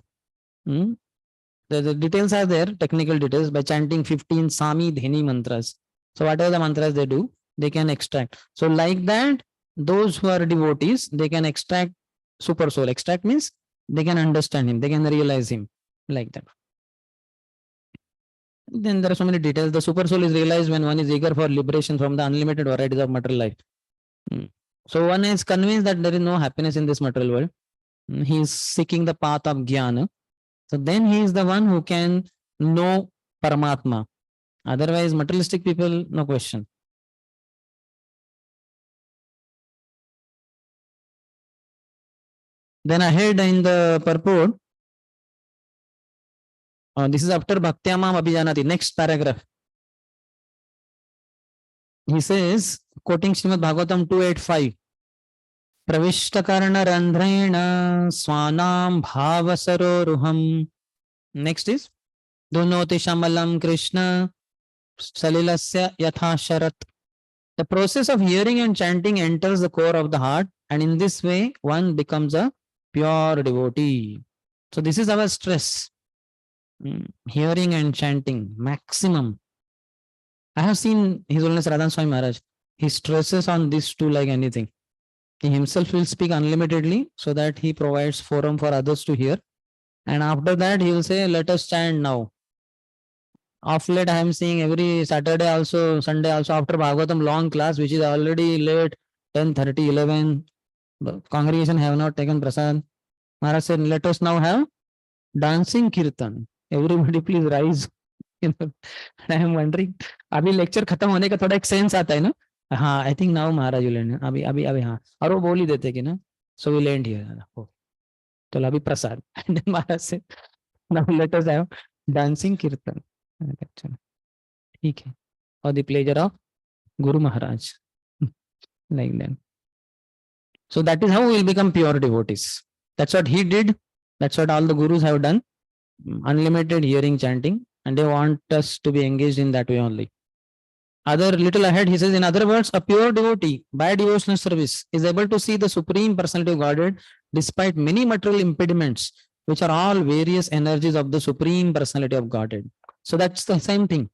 The details are there, technical details, by chanting 15 Sami Dhini mantras. So whatever the mantras they do, they can extract. So like that, those who are devotees, they can extract super soul. Extract means they can understand him, they can realize him, like that. Then there are so many details. The super soul is realized when one is eager for liberation from the unlimited varieties of material life. So one is convinced that there is no happiness in this material world. He is seeking the path of jnana. So then he is the one who can know Paramatma. Otherwise, materialistic people, no question. Then ahead in the purport, this is after Bhaktyamam Abhijanati, next paragraph. He says, quoting Srimad Bhagavatam 285, Pravishta Karna Randhrena Swanam Bhavasaroruham. Next is, Dunoti Shamalam Krishna Salilasya Yatha Sharat. The process of hearing and chanting enters the core of the heart, and in this way, one becomes a pure devotee. So this is our stress. Hearing and chanting, maximum. I have seen His Holiness Radhan Swami Maharaj. He stresses on these two like anything. He himself will speak unlimitedly so that he provides forum for others to hear. And after that, he will say, let us chant now. Of late, I am seeing every Saturday also, Sunday also, after Bhagavatam long class, which is already late, 10:30, 11. The congregation have not taken prasad. Maharaj said, let us now have dancing kirtan. Everybody please rise. And I am wondering, अभी lecture खत्म होने का थोड़ा एक sense आता है ना? हाँ, I think now Maharaj will end. अभी हाँ. और वो बोल ही देते कि ना, so we'll end here. चलो अभी प्रसाद. And then Maharaj said, now let us have dancing kirtan. ठीक है. For the pleasure of Guru Maharaj. Like that. So that is how we will become pure devotees. That's what he did. That's what all the gurus have done. Unlimited hearing, chanting, and they want us to be engaged in that way only. Other little ahead, he says, in other words, a pure devotee by devotional service is able to see the Supreme Personality of Godhead despite many material impediments, which are all various energies of the Supreme Personality of Godhead. So that's the same thing.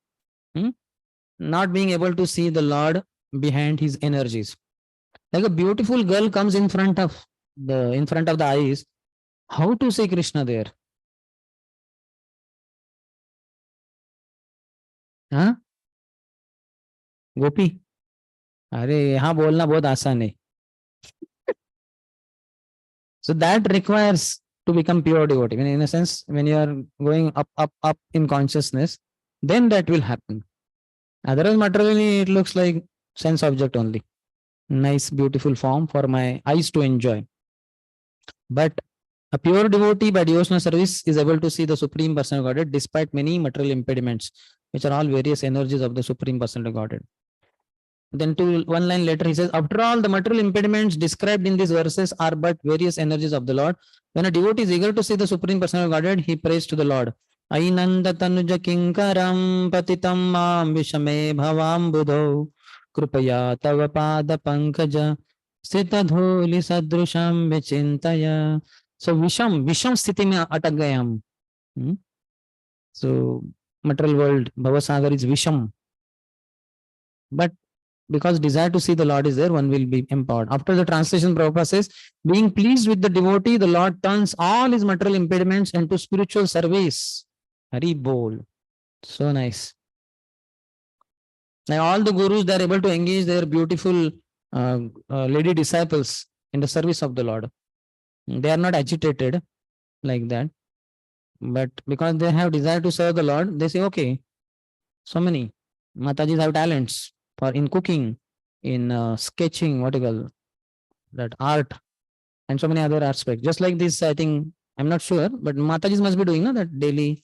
Not being able to see the Lord behind his energies. Like a beautiful girl comes in front of the eyes. How to see Krishna there? हाँ गोपी अरे यहाँ बोलना बहुत आसान है. So that requires to become pure devotee. In a sense, when you are going up in consciousness, then that will happen. Otherwise, materially, it looks like sense object only. Nice, beautiful form for my eyes to enjoy. But a pure devotee by devotional service is able to see the Supreme Person of Godhead despite many material impediments, which are all various energies of the Supreme Person of Godhead. Then one line later, he says, after all, the material impediments described in these verses are but various energies of the Lord. When a devotee is eager to see the Supreme Person of Godhead, he prays to the Lord. Ainanda tanuja kinkaram patitam mam vishame bhavam budho krupaya tava pada pankaja sthita dhuli sadrusham vichintaya. So Visham sthiti mein atak gaye hum. So material world, Bhavasagar is Visham. But because desire to see the Lord is there, one will be empowered. After the translation, Prabhupada says, being pleased with the devotee, the Lord turns all his material impediments into spiritual service. Hari bol. So nice. Now all the gurus, they are able to engage their beautiful lady disciples in the service of the Lord. They are not agitated like that. But because they have desire to serve the Lord, they say, okay, so many Matajis have talents for in cooking, in sketching, what you call that art, and so many other aspects. Just like this, I think, I'm not sure, but Matajis must be doing that daily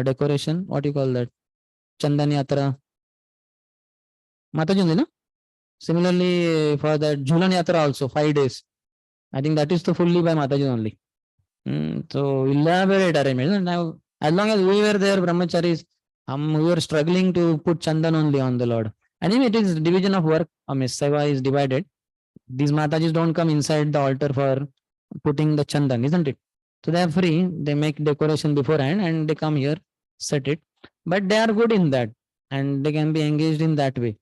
decoration, what you call that, Chandan Yatra. Mataji only, no? Similarly, for that Jhulan Yatra also, 5 days. I think that is the fully by Mataji only. So elaborate arrangement. Now, as long as we were there, brahmacharis, we were struggling to put chandan only on the Lord. Anyway, it is division of work. Seva is divided. These Matajis don't come inside the altar for putting the chandan, isn't it? So they are free. They make decoration beforehand and they come here, set it. But they are good in that and they can be engaged in that way.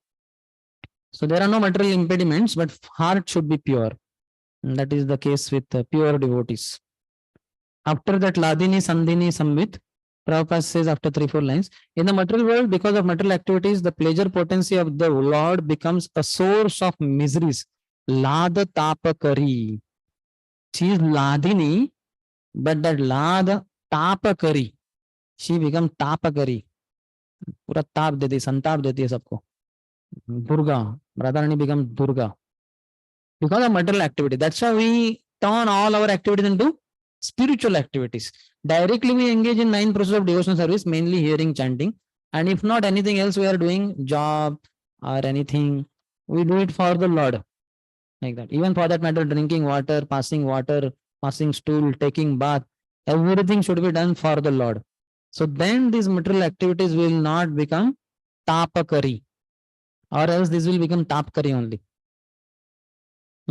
So there are no material impediments, but heart should be pure. And that is the case with pure devotees. After that, Ladini, Sandhini, Samvit, Prabhupada says after 3-4 lines, in the material world, because of material activities, the pleasure potency of the Lord becomes a source of miseries. Lada tapakari. She is Ladini, but that Lada tapakari. She becomes tapakari. पूरा ताप देती है, संताप देती है सबको. Durga, Radharani becomes Durga. Because of material activity. That's why we turn all our activities into spiritual activities. Directly we engage in 9 processes of devotional service, mainly hearing, chanting. And if not anything else, we are doing job or anything. We do it for the Lord. Like that. Even for that matter, drinking water, passing stool, taking bath, everything should be done for the Lord. So then these material activities will not become tapakari. Or else this will become tapkari only.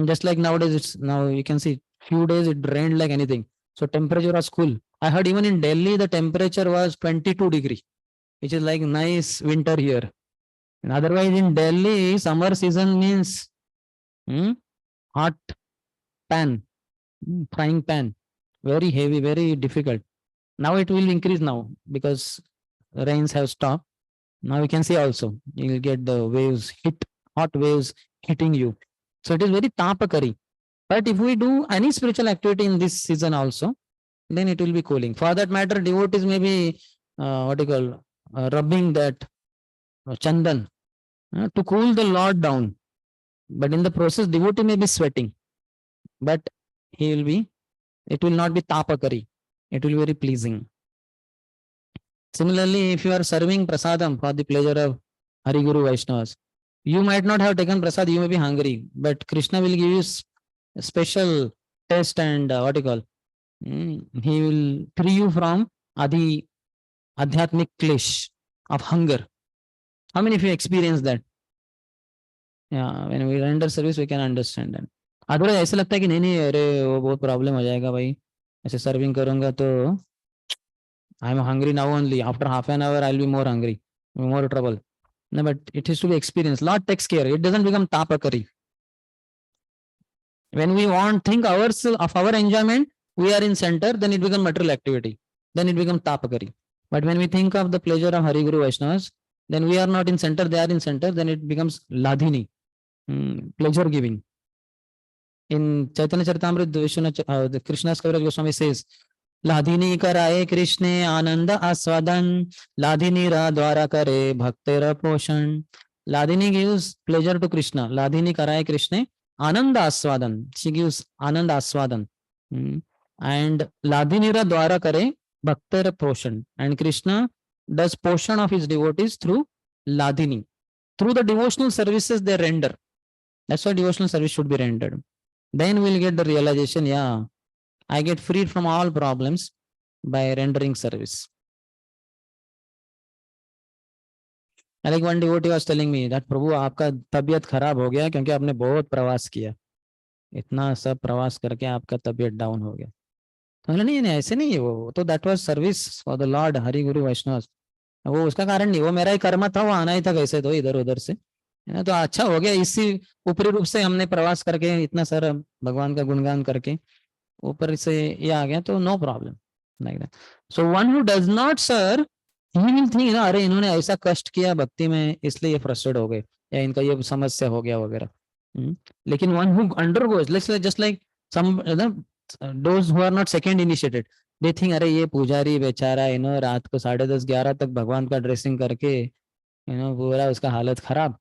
Just like nowadays, it's now you can see few days it rained like anything. So temperature was cool. I heard even in Delhi the temperature was 22 degree, which is like nice winter here. And otherwise in Delhi summer season means hot pan, frying pan, very heavy, very difficult. Now it will increase now because rains have stopped. Now you can see also you will get the waves hot waves hitting you. So it is very tapakari. But if we do any spiritual activity in this season also, then it will be cooling. For that matter, devotees may be rubbing that chandan to cool the Lord down. But in the process, devotee may be sweating. But it will not be tapakari. It will be very pleasing. Similarly, if you are serving prasadam for the pleasure of Hari Guru Vaishnavas, you might not have taken prasad, you may be hungry, but Krishna will give you a special taste and he will free you from adhyatmic klesh of hunger. How many of you experience that? Yeah, when we render service, we can understand that. Otherwise, ऐसा लगता है कि नहीं अरे वो बहुत problem हो जाएगा भाई ऐसे सर्विंग करूंगा तो I am hungry now only. After half an hour, I'll be more hungry, more trouble. No, but it has to be experienced. Lord takes care. It doesn't become tapakari. When we think of our enjoyment, we are in center, then it becomes material activity. Then it becomes tapakari. But when we think of the pleasure of Hari Guru Vaishnavas, then we are not in center, they are in center, then it becomes ladhini, pleasure giving. In Chaitanya Charitamrita, Krishna's Kaviraj Goswami says, लाधिनी कराए कृष्णे आनंद आस्वादन लाधिनी रा द्वारा करे भक्तेर पोषण. Ladini gives pleasure to Krishna. Ladini karaye Krishna ananda aswadan. She gives ananda aswadan. And Ladini ra dwara kare bhakter poshan. And Krishna does poshan of his devotees through Ladini. Through the devotional services they render. That's why devotional service should be rendered. Then we'll get the realization, yeah, I get freed from all problems by rendering service. Like one devotee was telling me that Prabhu आपका तबीयत खराब हो गया क्योंकि आपने बहुत प्रवास किया, इतना सब प्रवास करके आपका तबीयत डाउन हो गया. तो नहीं ऐसे नहीं है वो तो that was service for the Lord Hari Guru Vaishnavas. वो उसका कारण नहीं, वो मेरा ही कर्म था, वो आना ही था कैसे तो इधर उधर से है ना. तो अच्छा हो गया इसी ऊपरी रूप से हमने प्रवास करके इतना सारा भगवान का गुणगान करके ऊपर से ये आ गया तो no problem like that. So one who does not serve he will think अरे इन्होंने ऐसा कष्ट किया भक्ति में इसलिए ये फ्रस्ट्रेट हो गए या इनका ये समस्या हो गया वगैरह. लेकिन one who undergoes just like some those who are not second initiated they think अरे ये पुजारी बेचारा रात को 10:30-11 तक भगवान का ड्रेसिंग करके पूरा उसका हालत खराब,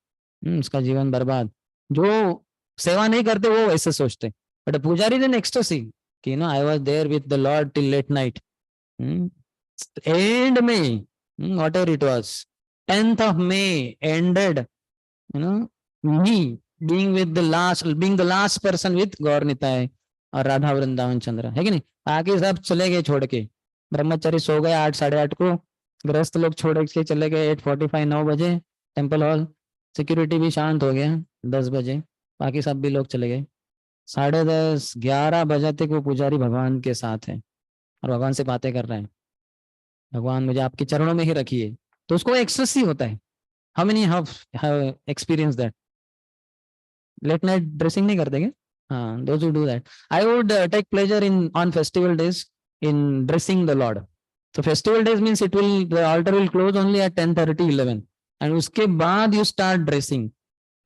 उसका जीवन बर्बाद. जो सेवा नहीं करते वो ऐसे सोचते. बट पुजारी देन एक्सटेसी कि I was there with the Lord till late night. End May, whatever it was, 10th of May ended me being the last person with गौर निताय और राधा वृंदावन चंद्र, है कि नहीं? बाकी सब चले गए छोड़ के, ब्रह्मचारी सो गए 8 साढ़े 8 को, गृहस्थ लोग छोड़ के चले गए 8:45 9 बजे टेम्पल हॉल, सिक्योरिटी भी शांत हो गया 10 बजे, बाकी सब भी लोग चले गए। 10:30 11 बजे तक वो पुजारी भगवान के साथ है और भगवान से बातें कर रहे हैं, भगवान मुझे आपके चरणों में ही रखिए, तो उसको एक्सेस ही होता है। How many have experience that? Late night dressing नहीं करते क्या? हाँ, those who do that. I would take pleasure in on festival days in dressing the Lord. So festival days means the altar will close only at 10:30 11, and उसके बाद you start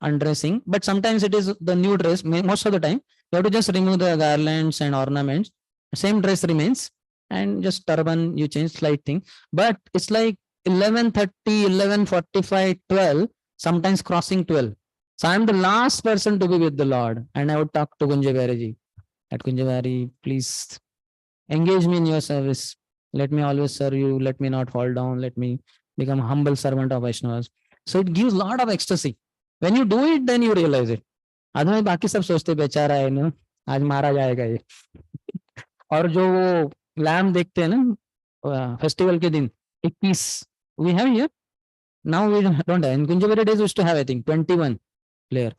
undressing. But sometimes it is the new dress. Most of the time you have to just remove the garlands and ornaments. Same dress remains, and just turban you change slight thing. But it's like 11:30, 11:45, 12, sometimes crossing 12. So I'm the last person to be with the Lord, and I would talk to Kunjaveri ji. At Kunjaveri, please engage me in your service. Let me always serve you. Let me not fall down. Let me become a humble servant of Vaishnavas. So it gives a lot of ecstasy. When you do it, then you realize it. Otherwise, बाकी सब सोचते बेचारा है ना, आज मारा जाएगा ये। और जो वो लैम्प देखते हैं ना फेस्टिवल के दिन 21, we have here. Now we don't have. In Kunjaveri days used to have I think 21 player.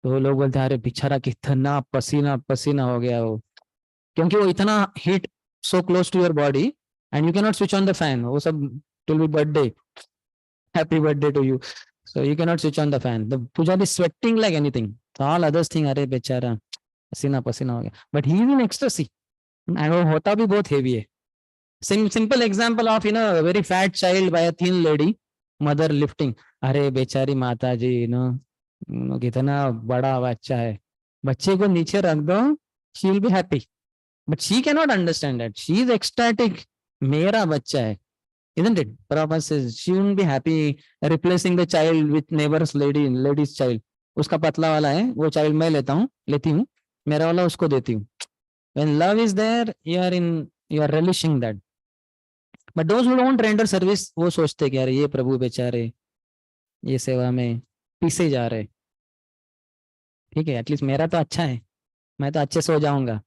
तो लोग बोलते हैं अरे बेचारा कितना पसीना पसीना हो गया वो, क्योंकि वो इतना heat so close to your body and you cannot switch on the fan. वो सब it will be birthday, happy birthday to you, so you cannot switch on the fan. The pujari is sweating like anything. So all others think अरे बेचारा पसीना पसीना हो गया, but he is in ecstasy and वो होता भी बहुत heavy है. Simple example of a very fat child by a thin lady, mother lifting. अरे बेचारी माता जी कितना बड़ा बच्चा है, बच्चे को नीचे रख दो, she will be happy, but she cannot understand that. She is ecstatic. मेरा बच्चा है, isn't it? Prabhupada says she won't be happy replacing the child with neighbor's lady's child. उसका पतला वाला है, वो child मैं लेती हूँ, मेरा वाला उसको देती हूँ. When love is there, you are relishing that. But those who don't render service, वो सोचते कि यार ये प्रभु बेचारे ये सेवा में पीसे जा रहे, ठीक है, एटलीस्ट मेरा तो अच्छा है, मैं तो अच्छे सो जाऊंगा.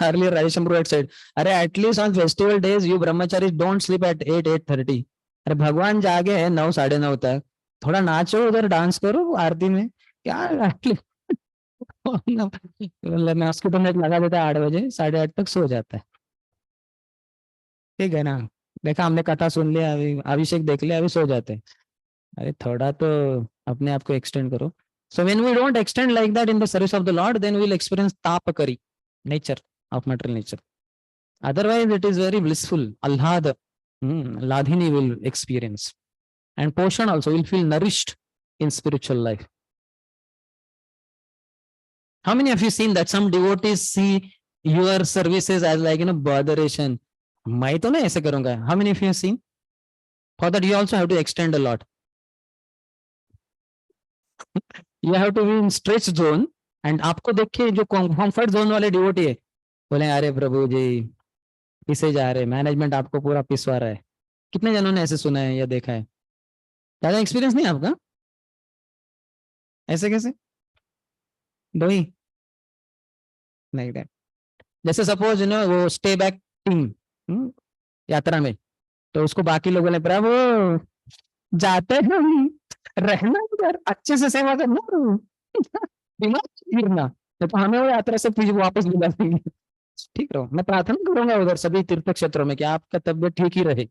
Earlier Rajesh Ambru had said, अरे at least on festival days you Brahmachari don't sleep at 8:30. अरे भगवान जागे हैं 9 साढ़े 9 तक, थोड़ा नाचो उधर, डांस करो आरती में, क्या एटलीस्ट मैं उसको तो नेट लगा देता है 8 बजे, 8:30 तक सो जाता है. ठीक है ना, देखा हमने कथा सुन लिया, अभी अभिषेक देख लिया, अभी सो जाते हैं. अरे थोड़ा तो अपने आप को एक्सटेंड करो. So when we don't extend like that in the service of the Lord, then we'll experience tapakari nature of material nature. Otherwise, it is very blissful. Alhad, Ladhini will experience. And Poshan also will feel nourished in spiritual life. How many of you seen that some devotees see your services as like botheration? मैं तो नहीं ऐसे करूंगा. How many of you have seen? For that you also have to extend a lot. You have to be in stretch zone, and आपको देख के जो comfort zone वाले डिवोटी है बोले अरे प्रभु जी पिसे जा रहे, मैनेजमेंट आपको पूरा पिसवा रहा है. कितने जनों ने ऐसे सुना है या देखा है? ज्यादा एक्सपीरियंस नहीं आपका? ऐसे कैसे दो ही नहीं दैट. जैसे सपोज वो स्टे बैक टीम यात्रा में, तो उसको बाकी लोगों ने प्रभु जाते हैं रहना यार, अच्छे से सेवा करना, दिमाग गिरना, तो हमें वो यात्रा से फिर वापस बुला देंगे. ठीक रहो, मैं प्रार्थना करूंगा उधर सभी तीर्थ क्षेत्रों में कि आपका तबियत ठीक ही रहे,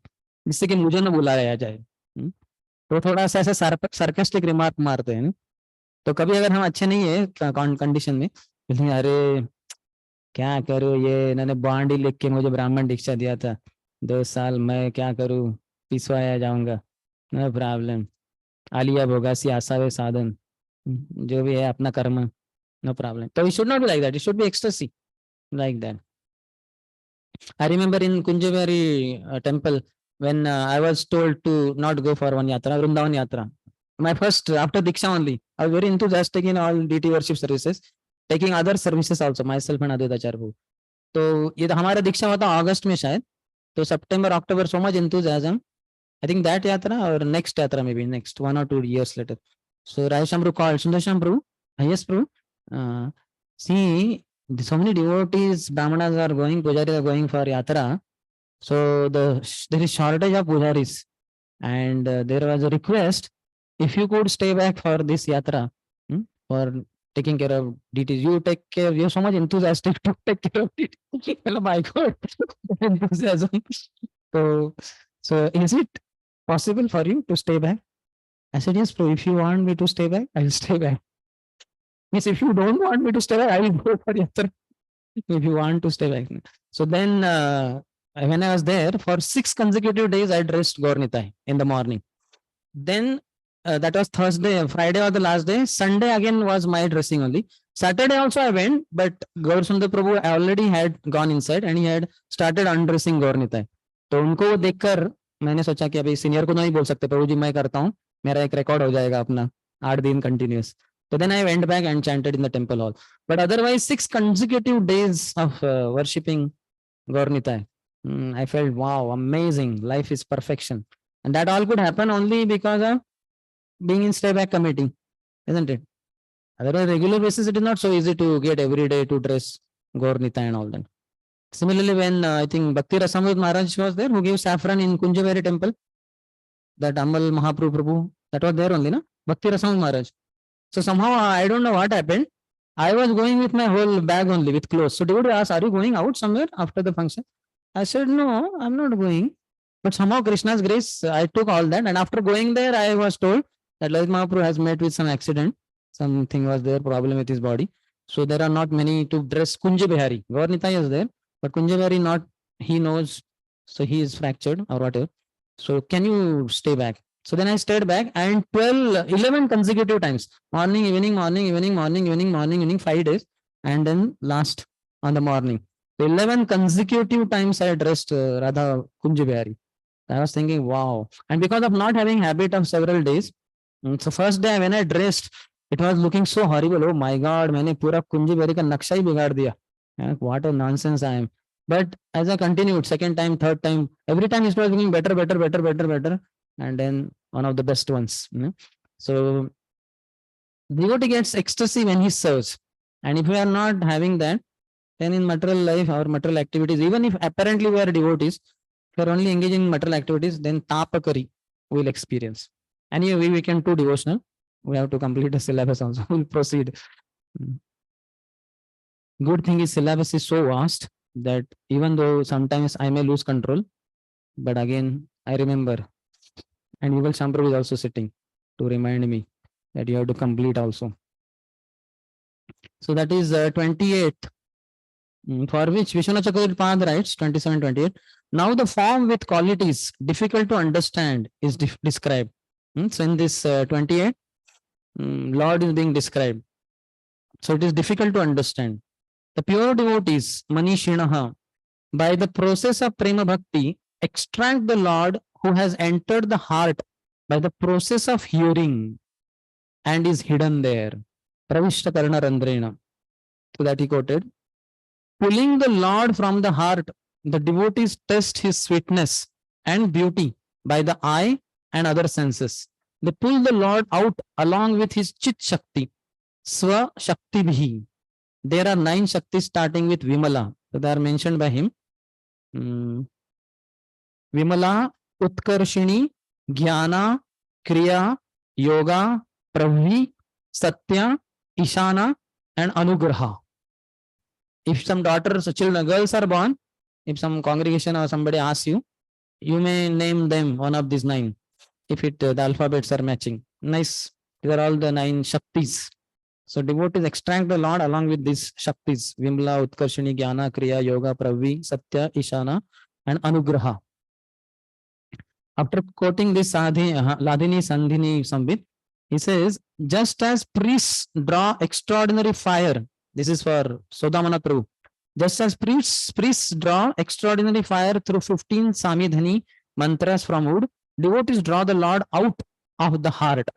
जिससे कि मुझे ना बुलाया जाए. तो थोड़ा सा ऐसे सार्कास्टिक रिमार्क मारते हैं. तो कभी अगर हम अच्छे नहीं है कंडीशन में, अरे क्या करूँ, ये इन्होंने बॉन्ड ही लिख के मुझे ब्राह्मण दीक्षा दिया था 2 साल, मैं क्या करूँ, पिसवाया जाऊंगा, नो प्रॉब्लम, आलिया भोगासी आसावे साधन, जो भी है अपना कर्म, नो प्रॉब्लम. तो it should not be like that, it should be ecstasy like that. I remember in Kunjavari temple when I was told to not go for one yatra, Vrindavan yatra. My first after Diksha only, I was very enthusiastic in all DT worship services, taking other services also, myself and Advaita Prabhu. तो ये तो हमारा दीक्षा हुआ था अगस्त में शायद, तो सितंबर अक्टूबर, so much enthusiasm. I think that yatra or next yatra, maybe next 1 or 2 years later. So Rai Shamru called Sundar Shamru, yes, Prabhu. See, so many devotees, Brahmanas are going, Pujaris are going for Yatra. So there is shortage of Pujaris. And there was a request, if you could stay back for this Yatra, for taking care of DTs. You take care, you're so much enthusiastic to take care of DTs. Well, my God, enthusiasm. So, so is it possible for you to stay back? I said, yes, bro, if you want me to stay back, I will stay back. Means if you don't want me to stay back, I will go for Yatra. If you want to stay back. So then, when I was there for 6 consecutive days, I dressed Gaurnitai in the morning. Then that was Thursday, Friday was the last day. Sunday again was my dressing only. Saturday also I went, but Gaur Sundar Prabhu already had gone inside and he had started undressing Gaurnitai. तो उनको देखकर मैंने सोचा कि अभी senior को नहीं बोल सकते, प्रभु जी मैं करता हूँ, मेरा एक रिकॉर्ड हो जाएगा अपना 8 दिन continuous. So then I went back and chanted in the temple hall. But otherwise 6 consecutive days of worshipping Gaurnitai. I felt, wow, amazing. Life is perfection. And that all could happen only because of being in stay back committee, isn't it? Otherwise, regular basis, it is not so easy to get every day to dress Gaurnitai and all that. Similarly, when I think Bhakti Rasamrita Maharaj was there, who gave saffron in Kunjaveri temple, that Amal Mahaprabhu Prabhu, that was there only, na? Bhakti Rasamrita Maharaj. So somehow, I don't know what happened. I was going with my whole bag only with clothes. So devotee asked, are you going out somewhere after the function? I said, no, I'm not going. But somehow Krishna's grace, I took all that. And after going there, I was told that Lalit Mahaprabhu has met with some accident. Something was there, problem with his body. So there are not many to dress Kunja Bihari. Gaurnitai is there, but Kunja Bihari not, he knows. So he is fractured or whatever. So can you stay back? So then I stayed back and 11 consecutive times, morning, evening, morning, evening, morning, evening, morning, evening, 5 days. And then last on the morning. 11 consecutive times I dressed Radha Kunja Bihari. I was thinking, wow. And because of not having habit of several days, so first day when I dressed, it was looking so horrible. Oh my God, मैंने पूरा कुंजी berry का नक्शा ही बिगाड़ दिया. What a nonsense I am. But as I continued, second time, third time, every time it was looking better, better, better, better, better. And then one of the best ones. So devotee gets ecstasy when he serves. And if we are not having that, then in material life or material activities, even if apparently we are devotees, if you are only engaging in material activities, then tapakari will experience. Anyway, we can do devotional. We have to complete the syllabus also. We'll proceed. Good thing is syllabus is so vast that even though sometimes I may lose control, but again, I remember. And Yuval Shampru is also sitting to remind me that you have to complete also. So that is 28th, for which Vishwanath Chakravarti writes 27, 28. Now the form with qualities difficult to understand is described. So in this 28, Lord is being described. So it is difficult to understand. The pure devotees, Manishinaha, by the process of Prema Bhakti, extract the Lord who has entered the heart by the process of hearing and is hidden there. Pravishta Karna Randrena. So that he quoted. Pulling the Lord from the heart, the devotees test his sweetness and beauty by the eye and other senses. They pull the Lord out along with his Chit Shakti, Swa Shakti Bhi. There are 9 Shaktis starting with Vimala. So they are mentioned by him. Vimala, Utkarshini, Jnana, Kriya, Yoga, Pravri, Satya, Ishana, and Anugraha. If some daughters, children, girls are born, if some congregation or somebody asks you, you may name them one of these 9. If the alphabets are matching. Nice. These are all the 9 Shaktis. So devotees extract the Lord along with these Shaktis. Vimla, Utkarshini, Jnana, Kriya, Yoga, Pravi, Satya, Ishana, and Anugraha. After quoting this Ladini, Sandhini, Sambit, he says, just as priests draw extraordinary fire, this is for Sodamana Prabhu. Just as priests draw extraordinary fire through 15 Samidhani mantras from wood, devotees draw the Lord out of the heart.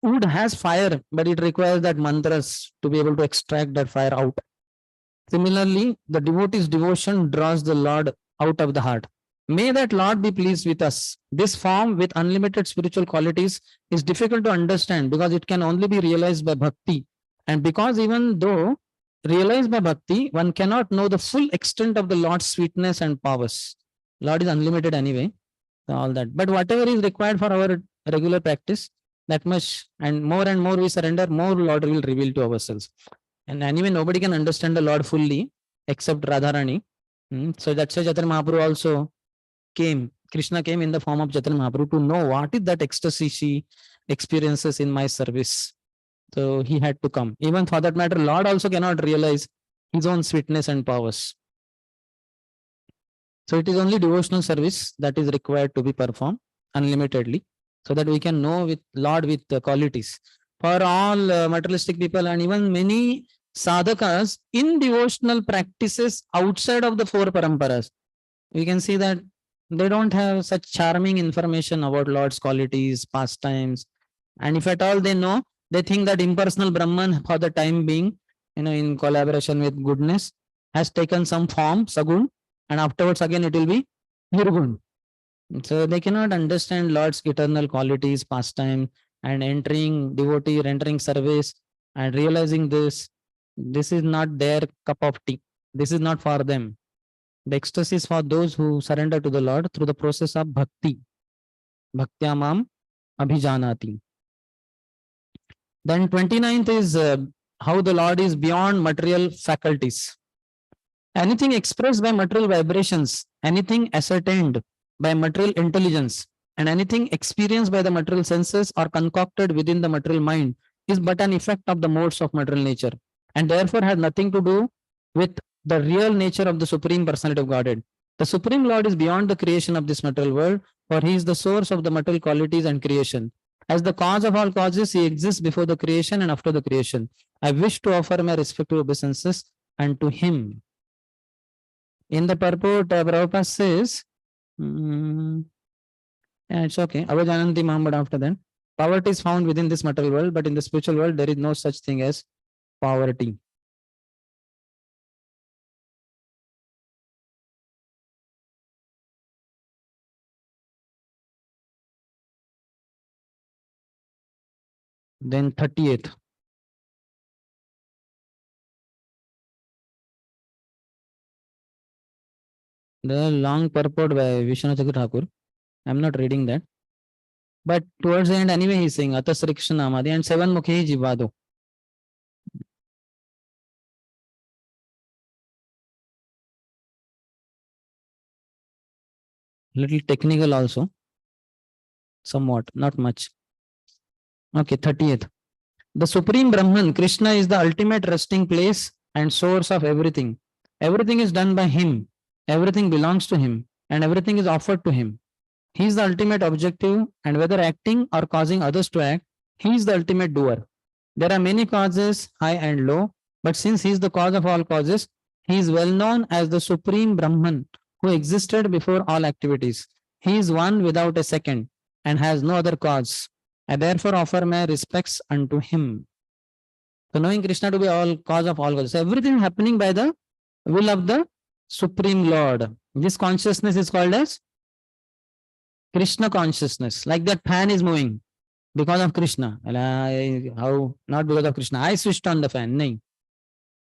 Wood has fire, but it requires that mantras to be able to extract that fire out. Similarly, the devotee's devotion draws the Lord out of the heart. May that Lord be pleased with us. This form with unlimited spiritual qualities is difficult to understand because it can only be realized by bhakti. And because even though realized by bhakti, one cannot know the full extent of the Lord's sweetness and powers. Lord is unlimited anyway, all that. But whatever is required for our regular practice, that much and more we surrender, more Lord will reveal to ourselves. And anyway, nobody can understand the Lord fully except Radharani. So that's why Chaitanya Mahaprabhu also came. Krishna came in the form of Chaitanya Mahaprabhu to know what is that ecstasy she experiences in my service. So he had to come. Even for that matter, Lord also cannot realize his own sweetness and powers. So it is only devotional service that is required to be performed unlimitedly, so that we can know with Lord with the qualities. For all materialistic people and even many sadhakas in devotional practices outside of the four paramparas, we can see that they don't have such charming information about Lord's qualities, pastimes. And if at all they know, they think that impersonal Brahman for the time being, in collaboration with goodness, has taken some form, Sagun, and afterwards again it will be Nirgun. So they cannot understand Lord's eternal qualities, pastime, and entering devotee, rendering service, and realizing this. This is not their cup of tea. This is not for them. The ecstasy is for those who surrender to the Lord through the process of bhakti. Bhaktyamam abhijanati. Then 29th is how the Lord is beyond material faculties. Anything expressed by material vibrations, anything ascertained by material intelligence, and anything experienced by the material senses or concocted within the material mind is but an effect of the modes of material nature, and therefore has nothing to do with the real nature of the Supreme Personality of Godhead. The Supreme Lord is beyond the creation of this material world, for he is the source of the material qualities and creation. As the cause of all causes, he exists before the creation and after the creation. I wish to offer my respective obeisances unto him. In the purport, Prabhupada says, yeah, it's okay. Avajananti Mam, but after that, poverty is found within this material world, but in the spiritual world, there is no such thing as poverty. Then 38th. The long purport by Vishwanath Thakur. I'm not reading that. But towards the end, anyway, he's saying Atas Krishna Amadi and 7 Mukhi Jivado. Little technical also. Somewhat, not much. Okay, 30th. The Supreme Brahman, Krishna, is the ultimate resting place and source of everything. Everything is done by him. Everything belongs to him. And everything is offered to him. He is the ultimate objective, and whether acting or causing others to act, he is the ultimate doer. There are many causes, high and low, but since he is the cause of all causes, he is well known as the Supreme Brahman who existed before all activities. He is one without a second and has no other cause. I therefore offer my respects unto him. So knowing Krishna to be all cause of all causes, everything happening by the will of the Supreme Lord. This consciousness is called as Krishna consciousness. Like that fan is moving because of Krishna. How? Not because of Krishna. I switched on the fan. No.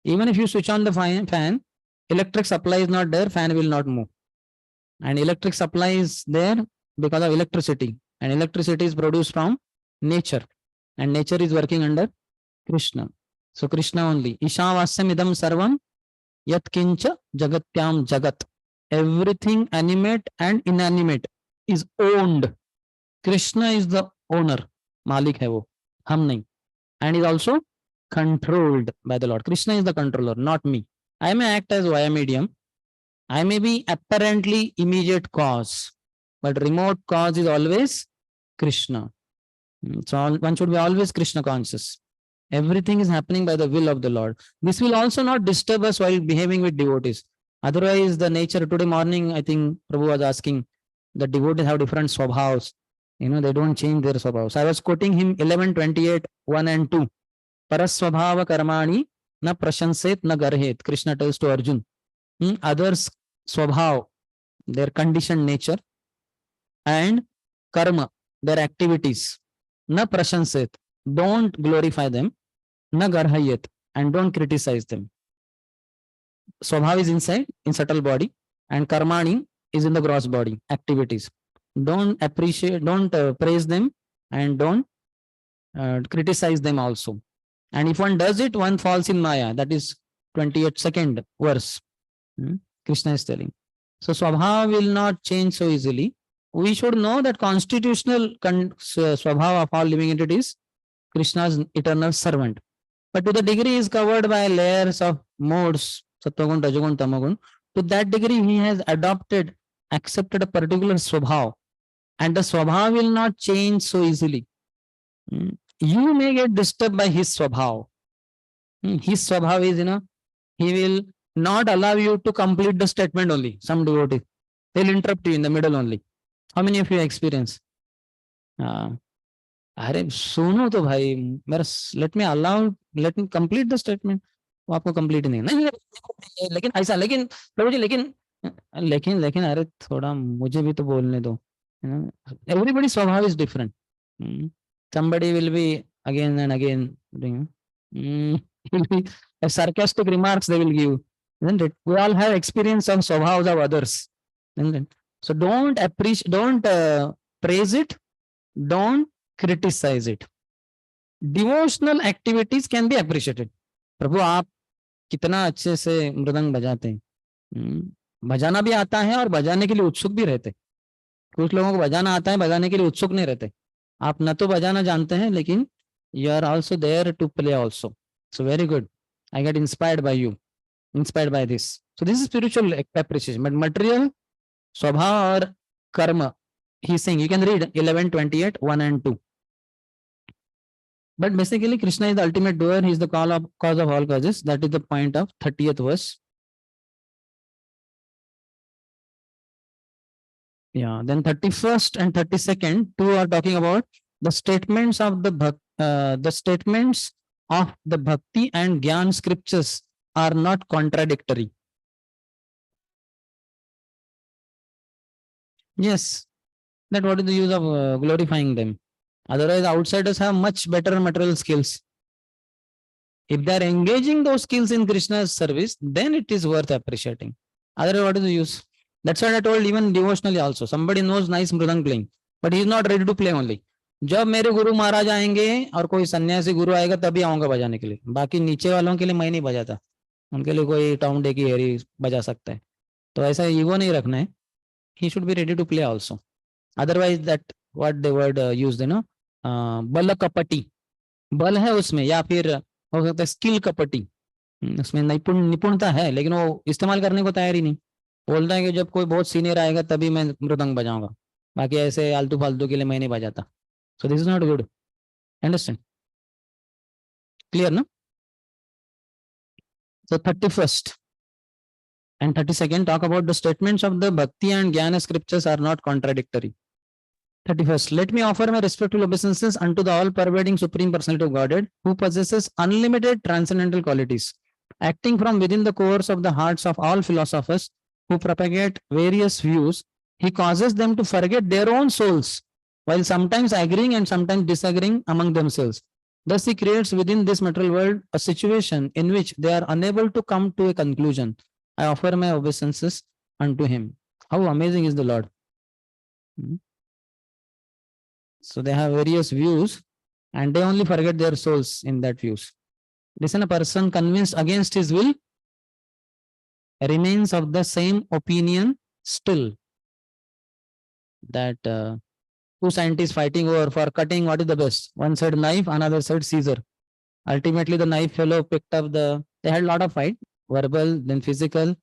Even if you switch on the fan, electric supply is not there, fan will not move. And electric supply is there because of electricity. And electricity is produced from nature. And nature is working under Krishna. So Krishna only. Ishavasyam idam sarvam yat kincha jagatyam jagat. Everything animate and inanimate is owned. Krishna is the owner. Malik hai wo. Hum nahi. And is also controlled by the Lord. Krishna is the controller, not me. I may act as via medium. I may be apparently immediate cause, but remote cause is always Krishna. So one should be always Krishna conscious. Everything is happening by the will of the Lord. This will also not disturb us while behaving with devotees. Otherwise, the nature today morning, I think Prabhu was asking, the devotees have different swabhavs. They don't change their swabhavs. I was quoting him 11:28, 1 and 2. Paraswabhava karmani na prashanset na garhet. Krishna tells to Arjun. Others swabhav, their conditioned nature, and karma, their activities. Na prashansit, don't glorify them. Na garhayat, and don't criticize them. Swabhav is inside, in subtle body, and karmani is in the gross body, activities. Don't appreciate, don't praise them, and don't criticize them also. And if one does it, one falls in Maya. That is 28nd verse. Krishna is telling. So Swabhava will not change so easily. We should know that constitutional Swabhava of all living entities, Krishna's eternal servant. But to the degree is covered by layers of modes, Sattvagun, Rajagun, Tamagun, to that degree he has adopted, accepted a particular Swabhava. And the Swabhava will not change so easily. You may get disturbed by his Swabhava. His Swabhava is, he will not allow you to complete the statement only. Some devotee, they'll interrupt you in the middle only. How many of you experience? अरे सुनो तो भाई मेरा let me complete the statement. वो आपको complete नहीं लेकिन ऐसा लेकिन प्रभु जी लेकिन अरे थोड़ा मुझे भी तो बोलने दो. Everybody स्वभाव is different. Somebody will be again and again doing sarcastic remarks they will give, isn't it? We all have experience of swabhavas of others, isn't it? So don't appreciate, don't praise it, don't criticize it. Devotional activities can be appreciated. प्रभु आप कितना अच्छे से मृदंग बजाते हैं. बजाना भी आता है और बजाने के लिए उत्सुक भी रहते. कुछ लोगों को बजाना आता है, बजाने के लिए उत्सुक नहीं रहते. आप न तो बजाना जानते हैं लेकिन you are also there to play also. So very good. I get inspired by you, inspired by this. So this is spiritual appreciation. But material, swabha or karma, he's saying you can read 11:28, 1 and 2. But basically Krishna is the ultimate doer. He is the cause of all causes. That is the point of 30th verse. Yeah, then 31st and 32nd, two are talking about the statements of the bhakti and gyan scriptures are not contradictory. Yes, that what is the use of glorifying them? Otherwise, outsiders have much better material skills. If they are engaging those skills in Krishna's service, then it is worth appreciating. Otherwise, what is the use? That's what I told even devotionally also. Somebody knows nice mridang playing, but he is not ready to play only. जब मेरे गुरु महाराज आएंगे और कोई सन्यासी गुरु आएगा तभी आऊंगा बजाने के लिए. बाकी नीचे वालों के लिए मैं नहीं बजाता. उनके लिए कोई टाउन डे की हेरी बजा सकता है. तो ऐसा ईगो नहीं रखना है. He should be ready to play also. Otherwise, that what the word used, बल कपटी. बल है उसमें या फिर हो सकता है स्किल कपटी. उसमें निपुणता है लेकिन वो इस्तेमाल करने को तैयार ही नहीं. बोलता है कि जब कोई बहुत सीनियर आएगा तभी मैं मृदंग बजाऊंगा. बाकी ऐसे आलतू फालतू के लिए मैं नहीं बजाता. So this is not good. Understand? Clear, no? So 31st and 32nd talk about the statements of the bhakti and jnana scriptures are not contradictory. 31st, let me offer my respectful obeisances unto the all-pervading Supreme Personality of Godhead, who possesses unlimited transcendental qualities, acting from within the cores of the hearts of all philosophers who propagate various views. He causes them to forget their own souls, while sometimes agreeing and sometimes disagreeing among themselves. Thus, he creates within this material world a situation in which they are unable to come to a conclusion. I offer my obeisances unto him. How amazing is the Lord. So they have various views and they only forget their souls in that views. Listen, a person convinced against his will remains of the same opinion still. That two scientists fighting over for cutting what is the best. One said knife, another said scissor. Ultimately, the knife fellow picked up they had a lot of fight, verbal, then physical,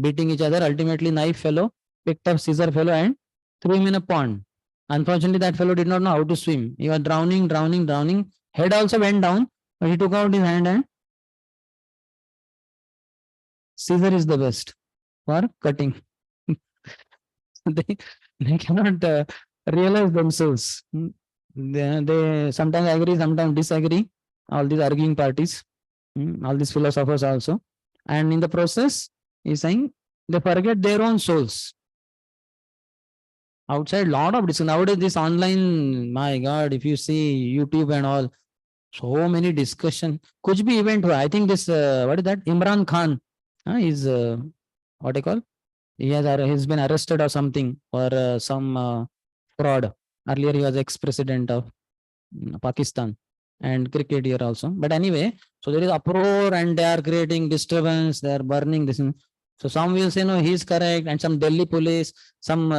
beating each other. Ultimately, knife fellow picked up scissor fellow and threw him in a pond. Unfortunately, that fellow did not know how to swim. He was drowning. Head also went down, but he took out his hand and scissor is the best for cutting. They cannot realize themselves. They sometimes agree, sometimes disagree. All these arguing parties, all these philosophers also. And in the process, he's saying they forget their own souls. Outside, lot of discussion. Nowadays, this online, my God, if you see YouTube and all, so many discussion. कुछ भी event हुआ. I think this, what is that? Imran Khan is, what do you call? He's been arrested or something for some fraud. Earlier, he was ex-president of Pakistan and cricketer also. But anyway, so there is uproar and they are creating disturbance. They are burning this. So some will say no, he's correct, and some Delhi police, some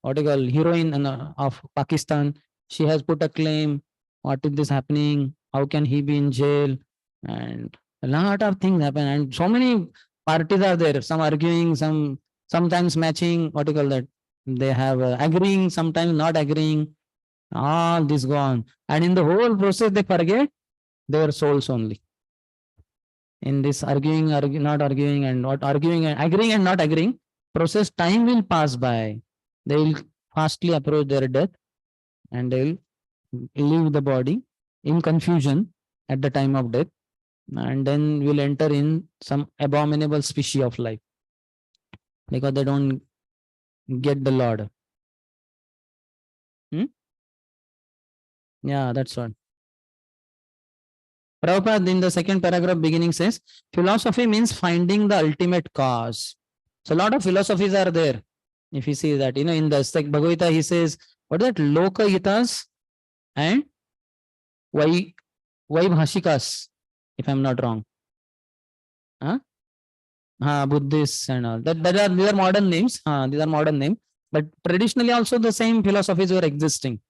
what do you call heroine of Pakistan, she has put a claim. What is this happening? How can he be in jail? And a lot of things happen, and so many parties are there. Some arguing, some sometimes matching. What do you call that? They have agreeing, sometimes not agreeing. All this go on, and in the whole process, they forget their souls only. In this arguing, not arguing, and not arguing, and agreeing and not agreeing process, time will pass by. They will fastly approach their death, and they will leave the body in confusion at the time of death, and then will enter in some abominable species of life because they don't get the Lord. Yeah, that's what. Prabhupada in the second paragraph beginning says, philosophy means finding the ultimate cause. So a lot of philosophies are there. If you see that, in the Bhagavad Gita, he says, what is that? Loka Hitas and Vaibhashikas, if I'm not wrong. Buddhists and all. These are modern names. These are modern names. But traditionally also the same philosophies were existing.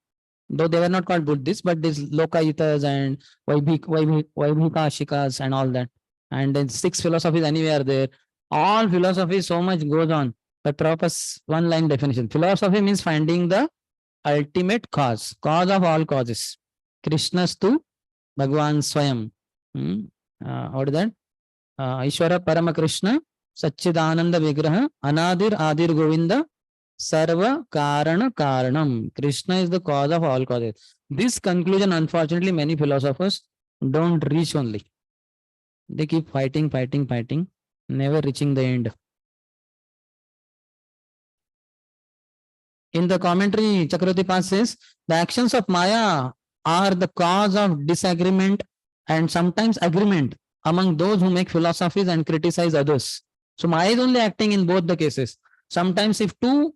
Though they were not called Buddhists, but these Lokayitas and Vaibhikashikas and all that. And then 6 philosophies anyway are there. All philosophy, so much goes on. But Prabhupada's one line definition. Philosophy means finding the ultimate cause of all causes. Krishnastu Bhagwan Swayam. What is that? Ishvara Parama Krishna Satchidananda Vigraha Anadir Adir Govinda Sarva Karana Karanam. Krishna is the cause of all causes. This conclusion, unfortunately, many philosophers don't reach only. They keep fighting, never reaching the end. In the commentary, Chakravarti Pas says, the actions of Maya are the cause of disagreement and sometimes agreement among those who make philosophies and criticize others. So Maya is only acting in both the cases. Sometimes if two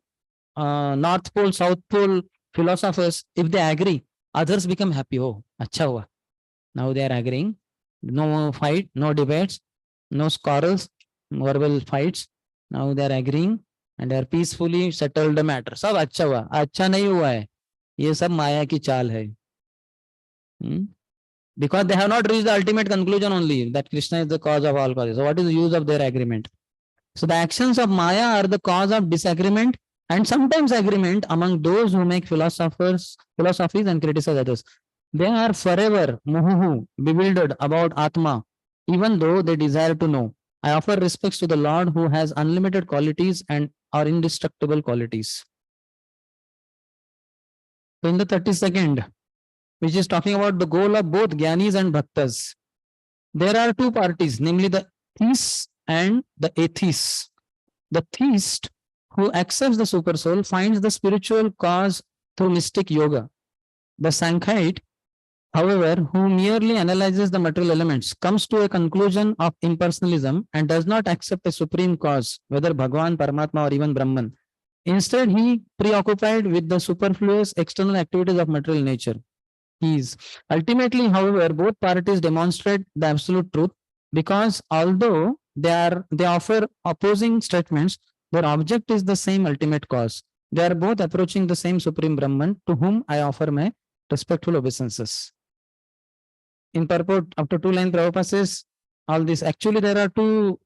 North Pole, South Pole philosophers, if they agree, others become happy. Oh, acha hua. Now they are agreeing. No fight, no debates, no quarrels, verbal fights. Now they are agreeing and they are peacefully settled the matter. Sab acha hua. Acha nahi hua hai. Ye sab Maya ki chaal hai. Because they have not reached the ultimate conclusion only that Krishna is the cause of all causes. So what is the use of their agreement? So the actions of Maya are the cause of disagreement and sometimes agreement among those who make philosophies and criticize others. They are forever muhuhu, bewildered about Atma, even though they desire to know. I offer respects to the Lord who has unlimited qualities and are indestructible qualities. So in the 32nd, which is talking about the goal of both Gyanis and Bhaktas, there are 2 parties, namely the theists and the atheists. The theist who accepts the supersoul finds the spiritual cause through mystic yoga. The Sankhite, however, who merely analyzes the material elements, comes to a conclusion of impersonalism and does not accept a supreme cause, whether Bhagwan, Paramatma, or even Brahman. Instead, he preoccupied with the superfluous external activities of material nature. Ultimately, however, both parties demonstrate the absolute truth because although they offer opposing statements, their object is the same ultimate cause. They are both approaching the same Supreme Brahman to whom I offer my respectful obeisances. In purport, after 2 lines, Prabhupada says all this. Actually, there are two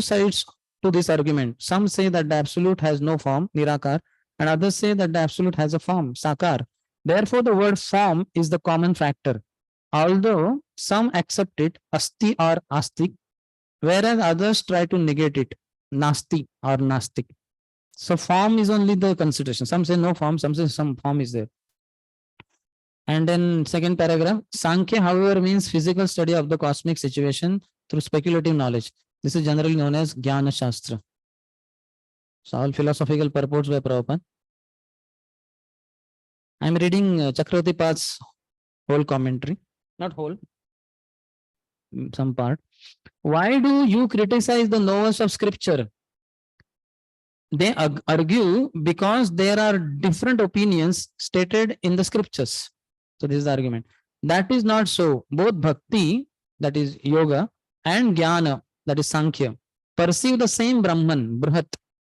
sides to this argument. Some say that the absolute has no form, Nirakar, and others say that the absolute has a form, Sakar. Therefore, the word form is the common factor. Although some accept it, Asti or Astik, whereas others try to negate it, Nasti or Nastik. So form is only the consideration. Some say no form, some say some form is there. And then second paragraph, Sankhya, however, means physical study of the cosmic situation through speculative knowledge. This is generally known as Jnana Shastra. So all philosophical purports by Prabhupada. I'm reading Chakravarti Path's whole commentary, not whole, some part. Why do you criticize the novels of scripture? They argue because there are different opinions stated in the scriptures. So this is the argument. That is not so. Both bhakti, that is yoga, and jnana, that is sankhya, perceive the same Brahman, Brihat,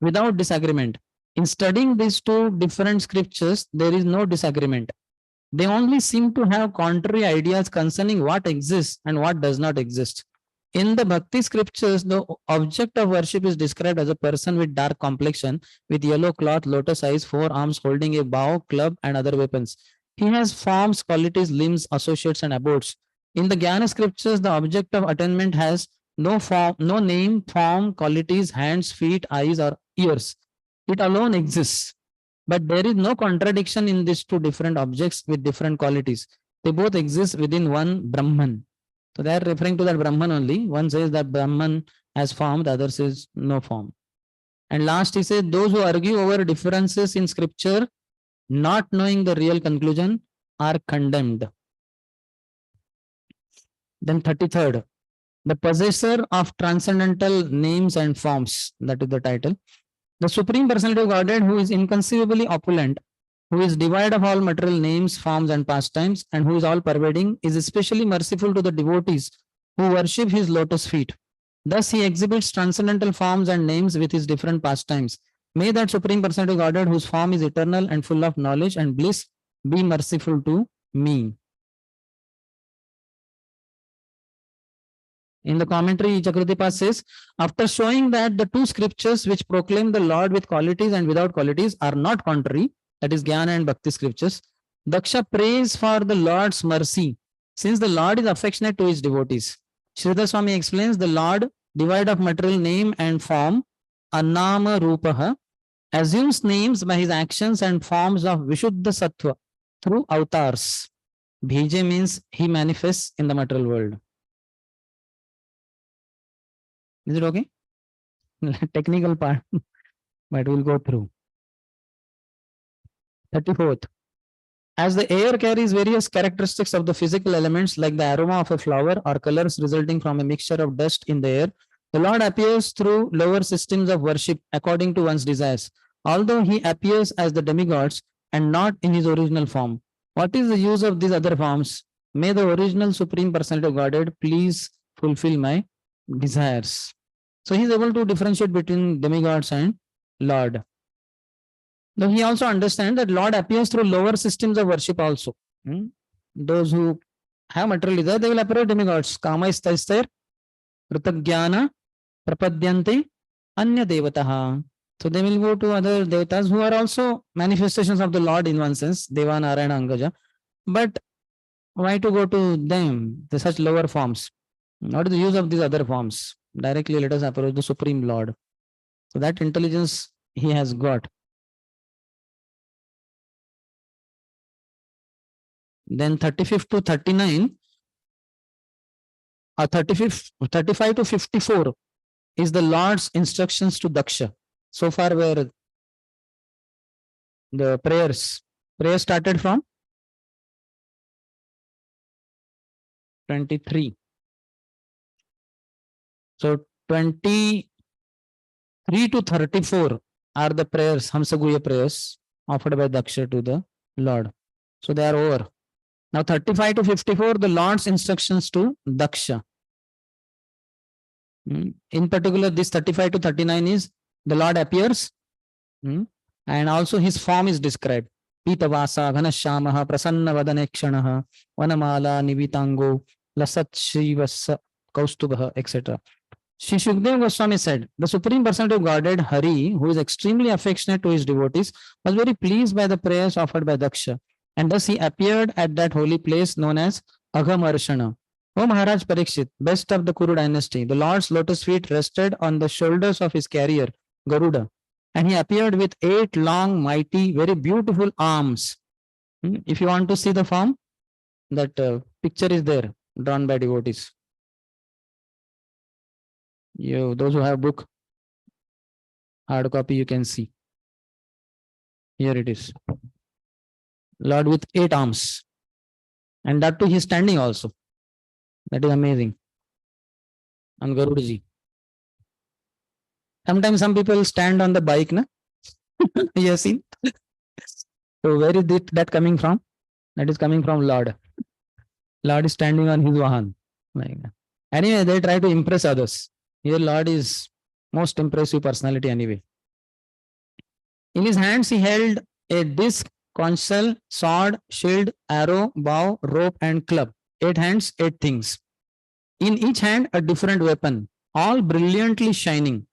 without disagreement. In studying these two different scriptures, there is no disagreement. They only seem to have contrary ideas concerning what exists and what does not exist. In the Bhakti scriptures, the object of worship is described as a person with dark complexion, with yellow cloth, lotus eyes, 4 arms, holding a bow, club, and other weapons. He has forms, qualities, limbs, associates, and abodes. In the Jnana scriptures, the object of attainment has no form, no name, form, qualities, hands, feet, eyes, or ears. It alone exists. But there is no contradiction in these two different objects with different qualities. They both exist within one Brahman. So they are referring to that Brahman only. One says that Brahman has form, the other says no form. And last he says, those who argue over differences in scripture, not knowing the real conclusion, are condemned. Then 33rd, the possessor of transcendental names and forms, that is the title. The Supreme Personality of Godhead, who is inconceivably opulent, who is devoid of all material names, forms, and pastimes, and who is all pervading, is especially merciful to the devotees who worship his lotus feet. Thus, he exhibits transcendental forms and names with his different pastimes. May that Supreme Personality of Godhead, whose form is eternal and full of knowledge and bliss, be merciful to me. In the commentary, Chakravarti says, after showing that the two scriptures which proclaim the Lord with qualities and without qualities are not contrary, that is Jnana and Bhakti scriptures, Daksha prays for the Lord's mercy, since the Lord is affectionate to his devotees. Sridhar Swami explains the Lord, devoid of material name and form, Annama Rupaha, assumes names by his actions and forms of Vishuddha Sattva through avatars. Bhije means he manifests in the material world. Is it okay? Technical part, but we'll go through. 34th. As the air carries various characteristics of the physical elements like the aroma of a flower or colors resulting from a mixture of dust in the air, the Lord appears through lower systems of worship according to one's desires, although he appears as the demigods and not in his original form. What is the use of these other forms? May the original Supreme Personality of Godhead please fulfill my desires. So he is able to differentiate between demigods and Lord. Though he also understands that Lord appears through lower systems of worship also. Those who have material desire, they will appear as demigods. Kama istaistar, Pritagyana, Prapadyante, Anya Devataha. So they will go to other devatas who are also manifestations of the Lord in one sense, Deva, Narayana, Angaja. But why to go to them, the such lower forms? What is the use of these other forms? Directly let us approach the Supreme Lord. So that intelligence he has got. Then 35 to 39, or 35 to 54 is the Lord's instructions to Daksha. So far where the prayers started from 23. So 23 to 34 are the prayers, Hamsaguya prayers offered by Daksha to the Lord. So they are over. Now 35 to 54, the Lord's instructions to Daksha. In particular, this 35 to 39 is the Lord appears and also his form is described. Pitavasa, Ghanashyamaha, Prasanna Vadanekshanah, Vanamala, Nivitango, Lasat Shivasa, Kaustubaha, etc. Shri Shukdev Goswami said, the Supreme Personality of Godhead, Hari, who is extremely affectionate to his devotees, was very pleased by the prayers offered by Daksha. And thus he appeared at that holy place known as Aghamarshana. O Maharaj Parikshit, best of the Kuru dynasty, the Lord's lotus feet rested on the shoulders of his carrier, Garuda. And he appeared with 8 long, mighty, very beautiful arms. If you want to see the form, that picture is there, drawn by devotees. Those who have book, Hard copy you can see. Here it is. Lord with 8 arms. And that too, he's standing also. That is amazing. And Garudaji. Sometimes some people stand on the bike, na? You have seen? So where is that coming from? That is coming from Lord. Lord is standing on his Vahan. Like that. Anyway, they try to impress others. Here Lord is most impressive personality anyway. In his hands he held a disc, conch shell, sword, shield, arrow, bow, rope and club. 8 hands, 8 things. In each hand a different weapon, all brilliantly shining.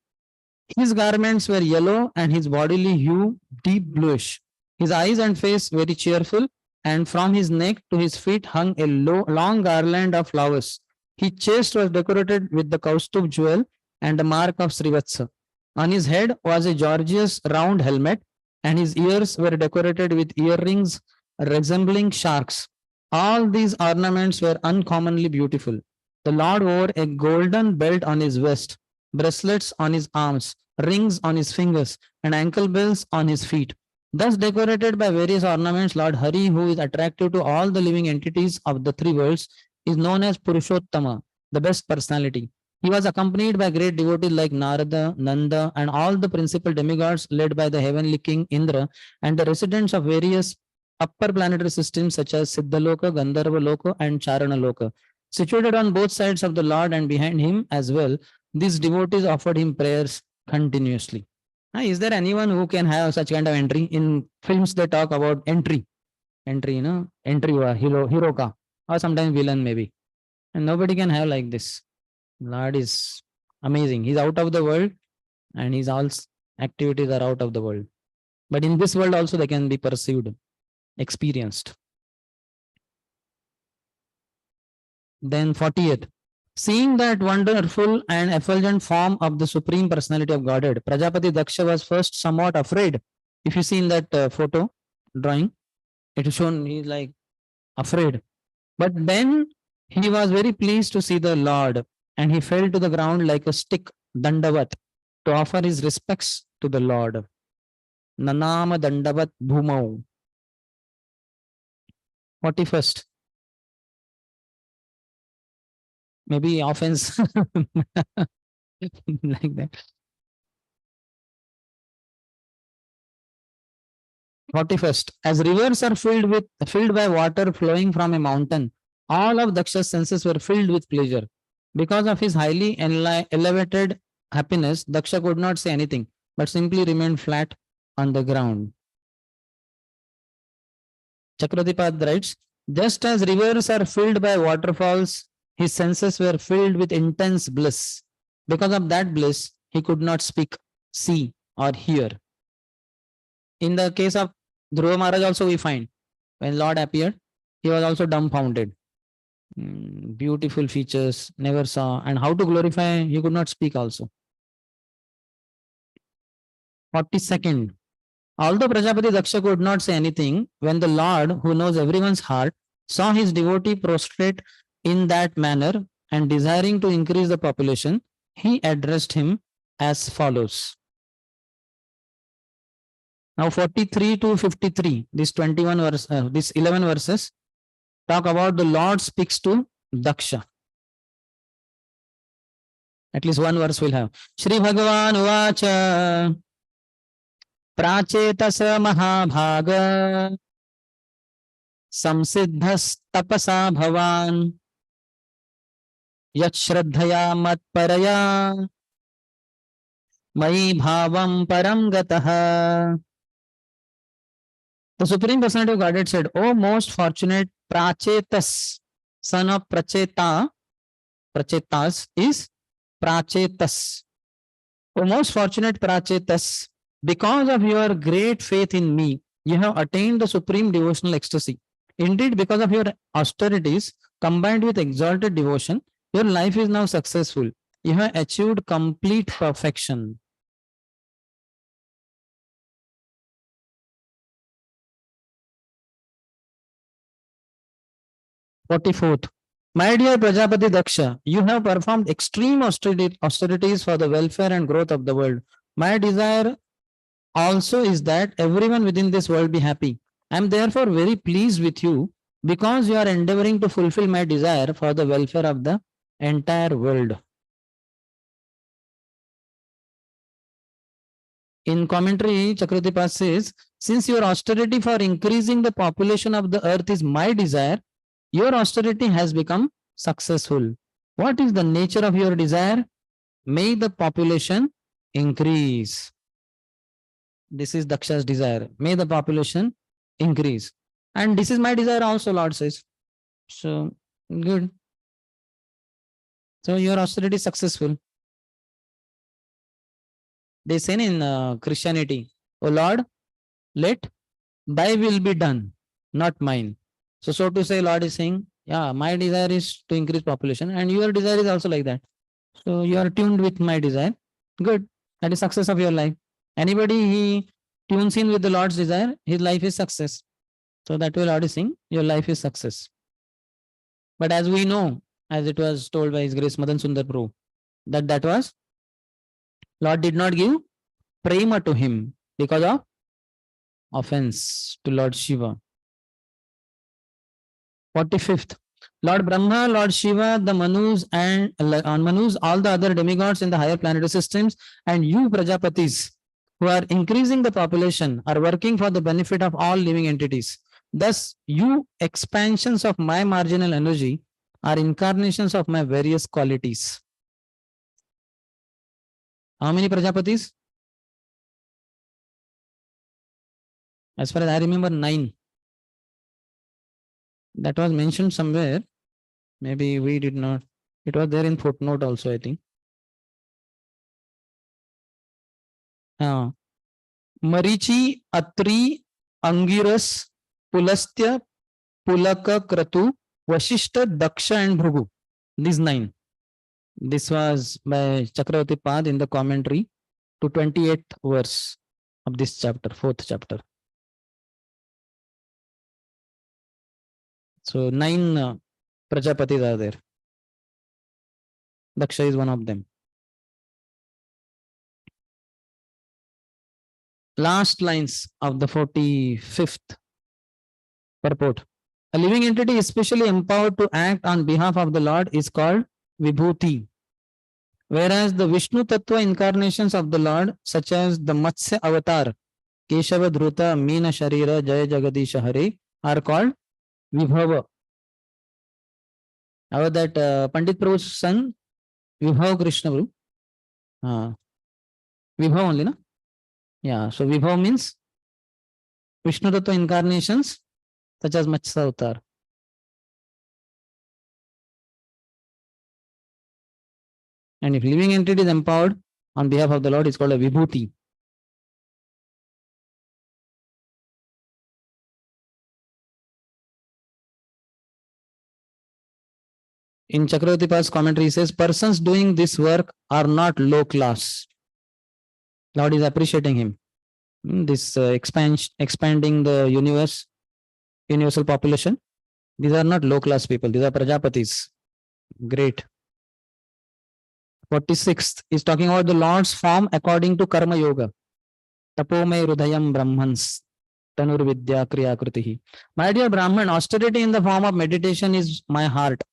His garments were yellow and his bodily hue deep bluish. His eyes and face very cheerful, and from his neck to his feet hung a long garland of flowers. His chest was decorated with the Kaustubh jewel and the mark of Srivatsa. On his head was a gorgeous round helmet, and his ears were decorated with earrings resembling sharks. All these ornaments were uncommonly beautiful. The Lord wore a golden belt on his waist, bracelets on his arms, rings on his fingers, and ankle bells on his feet. Thus decorated by various ornaments, Lord Hari, who is attractive to all the living entities of the 3 worlds, is known as Purushottama, the best personality. He was accompanied by great devotees like Narada, Nanda, and all the principal demigods led by the heavenly king Indra, and the residents of various upper planetary systems such as Siddhaloka, Gandharva Loka, and Charana Loka. Situated on both sides of the Lord and behind him as well, these devotees offered him prayers continuously. Is there anyone who can have such kind of entry? In films, they talk about entry, entry, hero ka, or sometimes villain maybe. And nobody can have like this. Lord is amazing. He's out of the world and his all activities are out of the world. But in this world also they can be perceived, experienced. Then 40th. Seeing that wonderful and effulgent form of the Supreme Personality of Godhead, Prajapati Daksha was first somewhat afraid. If you see in that photo drawing, it is shown he is like afraid. But then he was very pleased to see the Lord, and he fell to the ground like a stick, dandavat, to offer his respects to the Lord. Nanama dandavat bhumau. 41st. Maybe offense like that. 41st. As rivers are filled by water flowing from a mountain, all of Daksha's senses were filled with pleasure. Because of his highly elevated happiness, Daksha could not say anything, but simply remained flat on the ground. Chakradipad writes, just as rivers are filled by waterfalls, his senses were filled with intense bliss. Because of that bliss, he could not speak, see, or hear. In the case of Dhruva Maharaj also we find, when Lord appeared, he was also dumbfounded. Beautiful features, never saw, and how to glorify, he could not speak also. 42nd. Although Prajapati Daksha could not say anything, when the Lord, who knows everyone's heart, saw his devotee prostrate in that manner and desiring to increase the population, he addressed him as follows. Now 43 to 53, this 11 verses talk about the Lord speaks to Daksha. At least one verse will have. Shri Bhagavan Uvacha Prachetasa Mahabhaga Samsiddhas Tapasa Bhavan Yat Shraddhaya Matparaya Mai Bhavam Param Gataha. The Supreme Personality of Godhead said, O most fortunate Prachetas, son of Pracheta, Prachetas is Prachetas. O most fortunate Prachetas, because of your great faith in me, you have attained the supreme devotional ecstasy. Indeed, because of your austerities combined with exalted devotion, your life is now successful. You have achieved complete perfection. Forty-fourth. My dear Prajapati Daksha, you have performed extreme austerities for the welfare and growth of the world. My desire also is that everyone within this world be happy. I am therefore very pleased with you because you are endeavoring to fulfill my desire for the welfare of the entire world. In commentary, Chakravarti says, since your austerity for increasing the population of the earth is my desire, your austerity has become successful. What is the nature of your desire? May the population increase. This is Daksha's desire. May the population increase. And this is my desire also, Lord says. So, good. So, your austerity is successful. They say in Christianity, O Lord, let thy will be done, not mine. So to say, Lord is saying, yeah, my desire is to increase population and your desire is also like that. So you are tuned with my desire. Good. That is success of your life. Anybody he tunes in with the Lord's desire, his life is success. So that way Lord is saying, your life is success. But as we know, as it was told by His Grace Madan Sundar Prabhu, that was Lord did not give prema to him because of offense to Lord Shiva. 45th. Lord Brahma, Lord Shiva, the Manus and Manus, all the other demigods in the higher planetary systems, and you Prajapatis who are increasing the population are working for the benefit of all living entities. Thus, you expansions of my marginal energy are incarnations of my various qualities. How many Prajapatis? As far as I remember, 9. That was mentioned somewhere. Maybe we did not. It was there in footnote also, I think. Marichi, Atri, Angiras, Pulastya, Pulaka, Kratu, Vashishta, Daksha, and Bhrugu. These 9. This was by Chakravarti Pad in the commentary to 28th verse of this chapter, 4th chapter. So 9 Prajapatis are there. Daksha is one of them. Last lines of the 45th purport. A living entity especially empowered to act on behalf of the Lord is called Vibhuti. Whereas the Vishnu Tattva incarnations of the Lord, such as the Matsya Avatar, Keshava Dhruta, Meena Sharira, Jaya Jagadisha Hare, are called Vibhava. How that Pandit Prabhu's son, Vibhav Krishna Prabhu? Vibhav only, na? Yeah, so Vibhav means Vishnu Tattva incarnations, such as Matsya Avatar. And if living entity is empowered on behalf of the Lord, it's called a Vibhuti. In Chakravarti Pad's commentary, he says, persons doing this work are not low class. Lord is appreciating him. This expanding the universe, universal population. These are not low class people. These are Prajapatis. Great. 46th is talking about the Lord's form according to Karma Yoga. Tapome Rudayam Brahmans. Tanur Vidya Kriya Kritihi. My dear Brahman, austerity in the form of meditation is my heart.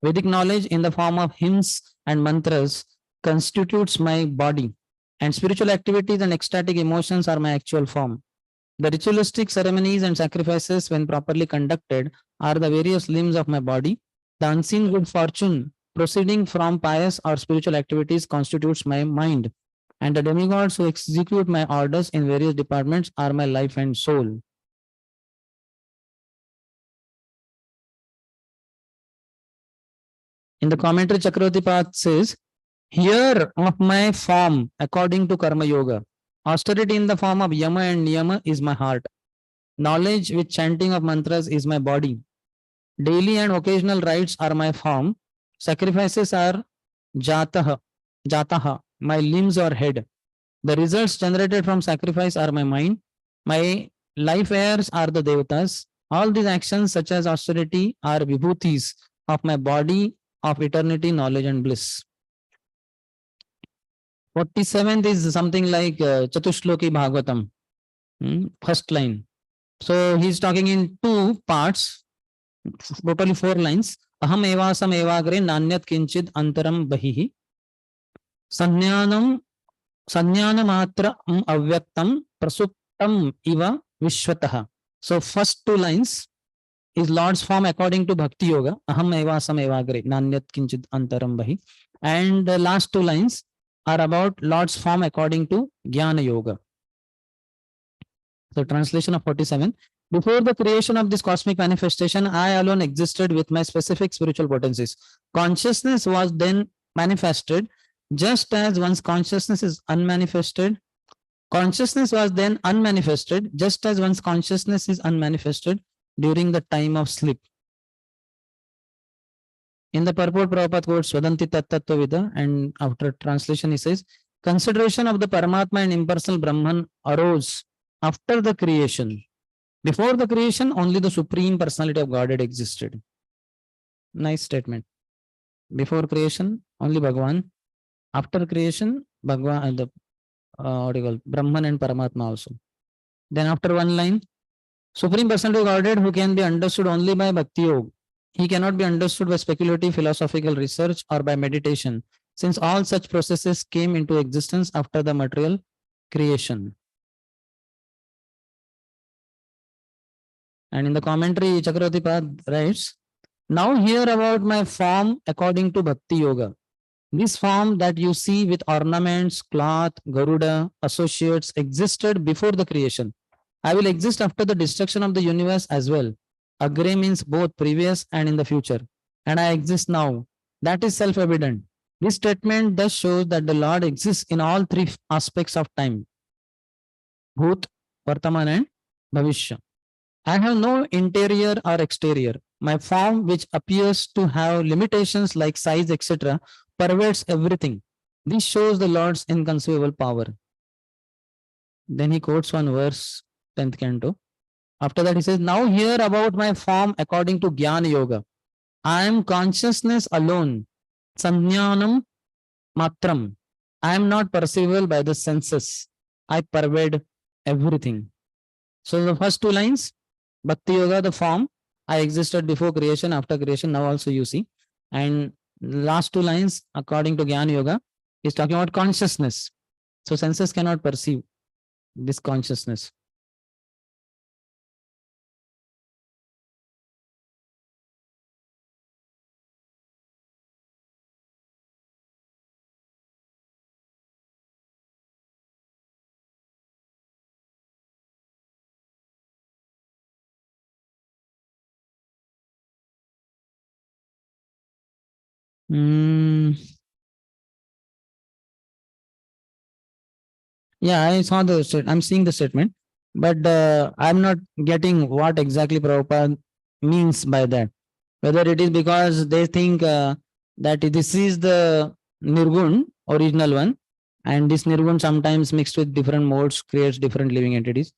Vedic knowledge in the form of hymns and mantras constitutes my body, and spiritual activities and ecstatic emotions are my actual form. The ritualistic ceremonies and sacrifices, when properly conducted, are the various limbs of my body. The unseen good fortune proceeding from pious or spiritual activities constitutes my mind, and the demigods who execute my orders in various departments are my life and soul. In the commentary, Chakravarti Pad says, hear of my form according to Karma Yoga. Austerity in the form of Yama and Niyama is my heart. Knowledge with chanting of mantras is my body. Daily and occasional rites are my form. Sacrifices are jataha, my limbs or head. The results generated from sacrifice are my mind. My life heirs are the devatas. All these actions, such as austerity, are vibhutis of my body, of eternity, knowledge, and bliss. 47th is something like Chatushloki Bhagavatam. First line. So he's talking in two parts, totally 4 lines. Aham evasam evagre nanyat kinchid antaram bahihi. Sanyanam Sanyanamatra avyaktam prasuptam iva vishwataha. So first 2 lines is Lord's form according to Bhakti Yoga. Aham evasam evagre nanyat kinchid antaram bahi. And the last 2 lines are about Lord's form according to Jnana Yoga. So translation of 47. Before the creation of this cosmic manifestation, I alone existed with my specific spiritual potencies. Consciousness was then manifested just as once consciousness is unmanifested. Consciousness was then unmanifested just as once consciousness is unmanifested during the time of sleep. In the purport, Prabhupada quotes Vadanti Tattva, and after translation he says, consideration of the Paramatma and impersonal Brahman arose after the creation. Before the creation, only the Supreme Personality of Godhead existed. Nice statement. Before creation, only Bhagavan. After creation, Bhagavan, what do you call, Brahman and Paramatma also. Then after one line, Supreme Personality of Godhead who can be understood only by Bhakti Yoga. He cannot be understood by speculative philosophical research or by meditation, since all such processes came into existence after the material creation. And in the commentary, Chakravarti Pad writes, now hear about my form according to Bhakti Yoga. This form that you see with ornaments, cloth, Garuda, associates existed before the creation. I will exist after the destruction of the universe as well. Agre means both previous and in the future. And I exist now. That is self-evident. This statement thus shows that the Lord exists in all 3 aspects of time. Bhut, Vartaman and Bhavishya. I have no interior or exterior. My form, which appears to have limitations like size, etc., pervades everything. This shows the Lord's inconceivable power. Then he quotes one verse, 10th canto. After that, he says, now hear about my form according to Jnana Yoga. I am consciousness alone. Sannyanam matram. I am not perceivable by the senses. I pervade everything. So the first 2 lines, Bhakti Yoga, the form, I existed before creation, after creation, now also you see. And last 2 lines, according to Jnana Yoga, is talking about consciousness. So senses cannot perceive this consciousness. Yeah, I saw the statement. I'm seeing the statement, but I'm not getting what exactly Prabhupada means by that. Whether it is because they think that this is the Nirgun, original one, and this Nirgun sometimes mixed with different modes creates different living entities.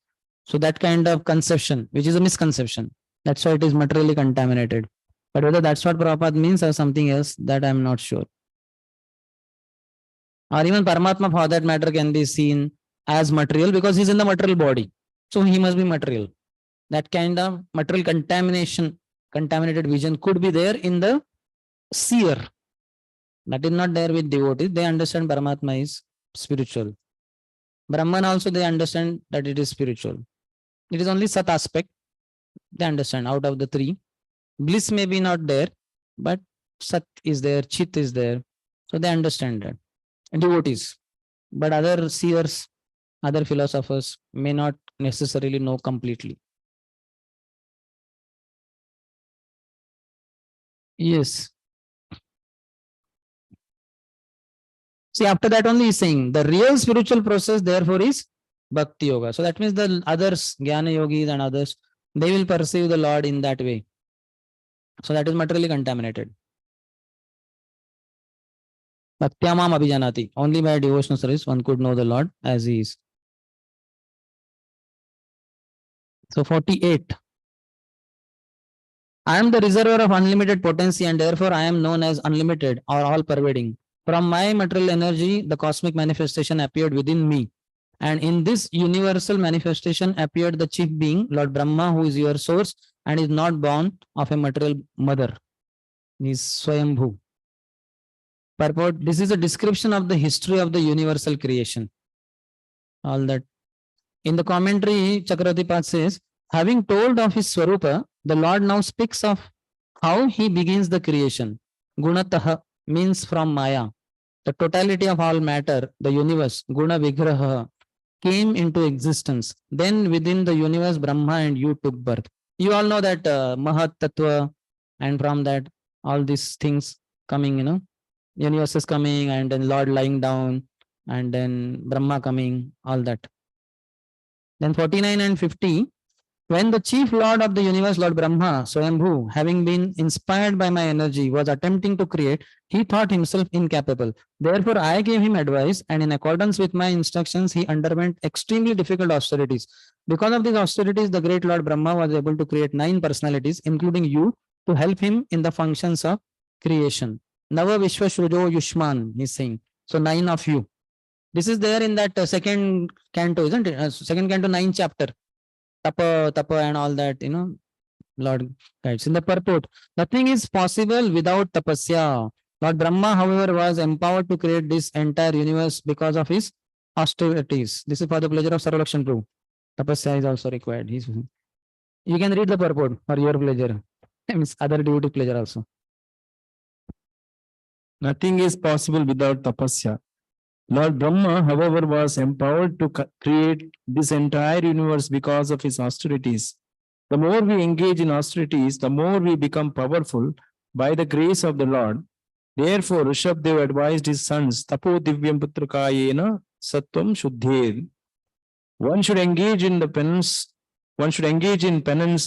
So that kind of conception, which is a misconception, that's why it is materially contaminated. But whether that's what Prabhupada means or something else, that I'm not sure. Or even Paramatma for that matter can be seen as material because he's in the material body. So he must be material. That kind of material contamination, contaminated vision could be there in the seer. That is not there with devotees. They understand Paramatma is spiritual. Brahman also they understand that it is spiritual. It is only Sat aspect. They understand out of the 3. Bliss may be not there, but Sat is there, Chit is there. So they understand that. Devotees. But other seers, other philosophers may not necessarily know completely. Yes. See, after that only he's saying the real spiritual process, therefore, is Bhakti Yoga. So that means the others, Jnana Yogis and others, they will perceive the Lord in that way. So that is materially contaminated. Bhaktyamam abhijanati. Only by devotional service one could know the Lord as he is. So 48. I am the reservoir of unlimited potency and therefore I am known as unlimited or all pervading. From my material energy, the cosmic manifestation appeared within me. And in this universal manifestation appeared the chief being, Lord Brahma, who is your source and is not born of a material mother. He is Swayambhu. Purport, this is a description of the history of the universal creation. All that. In the commentary, Chakravarti says, having told of his Swarupa, the Lord now speaks of how he begins the creation. Gunataha means from Maya. The totality of all matter, the universe, Guna Vigraha, came into existence. Then within the universe, Brahma and you took birth. You all know that Mahat Tattva, and from that, all these things coming, universe is coming, and then Lord lying down, and then Brahma coming, all that. Then 49 and 50, when the chief lord of the universe, Lord Brahma, Swayambhu, having been inspired by my energy, was attempting to create, he thought himself incapable. Therefore, I gave him advice, and in accordance with my instructions, he underwent extremely difficult austerities. Because of these austerities, the great Lord Brahma was able to create 9 personalities, including you, to help him in the functions of creation. Nava Vishwa Shrujo Yushman, he's saying. So 9 of you. This is there in that second canto, isn't it? Second canto, 9th chapter. Tapa and all that, Lord guides. In the purport, nothing is possible without tapasya. Lord Brahma, however, was empowered to create this entire universe because of his austerities. This is for the pleasure of Sarvalakshan Prabhu. Tapasya is also required. You can read the purport for your pleasure. Means other devotee pleasure also. Nothing is possible without tapasya. Lord Brahma, however, was empowered to create this entire universe because of his austerities. The more we engage in austerities, the more we become powerful by the grace of the Lord. Therefore, Rishabdev advised his sons, Tapo Divyam Putrakayena Sattvam Shuddher. One should engage in penance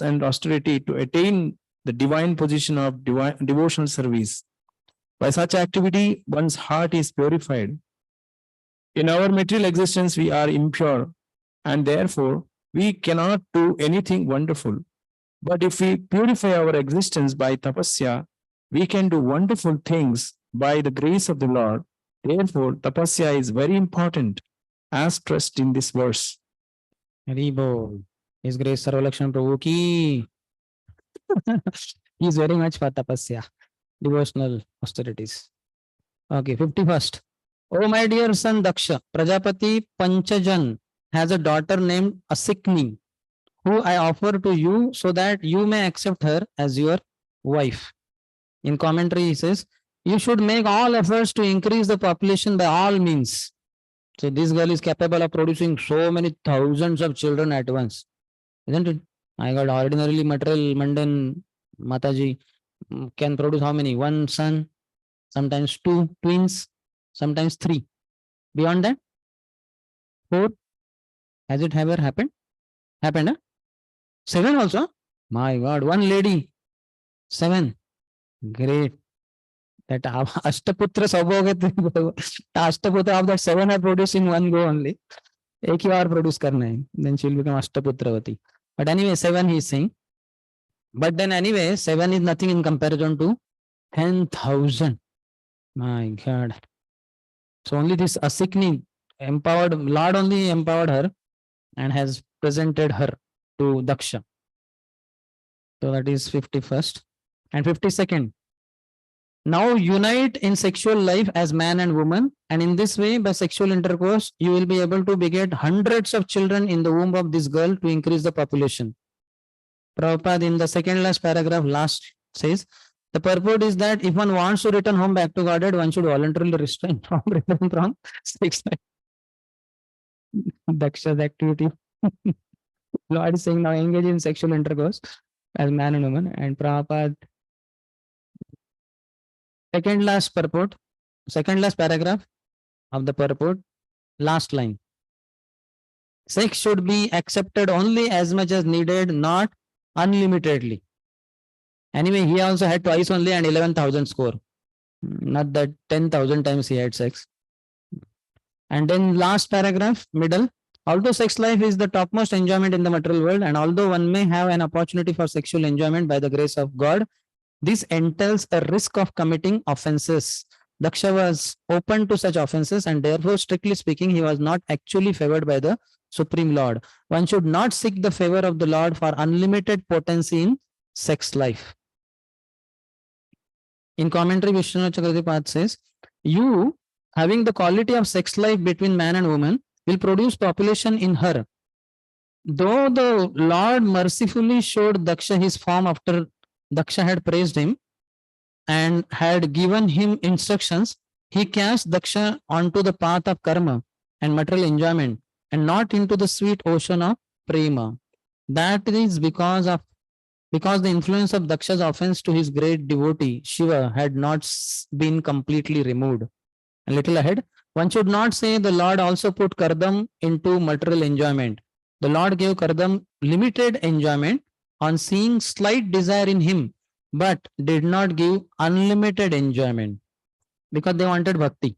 and austerity to attain the divine position of devotional service. By such activity, one's heart is purified. In our material existence, we are impure, and therefore we cannot do anything wonderful. But if we purify our existence by tapasya, we can do wonderful things by the grace of the Lord. Therefore, tapasya is very important, as stressed in this verse. Haribo. His Grace Sarvalakshan Prabhu ki. He is very much for tapasya, devotional austerities. Okay, 51st. Oh, my dear son Daksha, Prajapati Panchajan has a daughter named Asikni, who I offer to you so that you may accept her as your wife. In commentary, he says, you should make all efforts to increase the population by all means. So this girl is capable of producing so many thousands of children at once. Isn't it? I got ordinarily material mundane Mataji can produce how many? 1 son, sometimes 2 twins, sometimes 3. Beyond that, 4. Has it ever happened? Happened, huh? 7 also? My God, 1 lady, 7. Great. That Ashtaputra Sabhogat, Ashtaputra of that 7 are produced in one go only. Ek hi aur produce karna hai. Then she will become Ashtaputravati. But anyway, 7 he is saying. But then anyway, 7 is nothing in comparison to 10,000. My God. So only this Asikni empowered, Lord only empowered her and has presented her to Daksha. So that is 51st. And 52nd. Now unite in sexual life as man and woman, and in this way, by sexual intercourse, you will be able to beget hundreds of children in the womb of this girl to increase the population. Prabhupada in the second last paragraph last says, the purport is that if one wants to return home back to Godhead, one should voluntarily return from sex life. Daksha's activity. Lord is saying now engage in sexual intercourse as man and woman, and Prabhupada second last purport, second last paragraph of the purport, last line. Sex should be accepted only as much as needed, not unlimitedly. Anyway, he also had twice only and 11,000 score. Not that 10,000 times he had sex. And then last paragraph, middle. Although sex life is the topmost enjoyment in the material world, and although one may have an opportunity for sexual enjoyment by the grace of God, this entails a risk of committing offenses. Daksha was open to such offenses and therefore, strictly speaking, he was not actually favored by the Supreme Lord. One should not seek the favor of the Lord for unlimited potency in sex life. In commentary, Vishwanath Chakravarti says, you having the quality of sex life between man and woman will produce population in her. Though the Lord mercifully showed Daksha his form after Daksha had praised him and had given him instructions, he cast Daksha onto the path of karma and material enjoyment and not into the sweet ocean of prema. That is because the influence of Daksha's offense to his great devotee Shiva had not been completely removed. A little ahead, one should not say the Lord also put Kardam into material enjoyment. The Lord gave Kardam limited enjoyment on seeing slight desire in him, but did not give unlimited enjoyment because they wanted bhakti.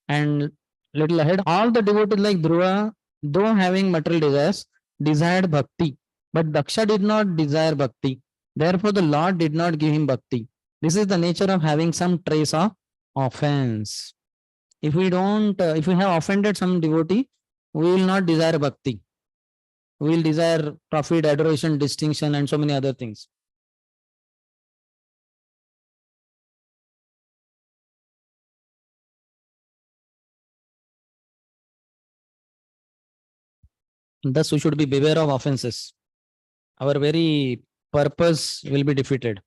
And little ahead, all the devotees like Dhruva, though having material desires, desired bhakti. But Daksha did not desire bhakti. Therefore, the Lord did not give him bhakti. This is the nature of having some trace of offense. If we have offended some devotee, we will not desire bhakti. We will desire profit, adoration, distinction, and so many other things. Thus, we should be beware of offenses. Our very purpose will be defeated.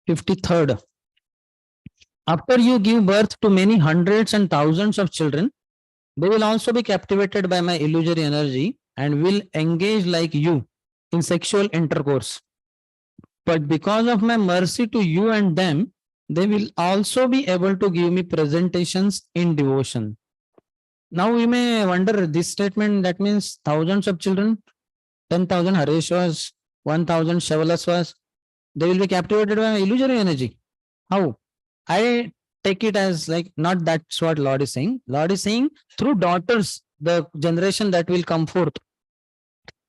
Fifty-third. After you give birth to many hundreds and thousands of children, they will also be captivated by my illusory energy and will engage like you in sexual intercourse. But because of my mercy to you and them, they will also be able to give me presentations in devotion. Now we may wonder this statement, that means thousands of children, 10,000 Hareshwas, 1,000 Shavalaswas, they will be captivated by my illusory energy. How? I take it as like, not that's what Lord is saying. Lord is saying through daughters, the generation that will come forth,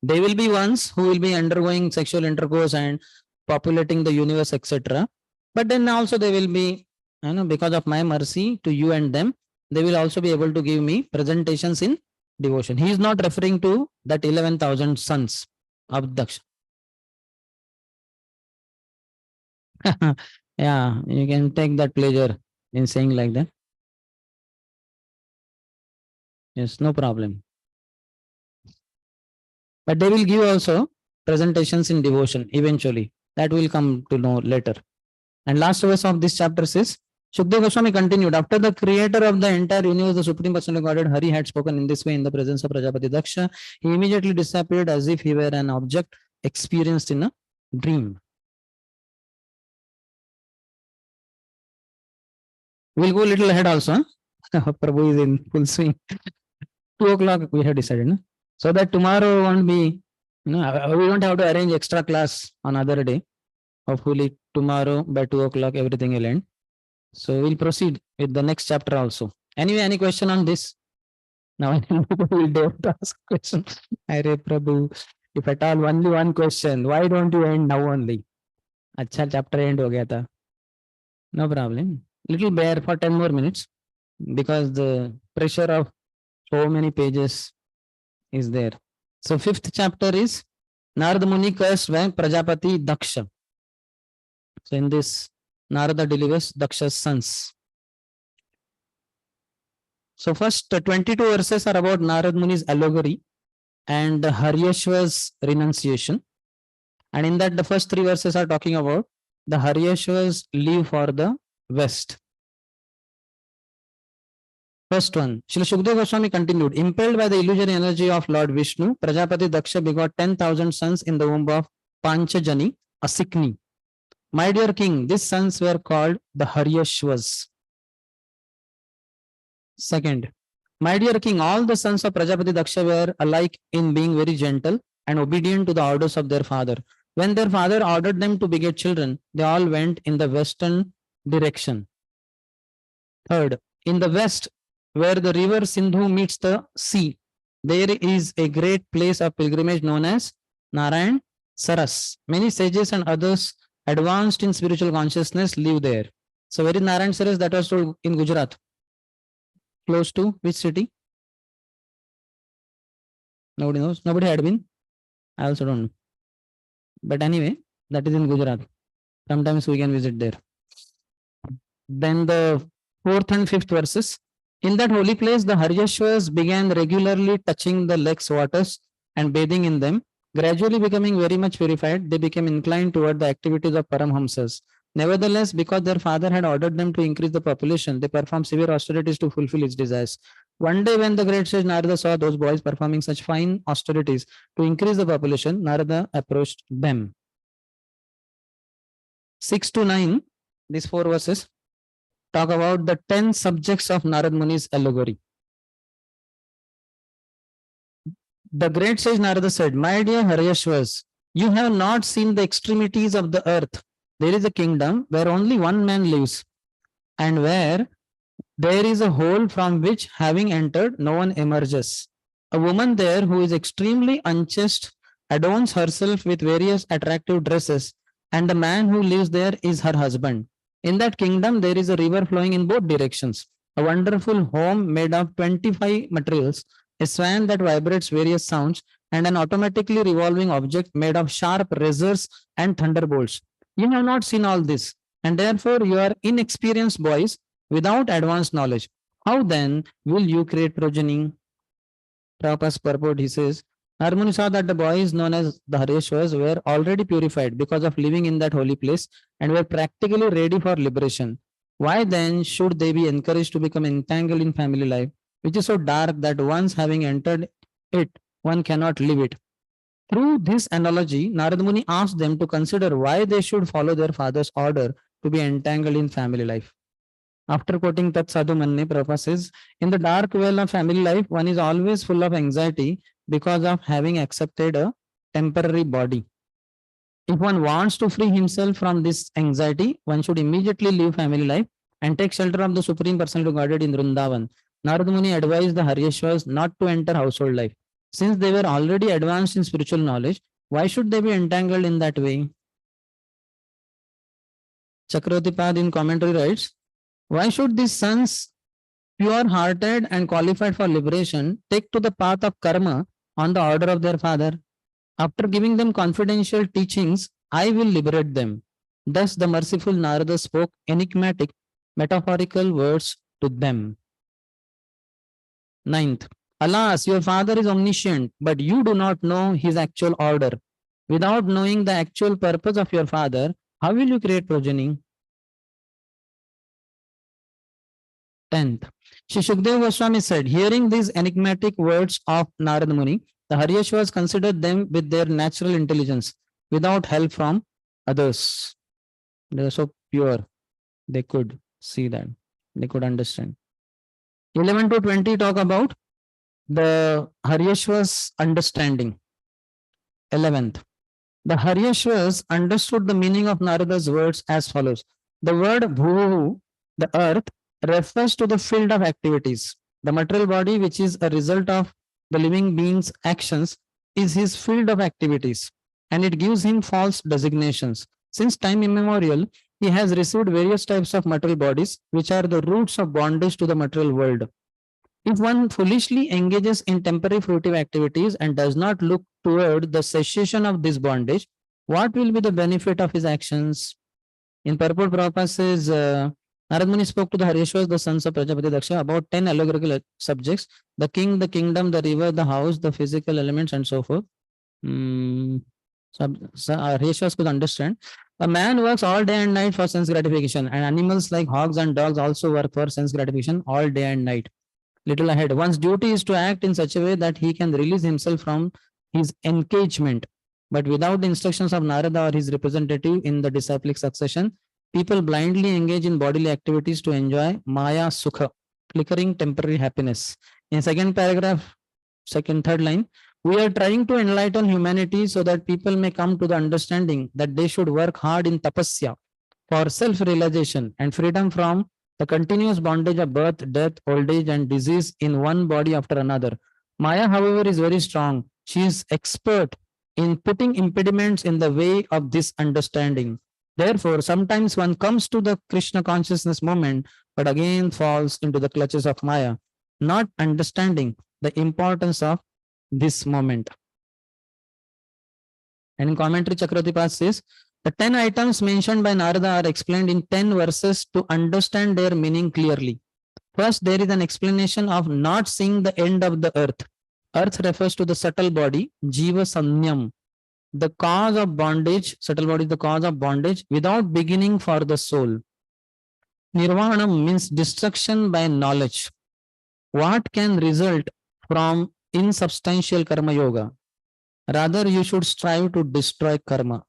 they will be ones who will be undergoing sexual intercourse and populating the universe, etc. But then also they will be, because of my mercy to you and them, they will also be able to give me presentations in devotion. He is not referring to that 11,000 sons of Daksha. Yeah, you can take that pleasure in saying like that. Yes, no problem. But they will give also presentations in devotion eventually. That will come to know later. And last verse of this chapter says, Shukdev Goswami continued, after the creator of the entire universe, the Supreme Personality of Godhead, Hari had spoken in this way in the presence of Prajapati Daksha. He immediately disappeared as if he were an object experienced in a dream. We'll go a little ahead also. Prabhu is in full swing. 2 o'clock we have decided. No? So that tomorrow won't be, we don't have to arrange extra class on other day. Hopefully tomorrow by 2 o'clock everything will end. So we'll proceed with the next chapter also. Anyway, any question on this? Now nobody will dare to ask question. Arey Prabhu, if at all only one question, why don't you end now only? Acha chapter end ho gaya tha. No problem. Little bear for 10 more minutes because the pressure of so many pages is there. So 5th chapter is Narada Muni cursed by Prajapati Daksha. So in this, Narada delivers Daksha's sons. So first 22 verses are about Narada Muni's allegory and Haryashva's renunciation. And in that, the first 3 verses are talking about the Haryashvas leave for the west. First one, Srila Shukdev Goswami continued, impelled by the illusory energy of Lord Vishnu, Prajapati Daksha begot 10,000 sons in the womb of Panchajani, a Sikni. My dear king, these sons were called the Haryashvas. Second, my dear king, all the sons of Prajapati Daksha were alike in being very gentle and obedient to the orders of their father. When their father ordered them to beget children, they all went in the western direction. Third, in the west, where the river Sindhu meets the sea. There is a great place of pilgrimage known as Narayan Saras. Many sages and others advanced in spiritual consciousness live there. So where is Narayan Saras? That was told in Gujarat. Close to which city? Nobody knows. Nobody had been. I also don't know. But anyway, that is in Gujarat. Sometimes we can visit there. Then the fourth and fifth verses. In that holy place, the Haryashvas began regularly touching the lake's waters and bathing in them. Gradually becoming very much purified, they became inclined toward the activities of Paramhamsas. Nevertheless, because their father had ordered them to increase the population, they performed severe austerities to fulfill its desires. One day, when the great sage Narada saw those boys performing such fine austerities to increase the population, Narada approached them. 6 to 9, these 4 verses, talk about the 10 subjects of Narad Muni's allegory. The great sage Narada said, my dear Haryashvas, you have not seen the extremities of the earth. There is a kingdom where only one man lives, and where there is a hole from which, having entered, no one emerges. A woman there who is extremely unchaste adorns herself with various attractive dresses, and the man who lives there is her husband. In that kingdom, there is a river flowing in both directions, a wonderful home made of 25 materials, a swan that vibrates various sounds, and an automatically revolving object made of sharp razors and thunderbolts. You have not seen all this, and therefore you are inexperienced boys without advanced knowledge. How then will you create progeny? Prabhupada's purport, he says, Narmuni saw that the boys known as the Haryashvas were already purified because of living in that holy place and were practically ready for liberation. Why then should they be encouraged to become entangled in family life, which is so dark that once having entered it, one cannot leave it? Through this analogy, Narad Muni asked them to consider why they should follow their father's order to be entangled in family life. After quoting Tat Sadhu Manne, Prabhupada says, in the dark well of family life, one is always full of anxiety because of having accepted a temporary body. If one wants to free himself from this anxiety, one should immediately leave family life and take shelter of the Supreme Personality Godhead in Vrindavan. Narad Muni advised the Haryashvas not to enter household life. Since they were already advanced in spiritual knowledge, why should they be entangled in that way? Chakravartipad in commentary writes, why should these sons, pure-hearted and qualified for liberation, take to the path of karma on the order of their father? After giving them confidential teachings, I will liberate them. Thus the merciful Narada spoke enigmatic, metaphorical words to them. 9th, alas, your father is omniscient, but you do not know his actual order. Without knowing the actual purpose of your father, how will you create progeny? 10th, Shri Shukdev Goswami said, hearing these enigmatic words of Narad Muni, the Haryashvas considered them with their natural intelligence, without help from others. They were so pure, they could see that, they could understand. 11 to 20 talk about the Haryashvas understanding. 11th, the Haryashvas understood the meaning of Narada's words as follows. The word Bhuvu, the earth, refers to the field of activities. The material body, which is a result of the living being's actions, is his field of activities, and it gives him false designations. Since time immemorial, he has received various types of material bodies, which are the roots of bondage to the material world. If one foolishly engages in temporary fruitive activities and does not look toward the cessation of this bondage, what will be the benefit of his actions? In purport, Prabhupada says, Narad Muni spoke to the Haryashvas, the sons of Prajapati Daksha, about 10 allegorical subjects: the king, the kingdom, the river, the house, the physical elements, and so forth. Haryashvas could understand. A man works all day and night for sense gratification, and animals like hogs and dogs also work for sense gratification all day and night. Little ahead, one's duty is to act in such a way that he can release himself from his engagement. But without the instructions of Narada or his representative in the disciplic succession, people blindly engage in bodily activities to enjoy Maya Sukha, flickering temporary happiness. In second paragraph, third line, we are trying to enlighten humanity so that people may come to the understanding that they should work hard in tapasya for self-realization and freedom from the continuous bondage of birth, death, old age, and disease in one body after another. Maya, however, is very strong. She is expert in putting impediments in the way of this understanding. Therefore, sometimes one comes to the Krishna consciousness moment, but again falls into the clutches of Maya, not understanding the importance of this moment. And in commentary, Chakravarti says, the 10 items mentioned by Narada are explained in 10 verses to understand their meaning clearly. First, there is an explanation of not seeing the end of the earth. Earth refers to the subtle body, Jiva Sanyam, the cause of bondage. Subtle body is the cause of bondage without beginning for the soul. Nirvana means destruction by knowledge. What can result from insubstantial karma yoga? Rather, you should strive to destroy karma.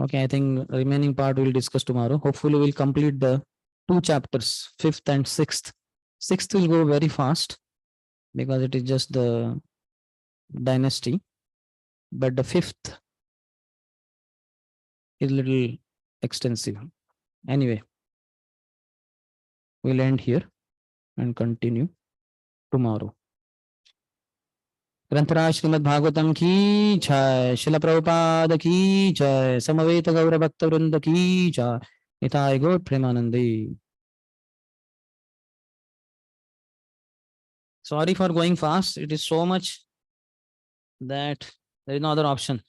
Okay, I think remaining part we'll discuss tomorrow. Hopefully, we'll complete the 2 chapters, 5th and 6th. 6th will go very fast because it is just the dynasty. But the 5th is a little extensive. Anyway, we'll end here and continue tomorrow. ग्रंथराज Shrimad Bhagavatam की जय, शिला प्रभुपाद की जय, समवेत गौर भक्त वृंद की जय, निताय गौर Premanandi. Sorry for going fast. It is so much that there is no other option.